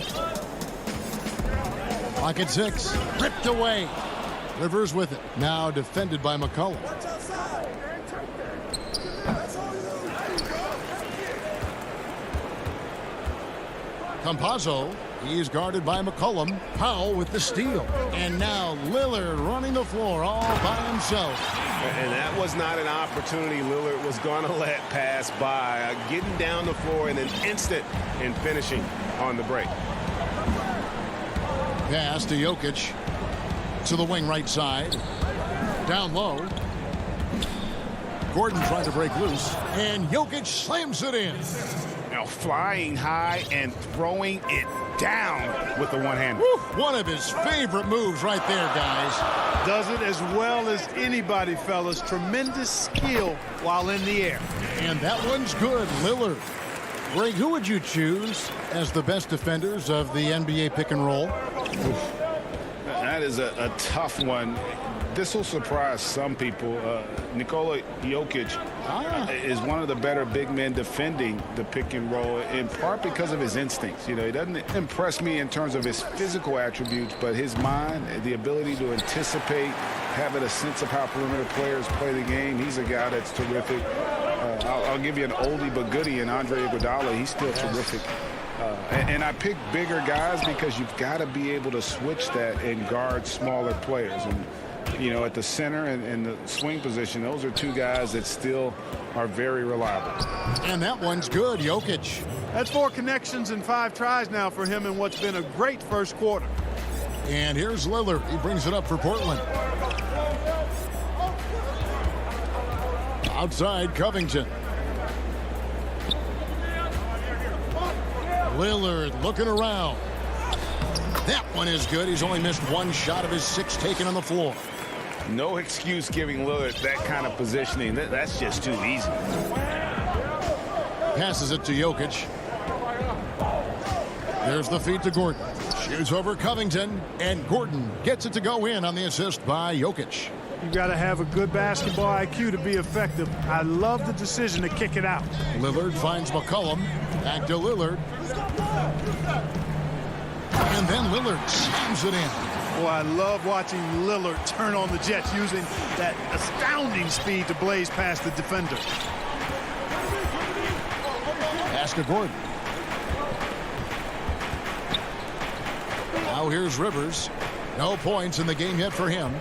Clock at 6. Ripped away. Rivers with it. Now defended by McCollum. Campazzo. He's guarded by McCollum. Powell with the steal. And now Lillard running the floor all by himself. And that was not an opportunity Lillard was going to let pass by. Getting down the floor in an instant and finishing on the break. Pass to Jokic. To the wing right side. Down low. Gordon trying to break loose. And Jokic slams it in. Now flying high and throwing it down with the one hand. One of his favorite moves right there, guys. Does it as well as anybody, fellas. Tremendous skill while in the air. And that one's good. Lillard. Greg, who would you choose as the best defenders of the NBA pick and roll? That is a tough one. This will surprise some people. Nikola Jokic is one of the better big men defending the pick and roll, in part because of his instincts. You know, he doesn't impress me in terms of his physical attributes, but his mind, the ability to anticipate, having a sense of how perimeter players play the game. He's a guy that's terrific. I'll give you an oldie but goodie in Andre Iguodala. He's still terrific. And I pick bigger guys because you've got to be able to switch that and guard smaller players. And you know, at the center and the swing position, those are 2 guys that still are very reliable. And that one's good, Jokic. That's 4 connections and 5 tries now for him in what's been a great first quarter. And here's Lillard. He brings it up for Portland. Outside, Covington. Lillard looking around. That one is good. He's only missed 1 shot of his 6 taken on the floor. No excuse giving Lillard that kind of positioning. That's just too easy. Passes it to Jokic. There's the feed to Gordon. Shoots over Covington, and Gordon gets it to go in on the assist by Jokic. You got to have a good basketball IQ to be effective. I love the decision to kick it out. Lillard finds McCollum. Back to Lillard. And then Lillard slams it in. Boy, I love watching Lillard turn on the Jets using that astounding speed to blaze past the defender. Pass to Gordon. Now here's Rivers. No points in the game yet for him.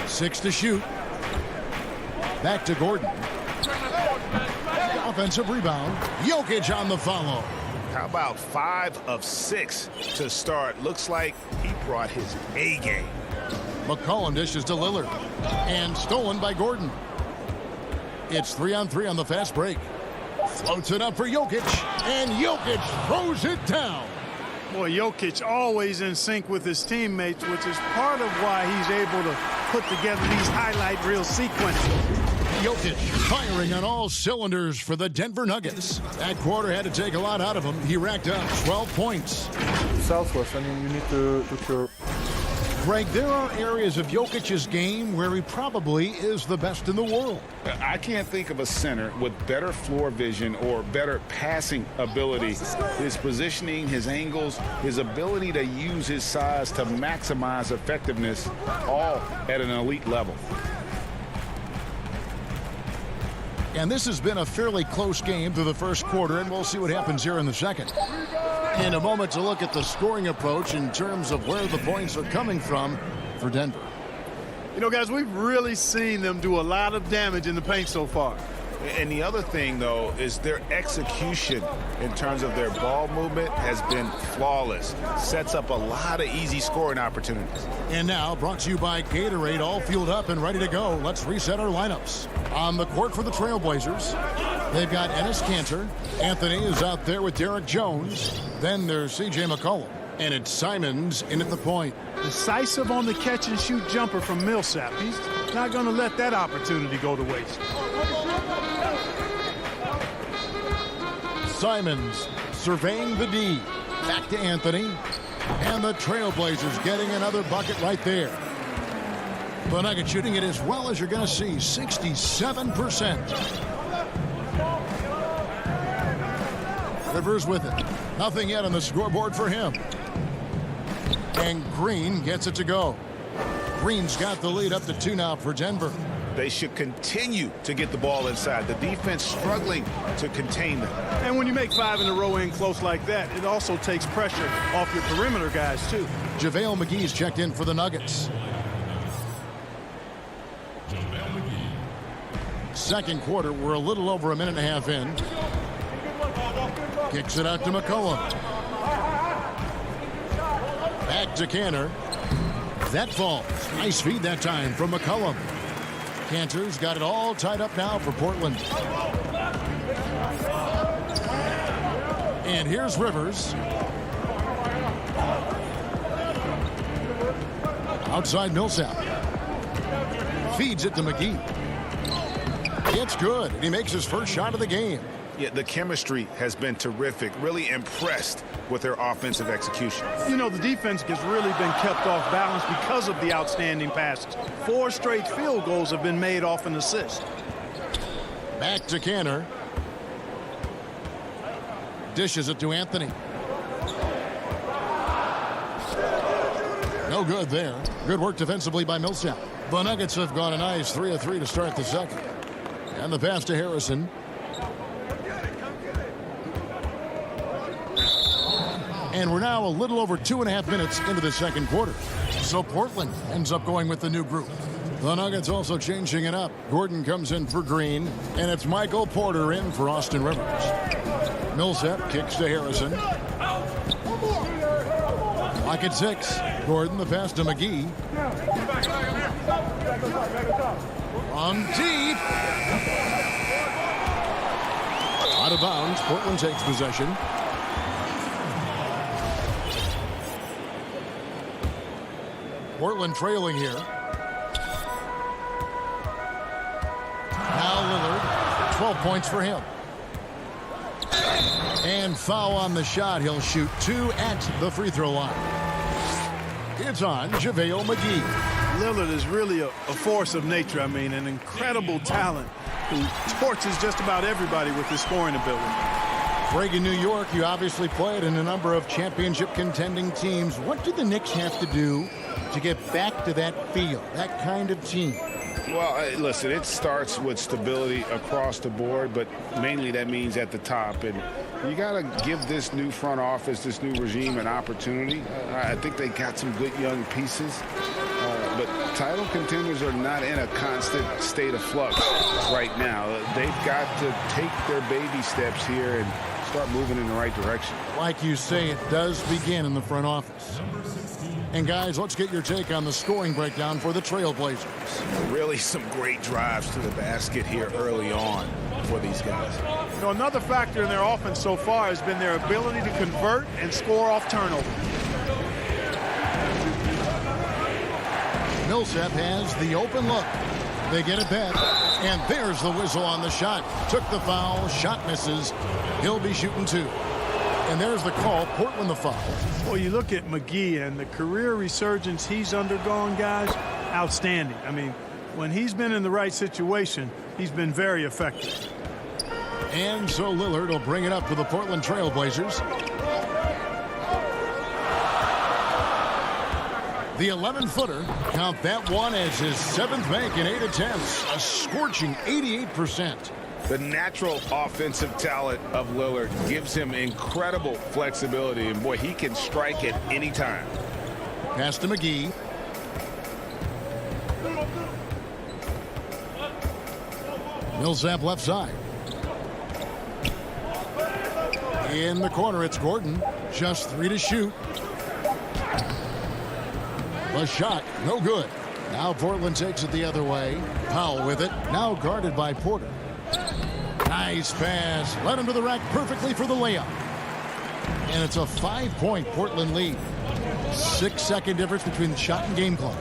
6 to shoot. Back to Gordon. Offensive rebound. Jokic on the follow. How about 5 of 6 to start? Looks like he brought his A game. McCollum dishes to Lillard. And stolen by Gordon. It's 3-on-3 on the fast break. Floats it up for Jokic. And Jokic throws it down. Boy, Jokic always in sync with his teammates, which is part of why he's able to put together these highlight reel sequences. Jokic firing on all cylinders for the Denver Nuggets. That quarter had to take a lot out of him. He racked up 12 points. Southwest, I mean, you need to cure. Greg, there are areas of Jokic's game where he probably is the best in the world. I can't think of a center with better floor vision or better passing ability. His positioning, his angles, his ability to use his size to maximize effectiveness, all at an elite level. And this has been a fairly close game through the first quarter, and we'll see what happens here in the second. In a moment to look at the scoring approach in terms of where the points are coming from for Denver. You know, guys, we've really seen them do a lot of damage in the paint so far. And the other thing, though, is their execution in terms of their ball movement has been flawless. Sets up a lot of easy scoring opportunities. And now, brought to you by Gatorade, all fueled up and ready to go. Let's reset our lineups. On the court for the Trailblazers, they've got Enes Kanter. Anthony is out there with Derek Jones. Then there's C.J. McCollum. And it's Simons in at the point. Decisive on the catch-and-shoot jumper from Millsap. He's not going to let that opportunity go to waste. Simons surveying the D. Back to Anthony. And the Trailblazers getting another bucket right there. The Nuggets shooting it as well as you're going to see, 67%. Rivers with it. Nothing yet on the scoreboard for him. And Green gets it to go. Green's got the lead up to 2 now for Denver. They should continue to get the ball inside. The defense struggling to contain them. And when you make 5 in a row in close like that, it also takes pressure off your perimeter guys, too. JaVale McGee's checked in for the Nuggets. Second quarter, we're a little over a minute and a half in. Kicks it out to McCollum. Back to Kanter. That falls. Nice feed that time from McCollum. Kanter's got it all tied up now for Portland. And here's Rivers. Outside Millsap. Feeds it to McGee. It's good. And he makes his first shot of the game. Yeah, the chemistry has been terrific. Really impressed with their offensive execution. You know, the defense has really been kept off balance because of the outstanding passes. 4 straight field goals have been made off an assist. Back to Kanter. Dishes it to Anthony. No good there. Good work defensively by Millsap. The Nuggets have gone a nice 3 of 3 to start the second. And the pass to Harrison. And we're now a little over 2.5 minutes into the second quarter. So Portland ends up going with the new group. The Nuggets also changing it up. Gordon comes in for Green, and it's Michael Porter in for Austin Rivers. Millsap kicks to Harrison. Lock at 6. Gordon, the pass to McGee. On deep. Out of bounds. Portland takes possession. Portland trailing here. Now Lillard, 12 points for him. And foul on the shot. He'll shoot 2 at the free throw line. It's on JaVale McGee. Lillard is really a force of nature. I mean, an incredible talent who torches just about everybody with his scoring ability. Reagan, New York, you obviously played in a number of championship contending teams. What do the Knicks have to do to get back to that feel, that kind of team? Well, listen, it starts with stability across the board, but mainly that means at the top. And you got to give this new front office, this new regime, an opportunity. I think they got some good young pieces. But title contenders are not in a constant state of flux right now. They've got to take their baby steps here and start moving in the right direction. Like you say, it does begin in the front office. And guys, let's get your take on the scoring breakdown for the Trailblazers. Really some great drives to the basket here early on for these guys. You know, another factor in their offense so far has been their ability to convert and score off turnover. Millsap has the open look. They get it back, and there's the whistle on the shot. Took the foul, shot misses. He'll be shooting two. And there's the call, Portland the foul. Well, you look at McGee and the career resurgence he's undergone, guys, outstanding. I mean, when he's been in the right situation, he's been very effective. And so Lillard will bring it up for the Portland Trailblazers. The 11-footer, count that one as his 7th make in 8 attempts, a scorching 88%. The natural offensive talent of Lillard gives him incredible flexibility, and boy, he can strike at any time. Pass to McGee. Millsap left side. In the corner, it's Gordon. Just 3 to shoot. The shot, no good. Now Portland takes it the other way. Powell with it, now guarded by Porter. Nice pass, led him to the rack perfectly for the layup. And it's a 5-point Portland lead. 6-second difference between the shot and game clock.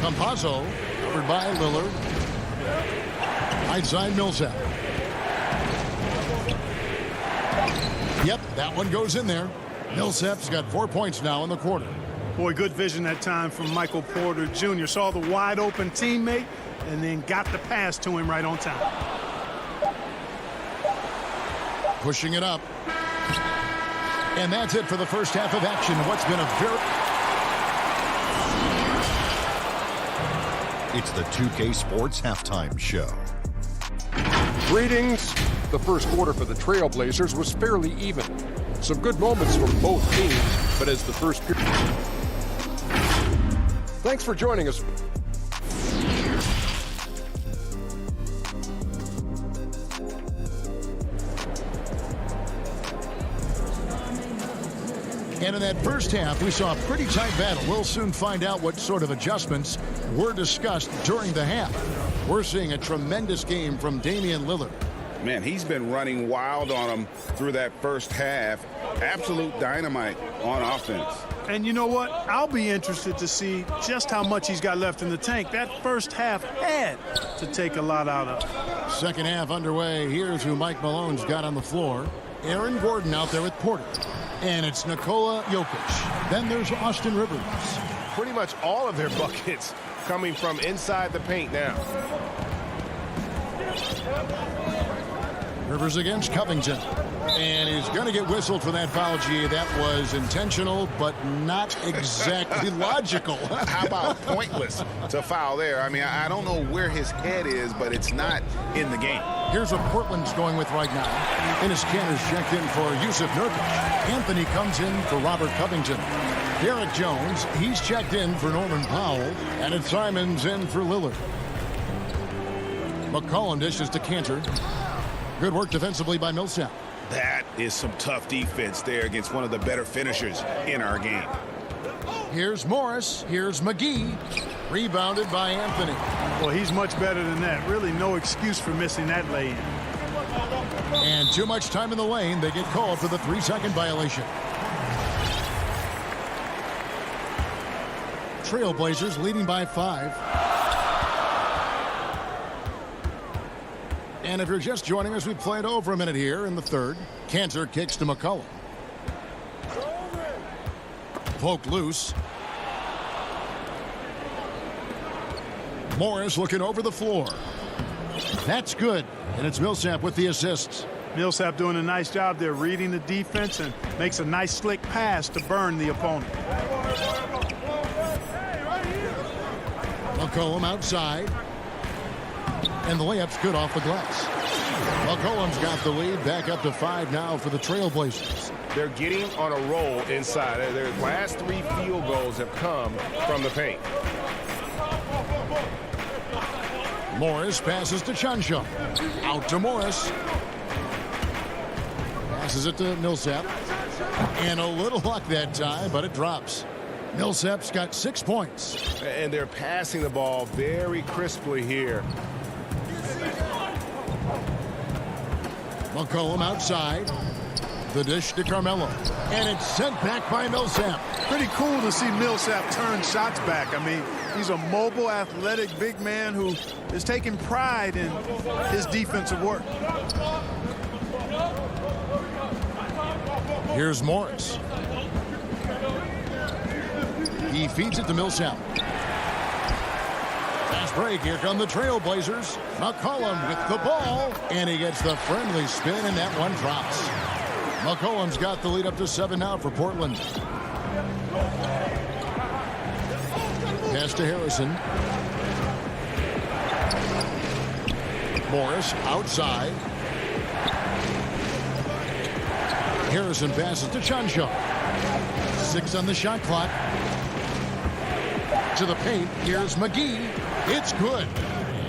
Campazzo, covered by Lillard. Right side Millsap. Yep, that one goes in there. Millsap's got 4 points now in the quarter. Boy, good vision that time from Michael Porter Jr. Saw the wide open teammate and then got the pass to him right on time. Pushing it up. And that's it for the first half of action. What's been a very... It's the 2K Sports Halftime Show. Greetings. The first quarter for the Trailblazers was fairly even. Some good moments from both teams, but as the first period... Thanks for joining us. And in that first half, we saw a pretty tight battle. We'll soon find out what sort of adjustments were discussed during the half. We're seeing a tremendous game from Damian Lillard. Man, he's been running wild on him through that first half. Absolute dynamite on offense. And you know what? I'll be interested to see just how much he's got left in the tank. That first half had to take a lot out of. Second half underway. Here's who Mike Malone's got on the floor. Aaron Gordon out there with Porter. And it's Nikola Jokic. Then there's Austin Rivers. Pretty much all of their buckets coming from inside the paint now. Rivers against Covington. And he's going to get whistled for that foul, G. That was intentional, but not exactly logical. How about pointless to foul there? I mean, I don't know where his head is, but it's not in the game. Here's what Portland's going with right now. Enes Kanter's checked in for Yusuf Nurkic. Anthony comes in for Robert Covington. Derek Jones, he's checked in for Norman Powell. And it's Simons in for Lillard. McCollum dishes to Kanter. Good work defensively by Millsap. That is some tough defense there against one of the better finishers in our game. Here's Morris. Here's McGee. Rebounded by Anthony. Well, he's much better than that. Really no excuse for missing that lay-in. And too much time in the lane. They get called for the 3-second violation. Trailblazers leading by 5. And if you're just joining us, we played over a minute here in the third. Kanter kicks to McCollum. Poked loose. Morris looking over the floor. That's good. And it's Millsap with the assists. Millsap doing a nice job there, reading the defense, and makes a nice slick pass to burn the opponent. McCollum outside. And the layup's good off the glass. McCollum's got the lead, back up to 5 now for the Trailblazers. They're getting on a roll inside. Their last 3 field goals have come from the paint. Morris passes to Chansha. Out to Morris. Passes it to Millsap. And a little luck that time, but it drops. Millsap's got 6 points. And they're passing the ball very crisply here. McCollum outside. The dish to Carmelo. And it's sent back by Millsap. Pretty cool to see Millsap turn shots back. I mean, he's a mobile, athletic, big man who is taking pride in his defensive work. Here's Morris. He feeds it to Millsap. Fast break. Here come the Trailblazers. McCollum with the ball. And he gets the friendly spin, and that one drops. McCollum's got the lead up to 7 now for Portland. Pass to Harrison. Morris outside. Harrison passes to Chansha. 6 on the shot clock. To the paint. Here's McGee. It's good.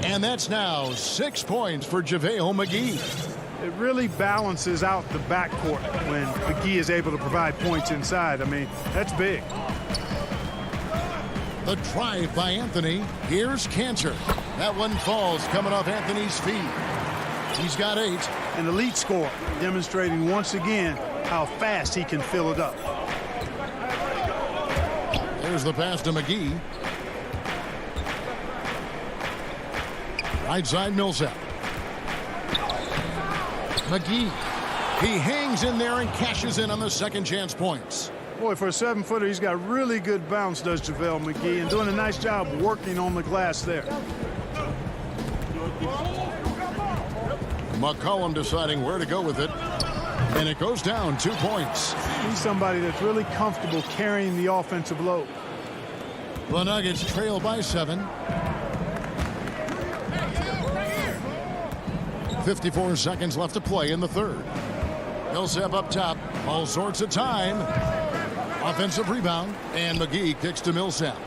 And that's now 6 points for JaVale McGee. It really balances out the backcourt when McGee is able to provide points inside. I mean, that's big. The drive by Anthony. Here's Cantor. That one falls coming off Anthony's feet. He's got 8. An elite score, demonstrating once again how fast he can fill it up. There's the pass to McGee. Right side Millsap. McGee. He hangs in there and cashes in on the second chance points. Boy, for a 7-footer, he's got really good bounce, does JaVale McGee, and doing a nice job working on the glass there. McCollum deciding where to go with it. And it goes down 2 points. He's somebody that's really comfortable carrying the offensive load. The Nuggets trail by 7. 54 seconds left to play in the third. Millsap up top. All sorts of time. Offensive rebound. And McGee kicks to Millsap.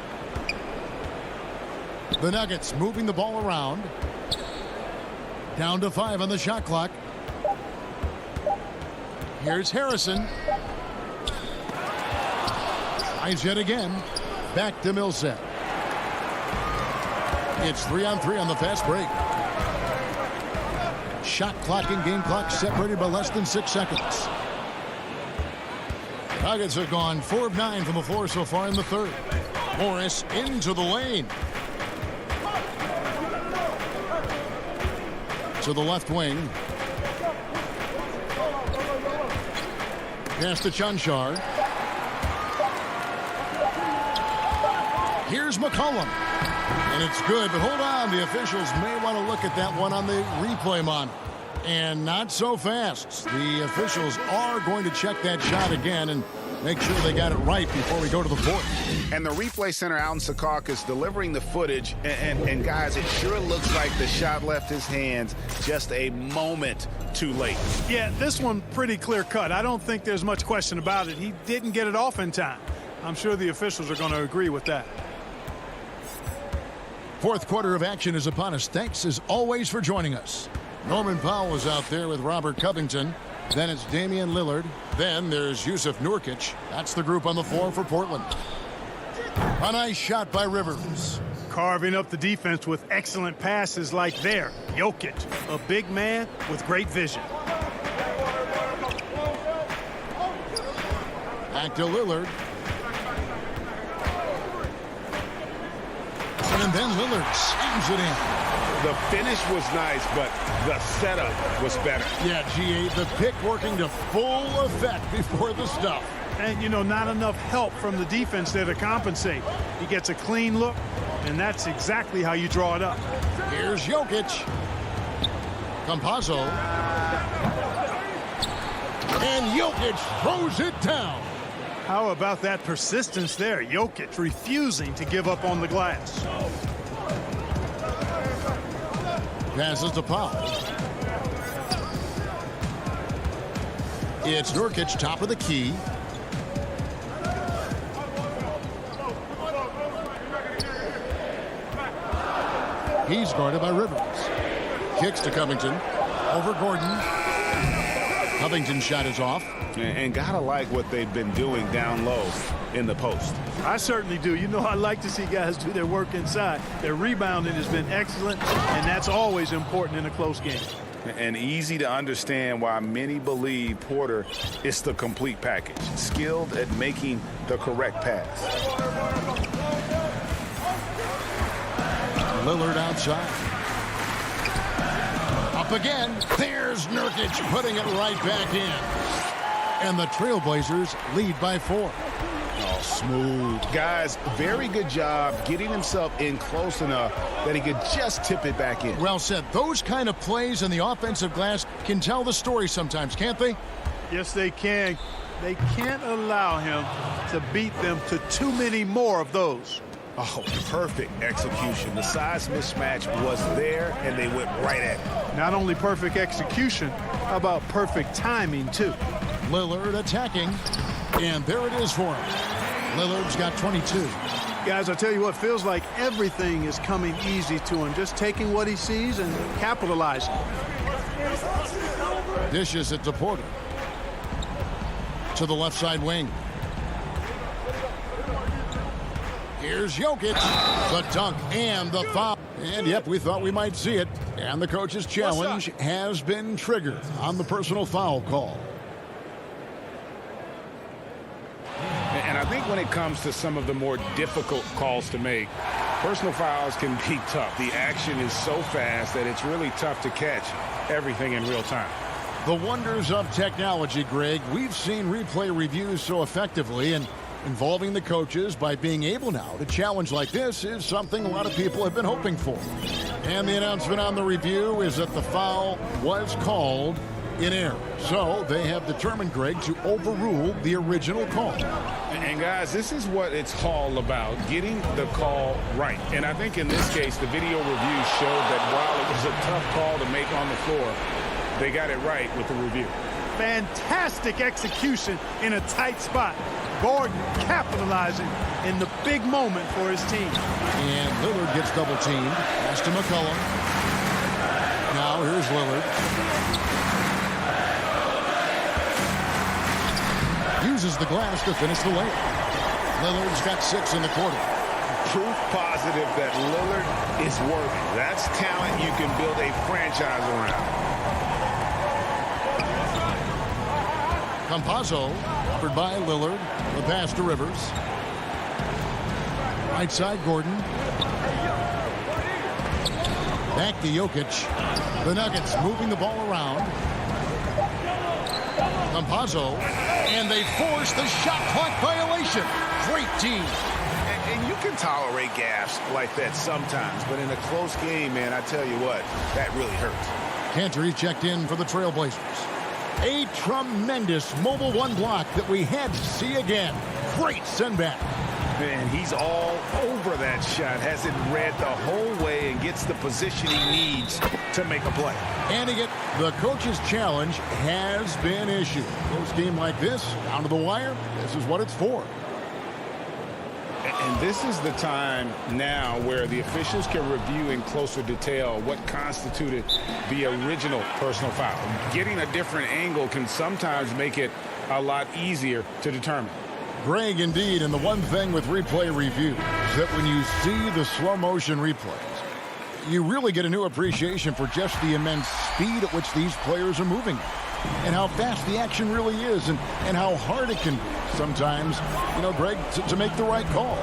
The Nuggets moving the ball around. Down to 5 on the shot clock. Here's Harrison. Tries yet again. Back to Millsap. It's 3-on-3 on the fast break. Shot clock and game clock separated by less than 6 seconds. Nuggets have gone 4 of 9 from the floor so far in the third. Morris into the lane. To the left wing. Pass to Chansha. Here's McCollum. And it's good, but hold on. The officials may want to look at that one on the replay monitor. And not so fast. The officials are going to check that shot again and make sure they got it right before we go to the fourth. And the replay center out in Secaucus delivering the footage. And guys, it sure looks like the shot left his hands just a moment too late. Yeah, this one pretty clear cut. I don't think there's much question about it. He didn't get it off in time. I'm sure the officials are going to agree with that. Fourth quarter of action is upon us. Thanks as always for joining us. Norman Powell is out there with Robert Covington. Then it's Damian Lillard. Then there's Yusuf Nurkic. That's the group on the floor for Portland. A nice shot by Rivers. Carving up the defense with excellent passes like there. Jokic, a big man with great vision. Back to Lillard. And then Lillard slams it in. The finish was nice, but the setup was better. Yeah, G8, the pick working to full effect before the stuff. And, you know, not enough help from the defense there to compensate. He gets a clean look, And that's exactly how you draw it up. Here's Jokic. Campazzo. And Jokic throws it down. How about that persistence there? Jokic refusing to give up on the glass. Passes to Pau. It's Nurkic, top of the key. He's guarded by Rivers. Kicks to Covington. Over Gordon. Covington's shot is off. And gotta like what they've been doing down low in the post. I certainly do. You know, I like to see guys do their work inside. Their rebounding has been excellent, and that's always important in a close game. And easy to understand why many believe Porter is the complete package. Skilled at making the correct pass. Lillard outside. Up again. There's Nurkic putting it right back in. And the Trailblazers lead by 4. Oh, smooth. Guys, very good job getting himself in close enough that he could just tip it back in. Well said. Those kind of plays in the offensive glass can tell the story sometimes, can't they? Yes, they can. They can't allow him to beat them to too many more of those. Oh, perfect execution. The size mismatch was there, and they went right at it. Not only perfect execution, how about perfect timing, too? Lillard attacking, and there it is for him. Lillard's got 22. Guys, I tell you what, feels like everything is coming easy to him. Just taking what he sees and capitalizing. Dishes it to Porter. To the left side wing. Here's Jokic. The dunk and the foul. And yep, we thought we might see it. And the coach's challenge has been triggered on the personal foul call. And I think when it comes to some of the more difficult calls to make, personal fouls can be tough. The action is so fast that it's really tough to catch everything in real time. The wonders of technology, Greg. We've seen replay reviews so effectively, and involving the coaches by being able now to challenge like this is something a lot of people have been hoping for. And the announcement on the review is that the foul was called in error. So they have determined, Greg, to overrule the original call. And guys, this is what it's all about, getting the call right. And I think in this case, the video review showed that while it was a tough call to make on the floor, they got it right with the review. Fantastic execution in a tight spot. Gordon capitalizing in the big moment for his team. And Lillard gets double teamed. Pass to McCollum. Now here's Lillard. Uses the glass to finish the layup. Lillard's got 6 in the quarter. Proof positive that Lillard is worthy. That's talent you can build a franchise around. Campazzo, offered by Lillard. The pass to Rivers. Right side, Gordon. Back to Jokic. The Nuggets moving the ball around. Campazzo. And they force the shot clock violation. Great team. And you can tolerate gaffes like that sometimes, but in a close game, man, I tell you what, that really hurts. Cantor checked in for the Trailblazers. A tremendous mobile one block that we had to see again. Great send back. And he's all over that shot. Has it read the whole way and gets the position he needs to make a play. And again, the coach's challenge has been issued. Close game like this, down to the wire, this is what it's for. And this is the time now where the officials can review in closer detail what constituted the original personal foul. Getting a different angle can sometimes make it a lot easier to determine. Greg, indeed, and the one thing with replay review is that when you see the slow motion replays, you really get a new appreciation for just the immense speed at which these players are moving and how fast the action really is and how hard it can be sometimes, you know, Greg, to make the right call.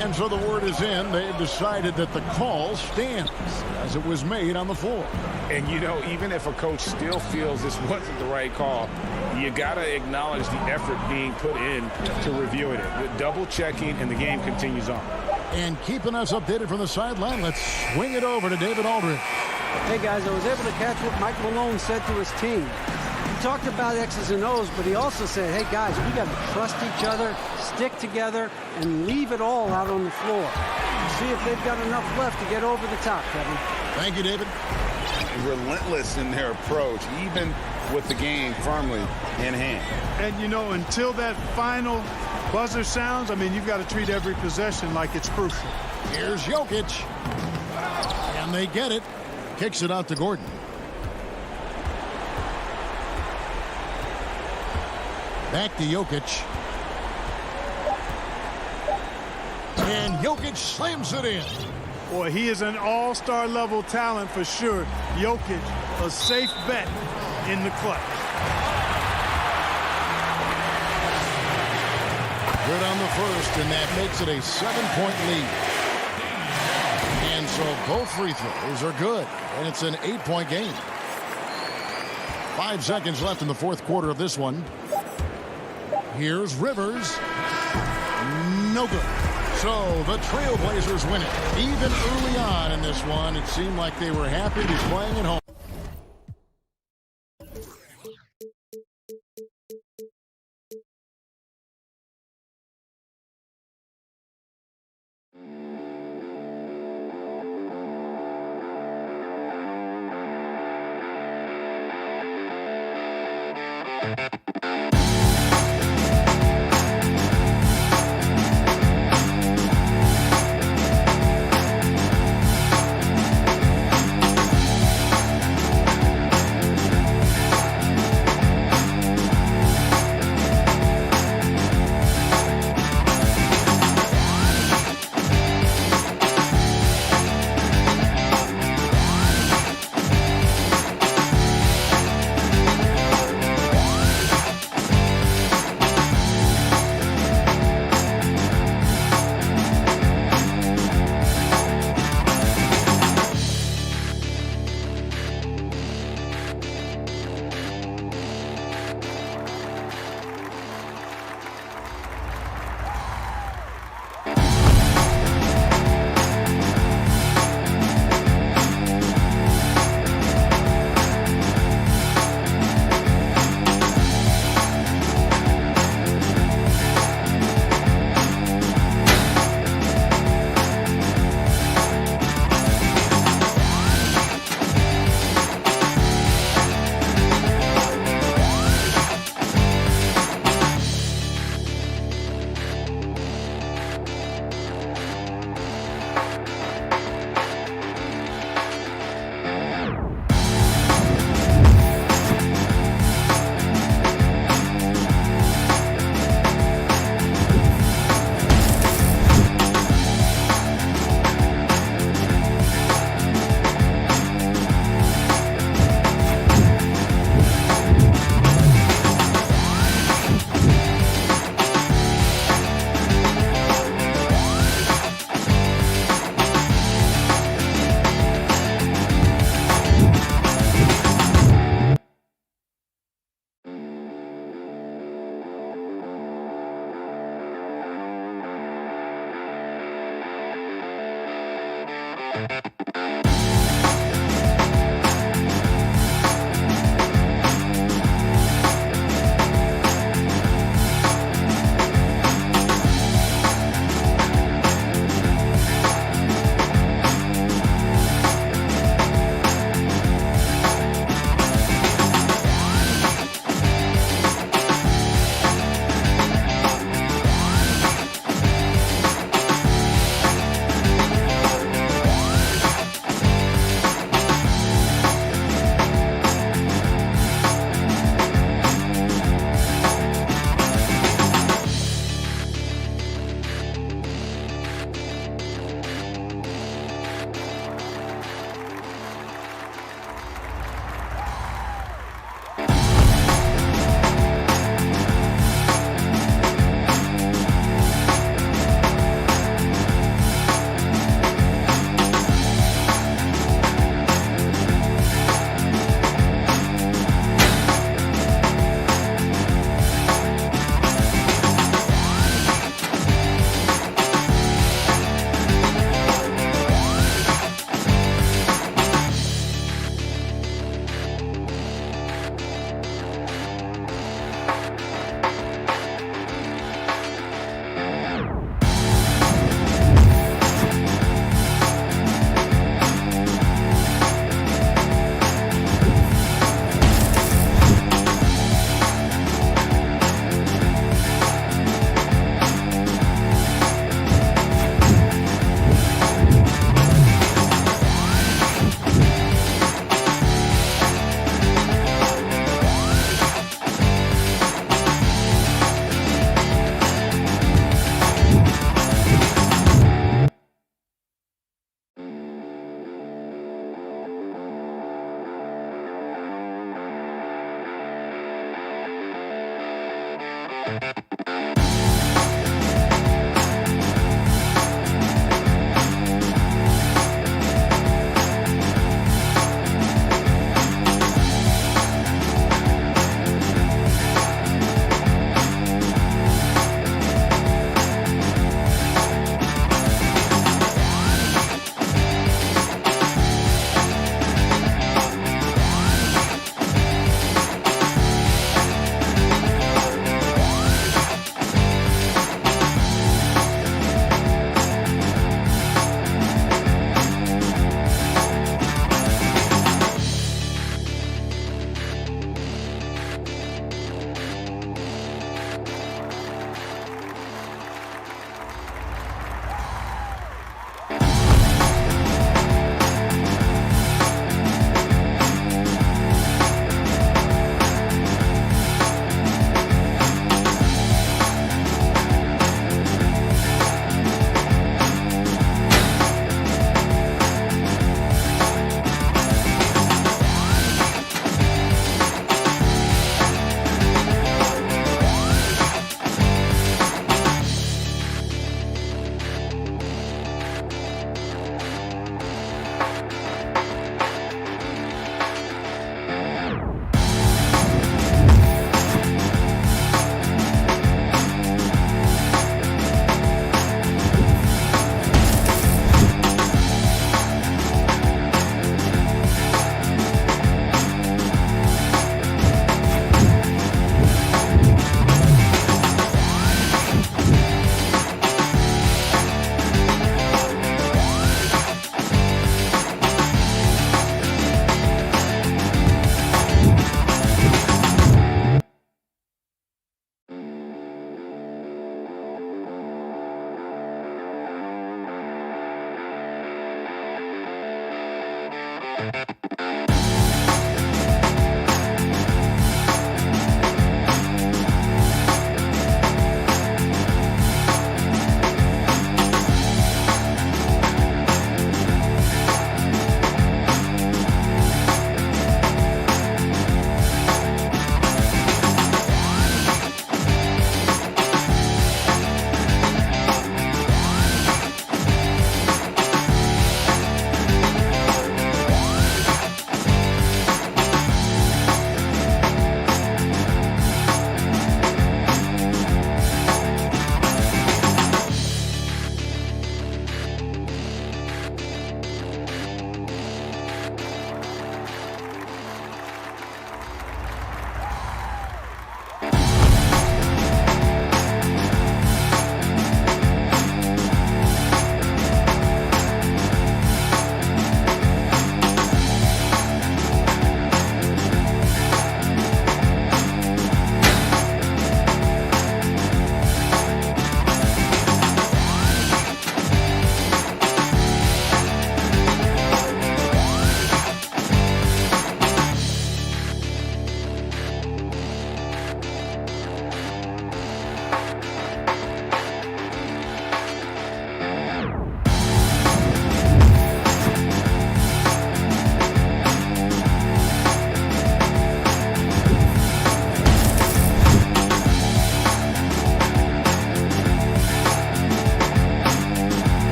And so the word is in. They've decided that the call stands as it was made on the floor. And, you know, even if a coach still feels this wasn't the right call, you got to acknowledge the effort being put in to reviewing it. The double checking, and the game continues on. And keeping us updated from the sideline, let's swing it over to David Aldridge. Hey, guys, I was able to catch what Mike Malone said to his team. He talked about X's and O's, but he also said, hey, guys, we got to trust each other, stick together, and leave it all out on the floor. See if they've got enough left to get over the top, Kevin. Thank you, David. Relentless in their approach, even with the game firmly in hand. And, you know, until that final buzzer sounds, I mean, you've got to treat every possession like it's crucial. Here's Jokic. And they get it. Kicks it out to Gordon. Back to Jokic. And Jokic slams it in. Boy, he is an all-star level talent for sure. Jokic, a safe bet in the clutch. Good on the first, and that makes it a 7-point lead. And so both free throws are good, and it's an 8-point game. 5 seconds left in the fourth quarter of this one. Here's Rivers. No good. So the Trailblazers win it. Even early on in this one, it seemed like they were happy to be playing at home.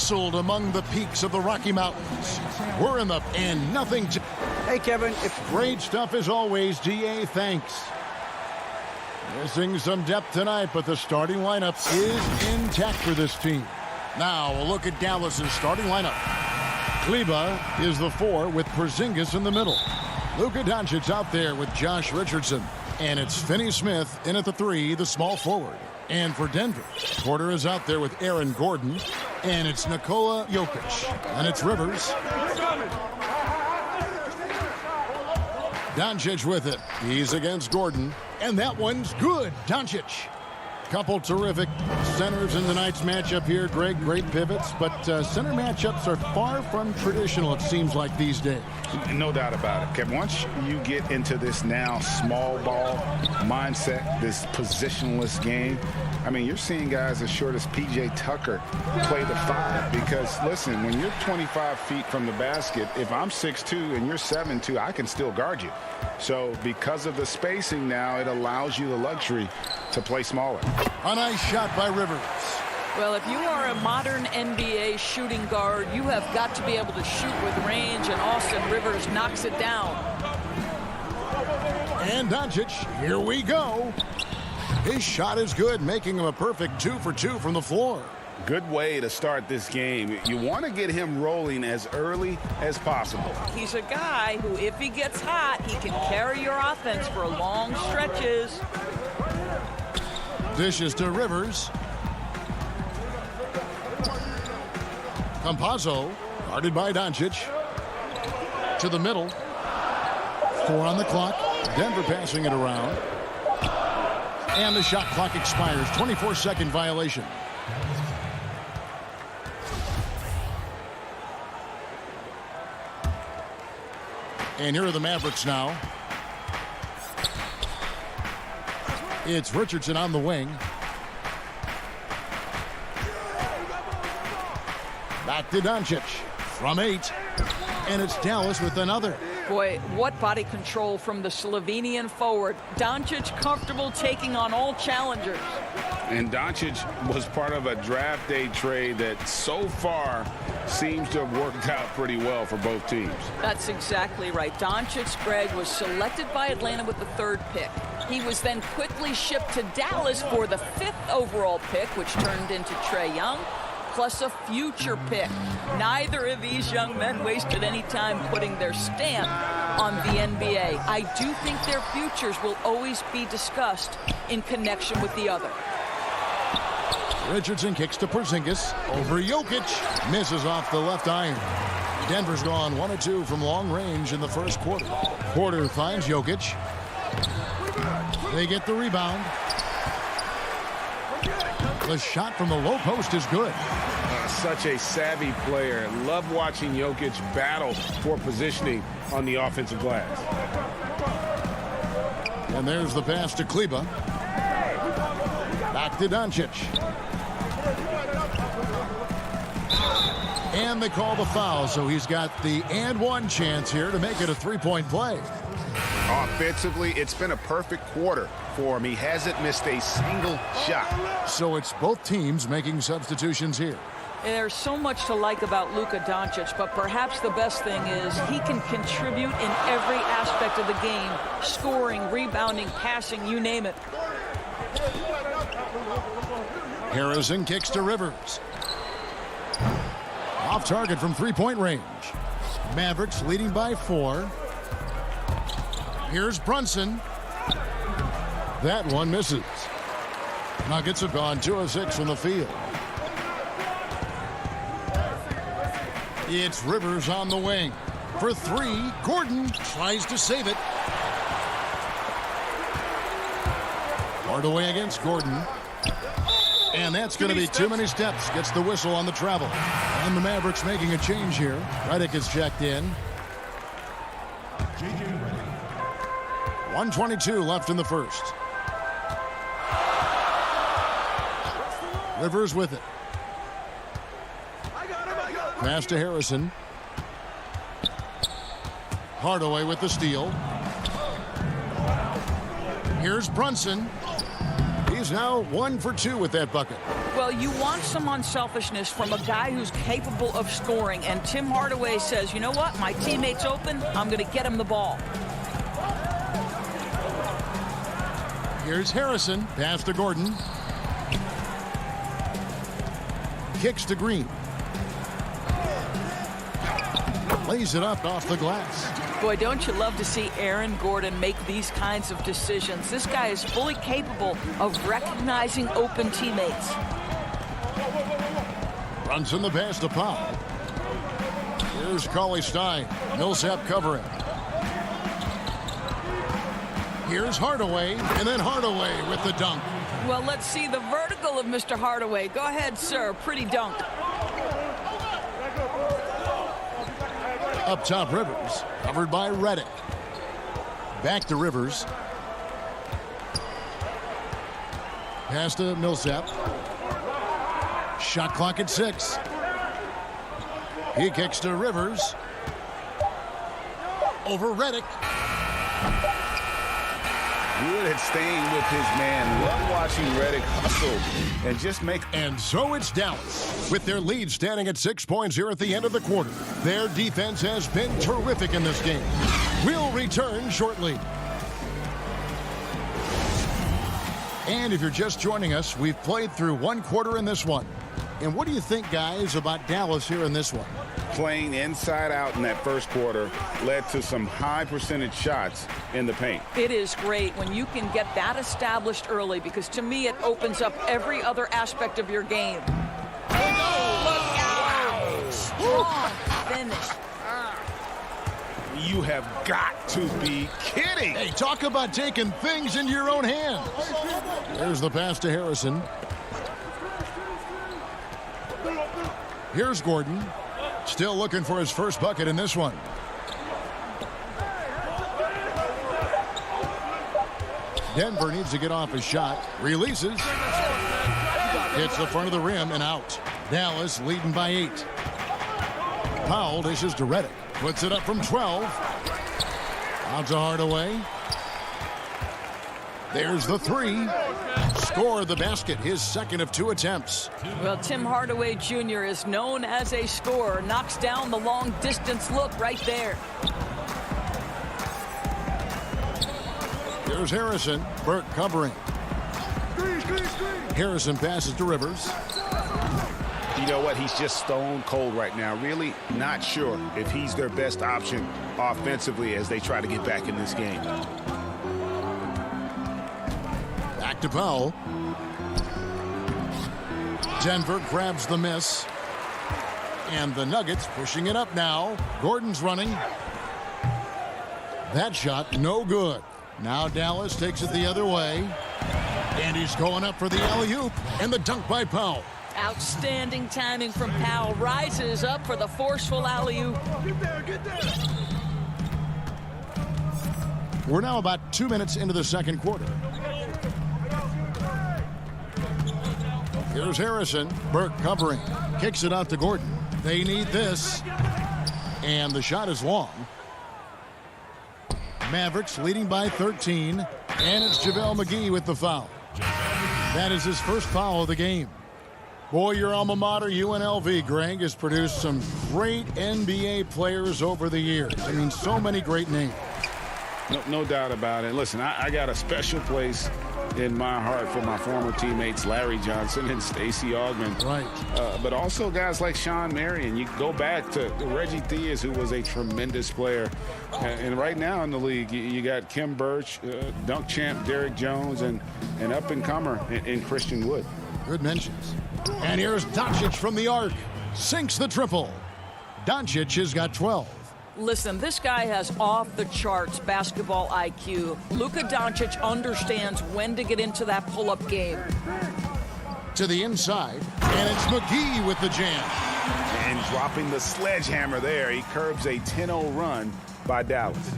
nestled among the peaks of the Rocky Mountains. We're in the and nothing. Hey, Kevin. Great stuff as always, DA. Thanks. Missing some depth tonight, but the starting lineup is intact for this team. Now a look at Dallas's starting lineup. Kleba is the 4 with Porzingis in the middle. Luka Doncic out there with Josh Richardson. And it's Finney Smith in at the 3, the small forward. And for Denver, Porter is out there with Aaron Gordon. And it's Nikola Jokic. And it's Rivers. Doncic with it. He's against Gordon. And that one's good. Doncic. Couple terrific centers in tonight's matchup here, Greg. Great pivots, but center matchups are far from traditional, it seems like, these days. No doubt about it, Kevin. Once you get into this now small ball mindset, this positionless game, I mean, you're seeing guys as short as P.J. Tucker play the 5 because, listen, when you're 25 feet from the basket, if I'm 6'2" and you're 7'2", I can still guard you. So because of the spacing now, it allows you the luxury to play smaller. A nice shot by Rivers. Well, if you are a modern NBA shooting guard, you have got to be able to shoot with range, and Austin Rivers knocks it down. And Doncic, here we go. His shot is good, making him a perfect 2 for 2 from the floor. Good way to start this game. You want to get him rolling as early as possible. He's a guy who, if he gets hot, he can carry your offense for long stretches. Dishes to Rivers. Campazzo, guarded by Doncic. To the middle. 4 on the clock. Denver passing it around. And the shot clock expires. 24-second violation. And here are the Mavericks now. It's Richardson on the wing. Back to Doncic from 8. And it's Dallas with another. Boy, what body control from the Slovenian forward. Doncic comfortable taking on all challengers. And Doncic was part of a draft day trade that so far seems to have worked out pretty well for both teams. That's exactly right. Doncic, Greg, was selected by Atlanta with the 3rd pick. He was then quickly shipped to Dallas for the 5th overall pick, which turned into Trae Young, plus a future pick. Neither of these young men wasted any time putting their stamp on the NBA. I do think their futures will always be discussed in connection with the other. Richardson kicks to Porzingis. Over Jokic. Misses off the left iron. Denver's gone 1 of 2 from long range in the first quarter. Porter finds Jokic. They get the rebound. The shot from the low post is good. Such a savvy player. Love watching Jokic battle for positioning on the offensive glass. And there's the pass to Kleba. Back to Doncic. And they call the foul, so he's got the and one chance here to make it a 3-point play. Offensively, it's been a perfect quarter for him. He hasn't missed a single shot. So it's both teams making substitutions here. There's so much to like about Luka Doncic, but perhaps the best thing is he can contribute in every aspect of the game. Scoring, rebounding, passing, you name it. Harrison kicks to Rivers. Off target from 3-point range. Mavericks leading by 4. Here's Brunson. That one misses. Nuggets have gone 2 of 6 from the field. It's Rivers on the wing. For 3, Gordon tries to save it. Hardaway against Gordon. And that's going to be too many steps. Gets the whistle on the travel. And the Mavericks making a change here. Redick is checked in. 1:22 left in the first. Rivers with it. Pass to Harrison. Hardaway with the steal. Here's Brunson. He's now 1 for 2 with that bucket. Well, you want some unselfishness from a guy who's capable of scoring, and Tim Hardaway says, you know what, my teammate's open, I'm going to get him the ball. Here's Harrison, pass to Gordon. Kicks to Green. Lays it up off the glass. Boy, don't you love to see Aaron Gordon make these kinds of decisions. This guy is fully capable of recognizing open teammates. Runs in the pass to Powell. Here's Cauley Stein. Millsap covering. Here's Hardaway, and then Hardaway with the dunk. Well, let's see the vertical of Mr. Hardaway. Go ahead, sir. Pretty dunk. Up top, Rivers. Covered by Redick. Back to Rivers. Pass to Millsap. Shot clock at 6. He kicks to Rivers. Over Redick. Good at staying with his man. Love watching Redick hustle and just make. And so it's Dallas with their lead standing at 6 points here at the end of the quarter. Their defense has been terrific in this game. We'll return shortly. And if you're just joining us, we've played through one quarter in this one. And what do you think, guys, about Dallas here in this one? Playing inside out in that first quarter led to some high percentage shots in the paint. It is great when you can get that established early, because to me it opens up every other aspect of your game. Wow. Strong finish. You have got to be kidding. Hey, talk about taking things into your own hands. There's the pass to Harrison. Here's Gordon. Still looking for his first bucket in this one. Denver needs to get off his shot. Releases. Hits the front of the rim and out. Dallas leading by 8. Powell dishes to Redick. Puts it up from 12. Out to Hardaway. There's the 3. Score the basket, his second of 2 attempts. Well, Tim Hardaway Jr. is known as a scorer. Knocks down the long distance look right there. Here's Harrison. Burke covering. Harrison passes to Rivers. You know what? He's just stone cold right now. Really not sure if he's their best option offensively as they try to get back in this game. Back to Powell. Denver grabs the miss. And the Nuggets pushing it up now. Gordon's running. That shot no good. Now Dallas takes it the other way. And he's going up for the alley-oop. And the dunk by Powell. Outstanding timing from Powell. Rises up for the forceful alley-oop. Get there. We're now about 2 minutes into the second quarter. Here's Harrison. Burke covering. Kicks it out to Gordon. They need this. And the shot is long. Mavericks leading by 13. And it's JaVale McGee with the foul. That is his first foul of the game. Boy, your alma mater, UNLV, Greg, has produced some great NBA players over the years. I mean, so many great names. No doubt about it. Listen, I got a special place in my heart for my former teammates Larry Johnson and Stacey Augmon. Right. But also guys like Sean Marion. You go back to Reggie Theus, who was a tremendous player. And right now in the league, you got Kim Birch, dunk champ Derrick Jones, and up-and-comer in Christian Wood. Good mentions. And here's Doncic from the arc. Sinks the triple. Doncic has got 12. Listen, this guy has off-the-charts basketball IQ. Luka Doncic understands when to get into that pull-up game. To the inside, and it's McGee with the jam. And dropping the sledgehammer there, he curbs a 10-0 run by Dallas.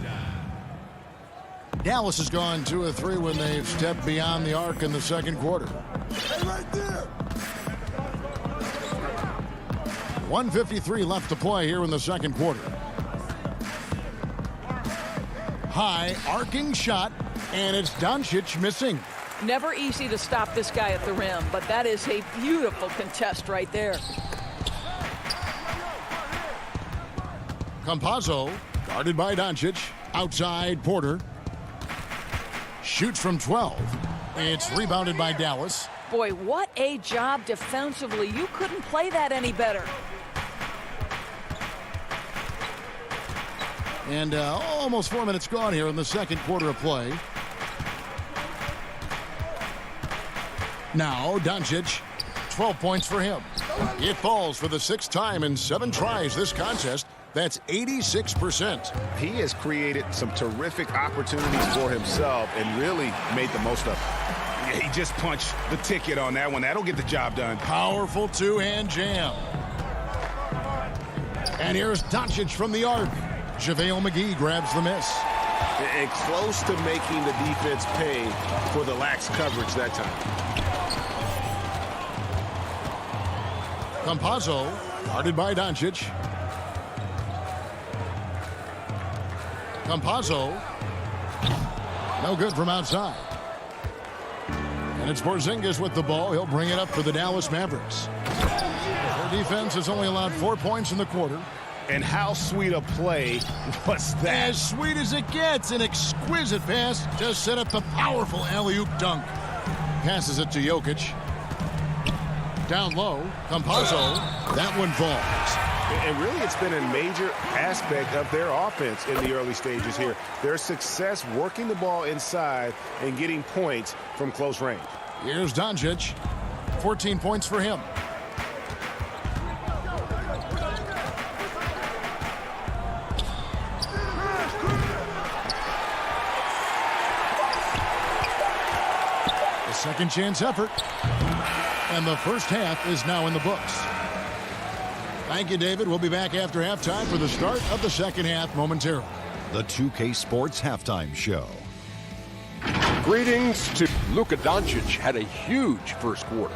Dallas has gone 2 of 3 when they've stepped beyond the arc in the second quarter. Hey, right there. 1:53 left to play here in the second quarter. High arcing shot, and it's Doncic missing. Never easy to stop this guy at the rim, but that is a beautiful contest right there. Campazzo, guarded by Doncic. Outside, Porter. Shoots from 12. It's rebounded by Dallas. Boy, what a job defensively. You couldn't play that any better. And almost 4 minutes gone here in the second quarter of play. Now, Doncic, 12 points for him. It falls for the sixth time in 7 tries this contest. That's 86%. He has created some terrific opportunities for himself and really made the most of it. He just punched the ticket on that one. That'll get the job done. Powerful two-hand jam. And here's Doncic from the arc. JaVale McGee grabs the miss. And close to making the defense pay for the lax coverage that time. Campazzo, guarded by Doncic. Campazzo, no good from outside. And it's Porzingis with the ball. He'll bring it up for the Dallas Mavericks. Their defense has only allowed 4 points in the quarter. And how sweet a play was that? As sweet as it gets. An exquisite pass to set up the powerful alley-oop dunk. Passes it to Jokic. Down low, Campazzo. That one falls. And really, it's been a major aspect of their offense in the early stages here. Their success working the ball inside and getting points from close range. Here's Doncic. 14 points for him. The second chance effort. And the first half is now in the books. Thank you, David. We'll be back after halftime for the start of the second half momentarily. The 2K Sports Halftime Show. Greetings to Luka Doncic. Had a huge first quarter.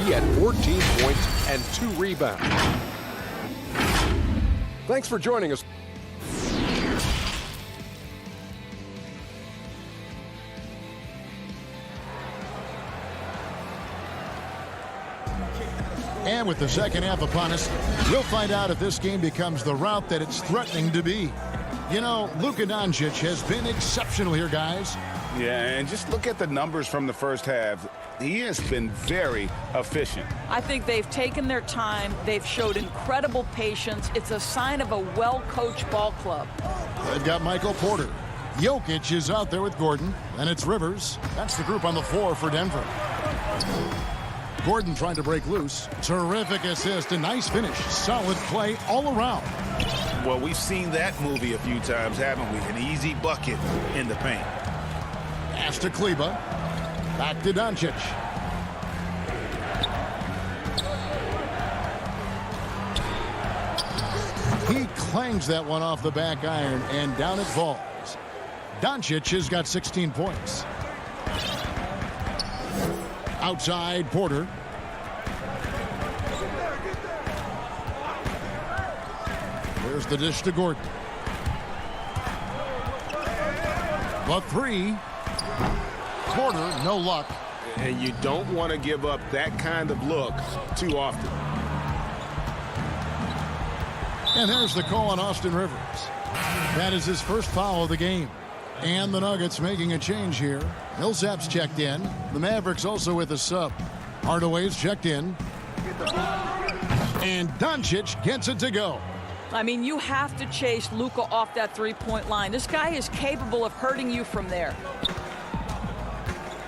He had 14 points and 2 rebounds. Thanks for joining us. And with the second half upon us, we'll find out if this game becomes the route that it's threatening to be. You know, Luka Doncic has been exceptional here, guys. Yeah, and just look at the numbers from the first half. He has been very efficient. I think they've taken their time. They've showed incredible patience. It's a sign of a well-coached ball club. They've got Michael Porter. Jokic is out there with Gordon, and it's Rivers. That's the group on the floor for Denver. Gordon trying to break loose. Terrific assist, a nice finish. Solid play all around. Well, we've seen that movie a few times, haven't we? An easy bucket in the paint. Pass to Kleba. Back to Doncic. He clangs that one off the back iron, and down it falls. Doncic has got 16 points. Outside, Porter. There's the dish to Gordon. The three. Porter, no luck. And you don't want to give up that kind of look too often. And there's the call on Austin Rivers. That is his first foul of the game. And the Nuggets making a change here. Millsap's checked in. The Mavericks also with a sub. Hardaway's checked in. And Doncic gets it to go. I mean, you have to chase Luka off that three-point line. This guy is capable of hurting you from there.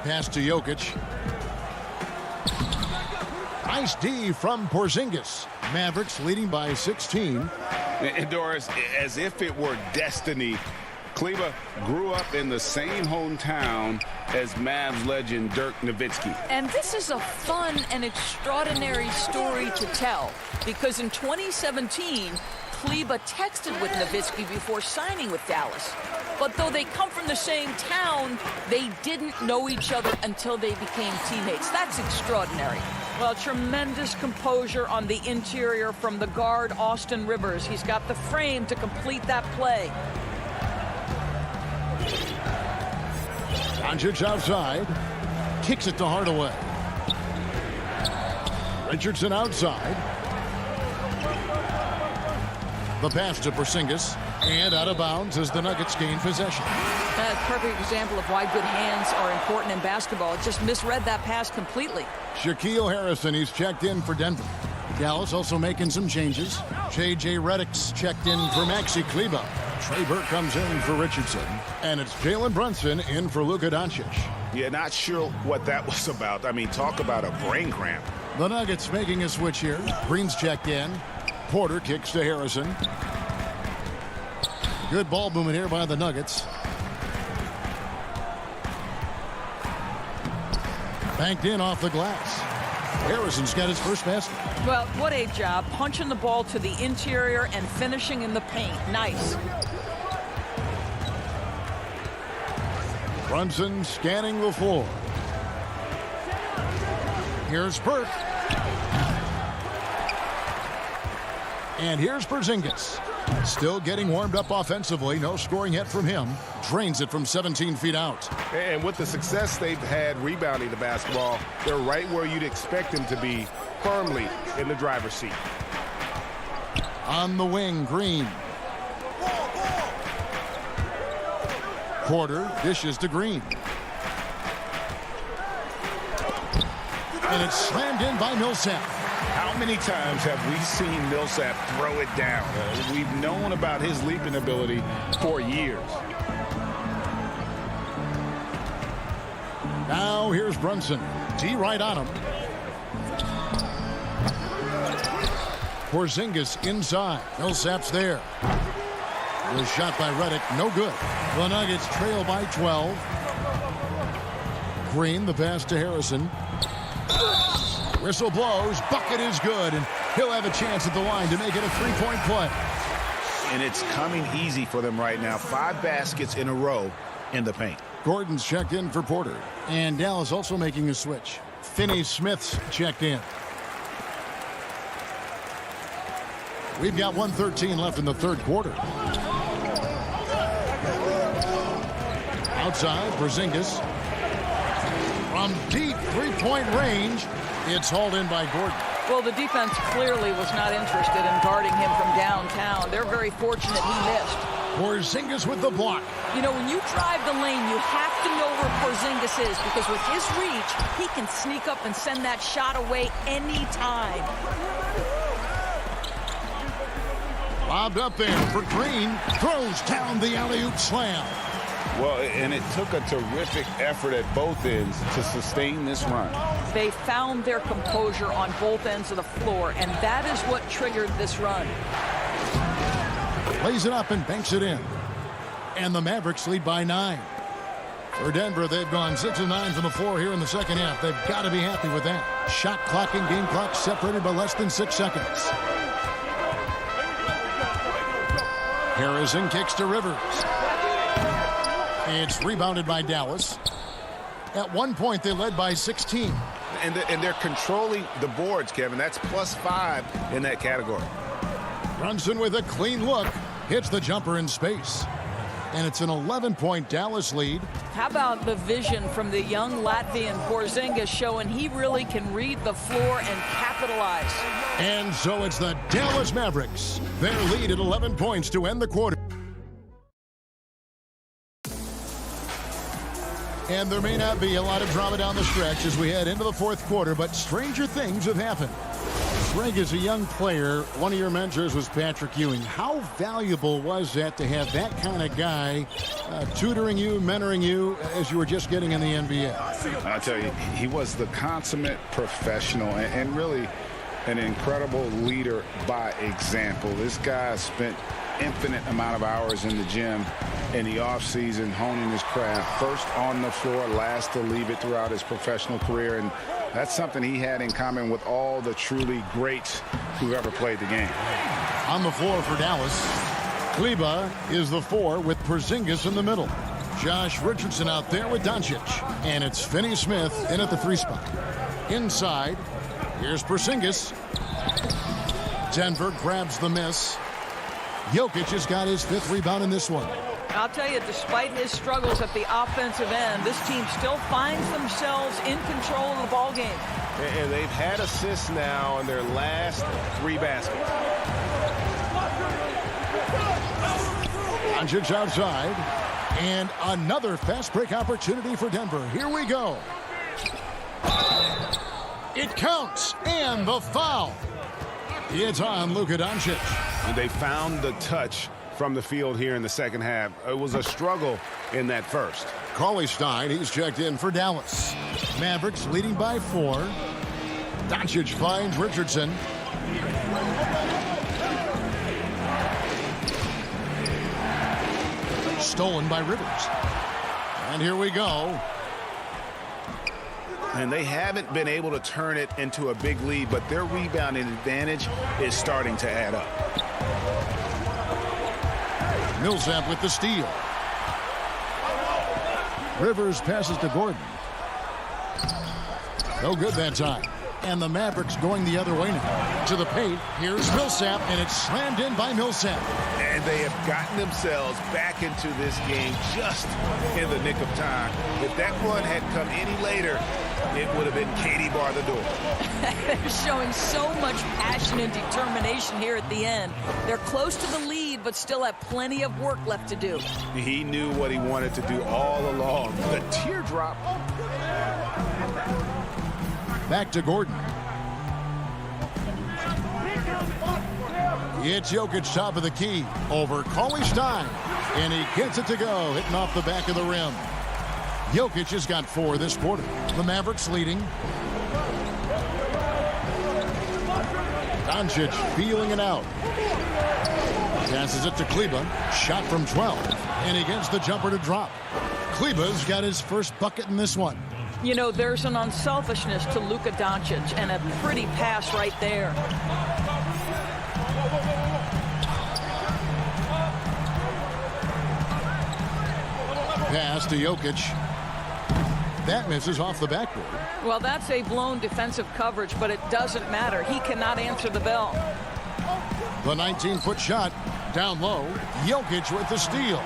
Pass to Jokic. Nice D from Porzingis. Mavericks leading by 16. And Doris, as if it were destiny, Kleba grew up in the same hometown as Mavs legend Dirk Nowitzki. And this is a fun and extraordinary story to tell, because in 2017, Kleba texted with Nowitzki before signing with Dallas. But though they come from the same town, they didn't know each other until they became teammates. That's extraordinary. Well, tremendous composure on the interior from the guard, Austin Rivers. He's got the frame to complete that play. Doncic outside. kicks it to Hardaway. Richardson outside. The pass to Porzingis. And out of bounds as the Nuggets gain possession. That's a perfect example of why good hands are important in basketball. It just misread that pass completely. Shaquille Harrison, he's checked in for Denver. Dallas also making some changes. J.J. Redick's checked in for Maxi Kleber. Trey Burke comes in for Richardson. And it's Jalen Brunson in for Luka Doncic. Yeah, not sure what that was about. I mean, talk about a brain cramp. The Nuggets making a switch here. Green's checked in. Porter kicks to Harrison. Good ball movement here by the Nuggets. Banked in off the glass. Harrison's got his first basket. Well, what a job. Punching the ball to the interior and finishing in the paint. Nice. Brunson scanning the floor. Here's Burke. And here's Porzingis. Still getting warmed up offensively. No scoring yet from him. Drains it from 17 feet out. And with the success they've had rebounding the basketball, they're right where you'd expect them to be, firmly in the driver's seat. On the wing, Green. Porter dishes to Green. And it's slammed in by Millsap. How many times have we seen Millsap throw it down? We've known about his leaping ability for years. Now here's Brunson. D right on him. Porzingis inside. Millsap's there. The shot by Redick, no good. The Nuggets trail by 12. Green, the pass to Harrison. Whistle blows, bucket is good, and he'll have a chance at the line to make it a three-point play. And it's coming easy for them right now. 5 baskets in a row in the paint. Gordon's checked in for Porter, and Dallas also making a switch. Finney-Smith's checked in. We've got 1:13 left in the third quarter. Outside, Porzingis. From deep three-point range, it's hauled in by Gordon. Well, the defense clearly was not interested in guarding him from downtown. They're very fortunate he missed. Porzingis with the block. You know, when you drive the lane, you have to know where Porzingis is, because with his reach, he can sneak up and send that shot away anytime. Lobbed up there for Green. Throws down the alley-oop slam. Well, and it took a terrific effort at both ends to sustain this run. They found their composure on both ends of the floor, and that is what triggered this run. Lays it up and banks it in. And the Mavericks lead by 9. For Denver, they've gone 6 of 9 from the floor here in the second half. They've got to be happy with that. Shot clock and game clock separated by less than 6 seconds. Harrison kicks to Rivers. It's rebounded by Dallas. At one point, they led by 16. And they're controlling the boards, Kevin. That's +5 in that category. Brunson with a clean look. Hits the jumper in space. And it's an 11-point Dallas lead. How about the vision from the young Latvian Porzingis, showing he really can read the floor and capitalize. And so it's the Dallas Mavericks. Their lead at 11 points to end the quarter. And there may not be a lot of drama down the stretch as we head into the fourth quarter, but stranger things have happened. Greg, as a young player, one of your mentors was Patrick Ewing. How valuable was that to have that kind of guy tutoring you, mentoring you as you were just getting in the NBA? I tell you, he was the consummate professional and really an incredible leader by example. This guy spent infinite amount of hours in the gym in the offseason honing his craft. First on the floor, last to leave it throughout his professional career. And that's something he had in common with all the truly greats who ever played the game. On the floor for Dallas, Kleber is the 4 with Porzingis in the middle. Josh Richardson out there with Doncic. And it's Finney-Smith in at the 3 spot. Inside, here's Porzingis. Denver grabs the miss. Jokic has got his 5th rebound in this one. I'll tell you, despite his struggles at the offensive end, this team still finds themselves in control of the ball game. And they've had assists now in their last 3 baskets. Doncic outside. And another fast break opportunity for Denver. Here we go. It counts. And the foul. It's on Luka Doncic. And they found the touch from the field here in the second half. It was a struggle in that first. Cauley Stein, he's checked in for Dallas. Mavericks leading by 4. Doncic finds Richardson. Stolen by Rivers. And here we go. And they haven't been able to turn it into a big lead, but their rebounding advantage is starting to add up. Millsap with the steal. Rivers passes to Gordon. No good that time. And the Mavericks going the other way now. To the paint. Here's Millsap, and it's slammed in by Millsap. And they have gotten themselves back into this game just in the nick of time. If that run had come any later, it would have been Katie bar the door. They're showing so much passion and determination here at the end. They're close to the lead, but still have plenty of work left to do. He knew what he wanted to do all along. The teardrop. Back to Gordon. It's Jokic top of the key over Cauley Stein. And he gets it to go, hitting off the back of the rim. Jokic has got 4 this quarter. The Mavericks leading. Doncic feeling it out. Passes it to Kleba. Shot from 12. And he gets the jumper to drop. Kleba's got his first bucket in this one. You know, there's an unselfishness to Luka Doncic, and a pretty pass right there. Pass to Jokic. That misses off the backboard. Well, that's a blown defensive coverage, but it doesn't matter. He cannot answer the bell. The 19-foot shot down low. Jokic with the steal.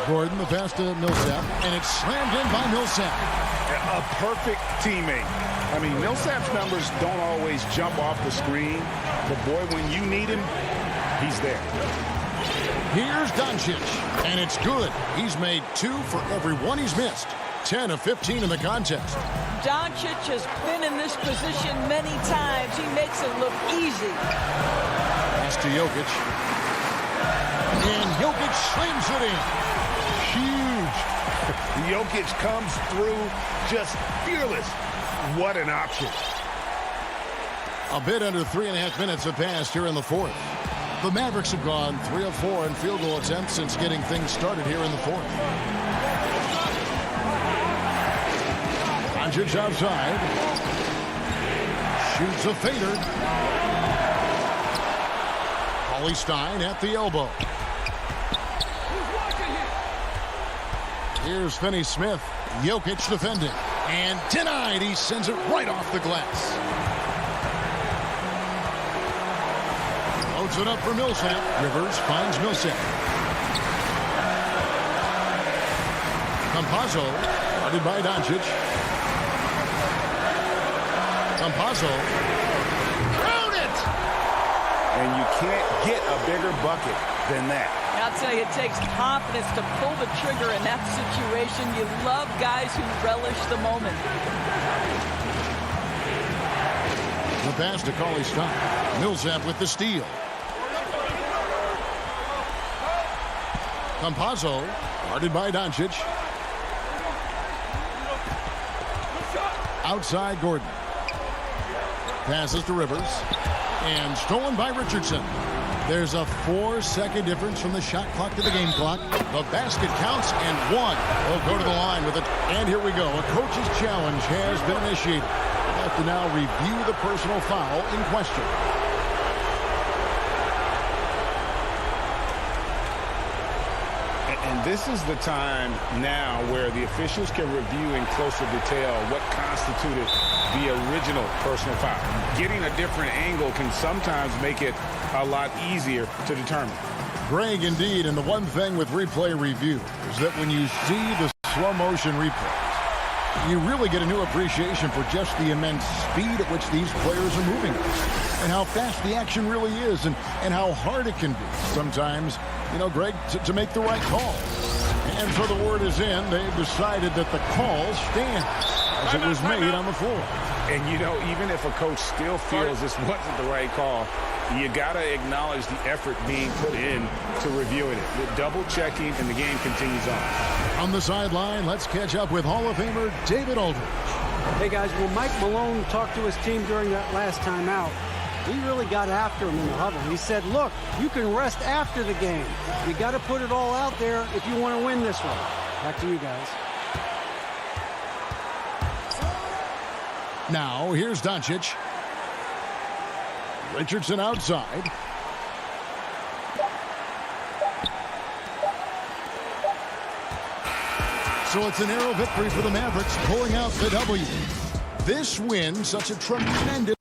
Gordon, the pass to Millsap, and it's slammed in by Millsap. A perfect teammate. I mean, Millsap's numbers don't always jump off the screen, but boy, when you need him, he's there. Here's Doncic, and it's good. He's made 2 for every one he's missed. 10 of 15 in the contest. Doncic has been in this position many times. He makes it look easy. Pass to Jokic. And Jokic slams it in. Huge. Jokic comes through just fearless. What an option. A bit under 3.5 minutes have passed here in the fourth. The Mavericks have gone 3 of 4 in field goal attempts since getting things started here in the fourth. Doncic outside. Shoots a fader. Cauley Stein at the elbow. Here's Finney Smith. Jokic defending. And denied. He sends it right off the glass. Loads it up for Millsap. Rivers finds Millsap. Campazzo. Guarded by Doncic. Campazzo. Count it! And you can't get a bigger bucket than that. I'll tell you, it takes confidence to pull the trigger in that situation. You love guys who relish the moment. The pass to Cauley Stein. Millsap with the steal. Campazzo, guarded by Doncic. Outside Gordon. Passes to Rivers. And stolen by Richardson. There's a 4-second difference from the shot clock to the game clock. The basket counts, and 1 will go to the line with it. And here we go. A coach's challenge has been initiated. We'll have to now review the personal foul in question. And this is the time now where the officials can review in closer detail what constituted the original personal foul. Getting a different angle can sometimes make it a lot easier to determine. Greg, indeed, and the one thing with replay review is that when you see the slow motion replays, you really get a new appreciation for just the immense speed at which these players are moving and how fast the action really is and how hard it can be sometimes, you know, Greg, to make the right call. And so the word is in. They've decided that the call stands as it was made on the floor. And, you know, even if a coach still feels this wasn't the right call, you got to acknowledge the effort being put in to reviewing it. The double-checking, and the game continues on. On the sideline, let's catch up with Hall of Famer David Aldridge. Hey, guys, when Mike Malone talked to his team during that last time out, he really got after him in the huddle. He said, look, you can rest after the game. You got to put it all out there if you want to win this one. Back to you guys. Now, here's Doncic. Richardson outside. So it's a narrow victory for the Mavericks, pulling out the W. This win, such a tremendous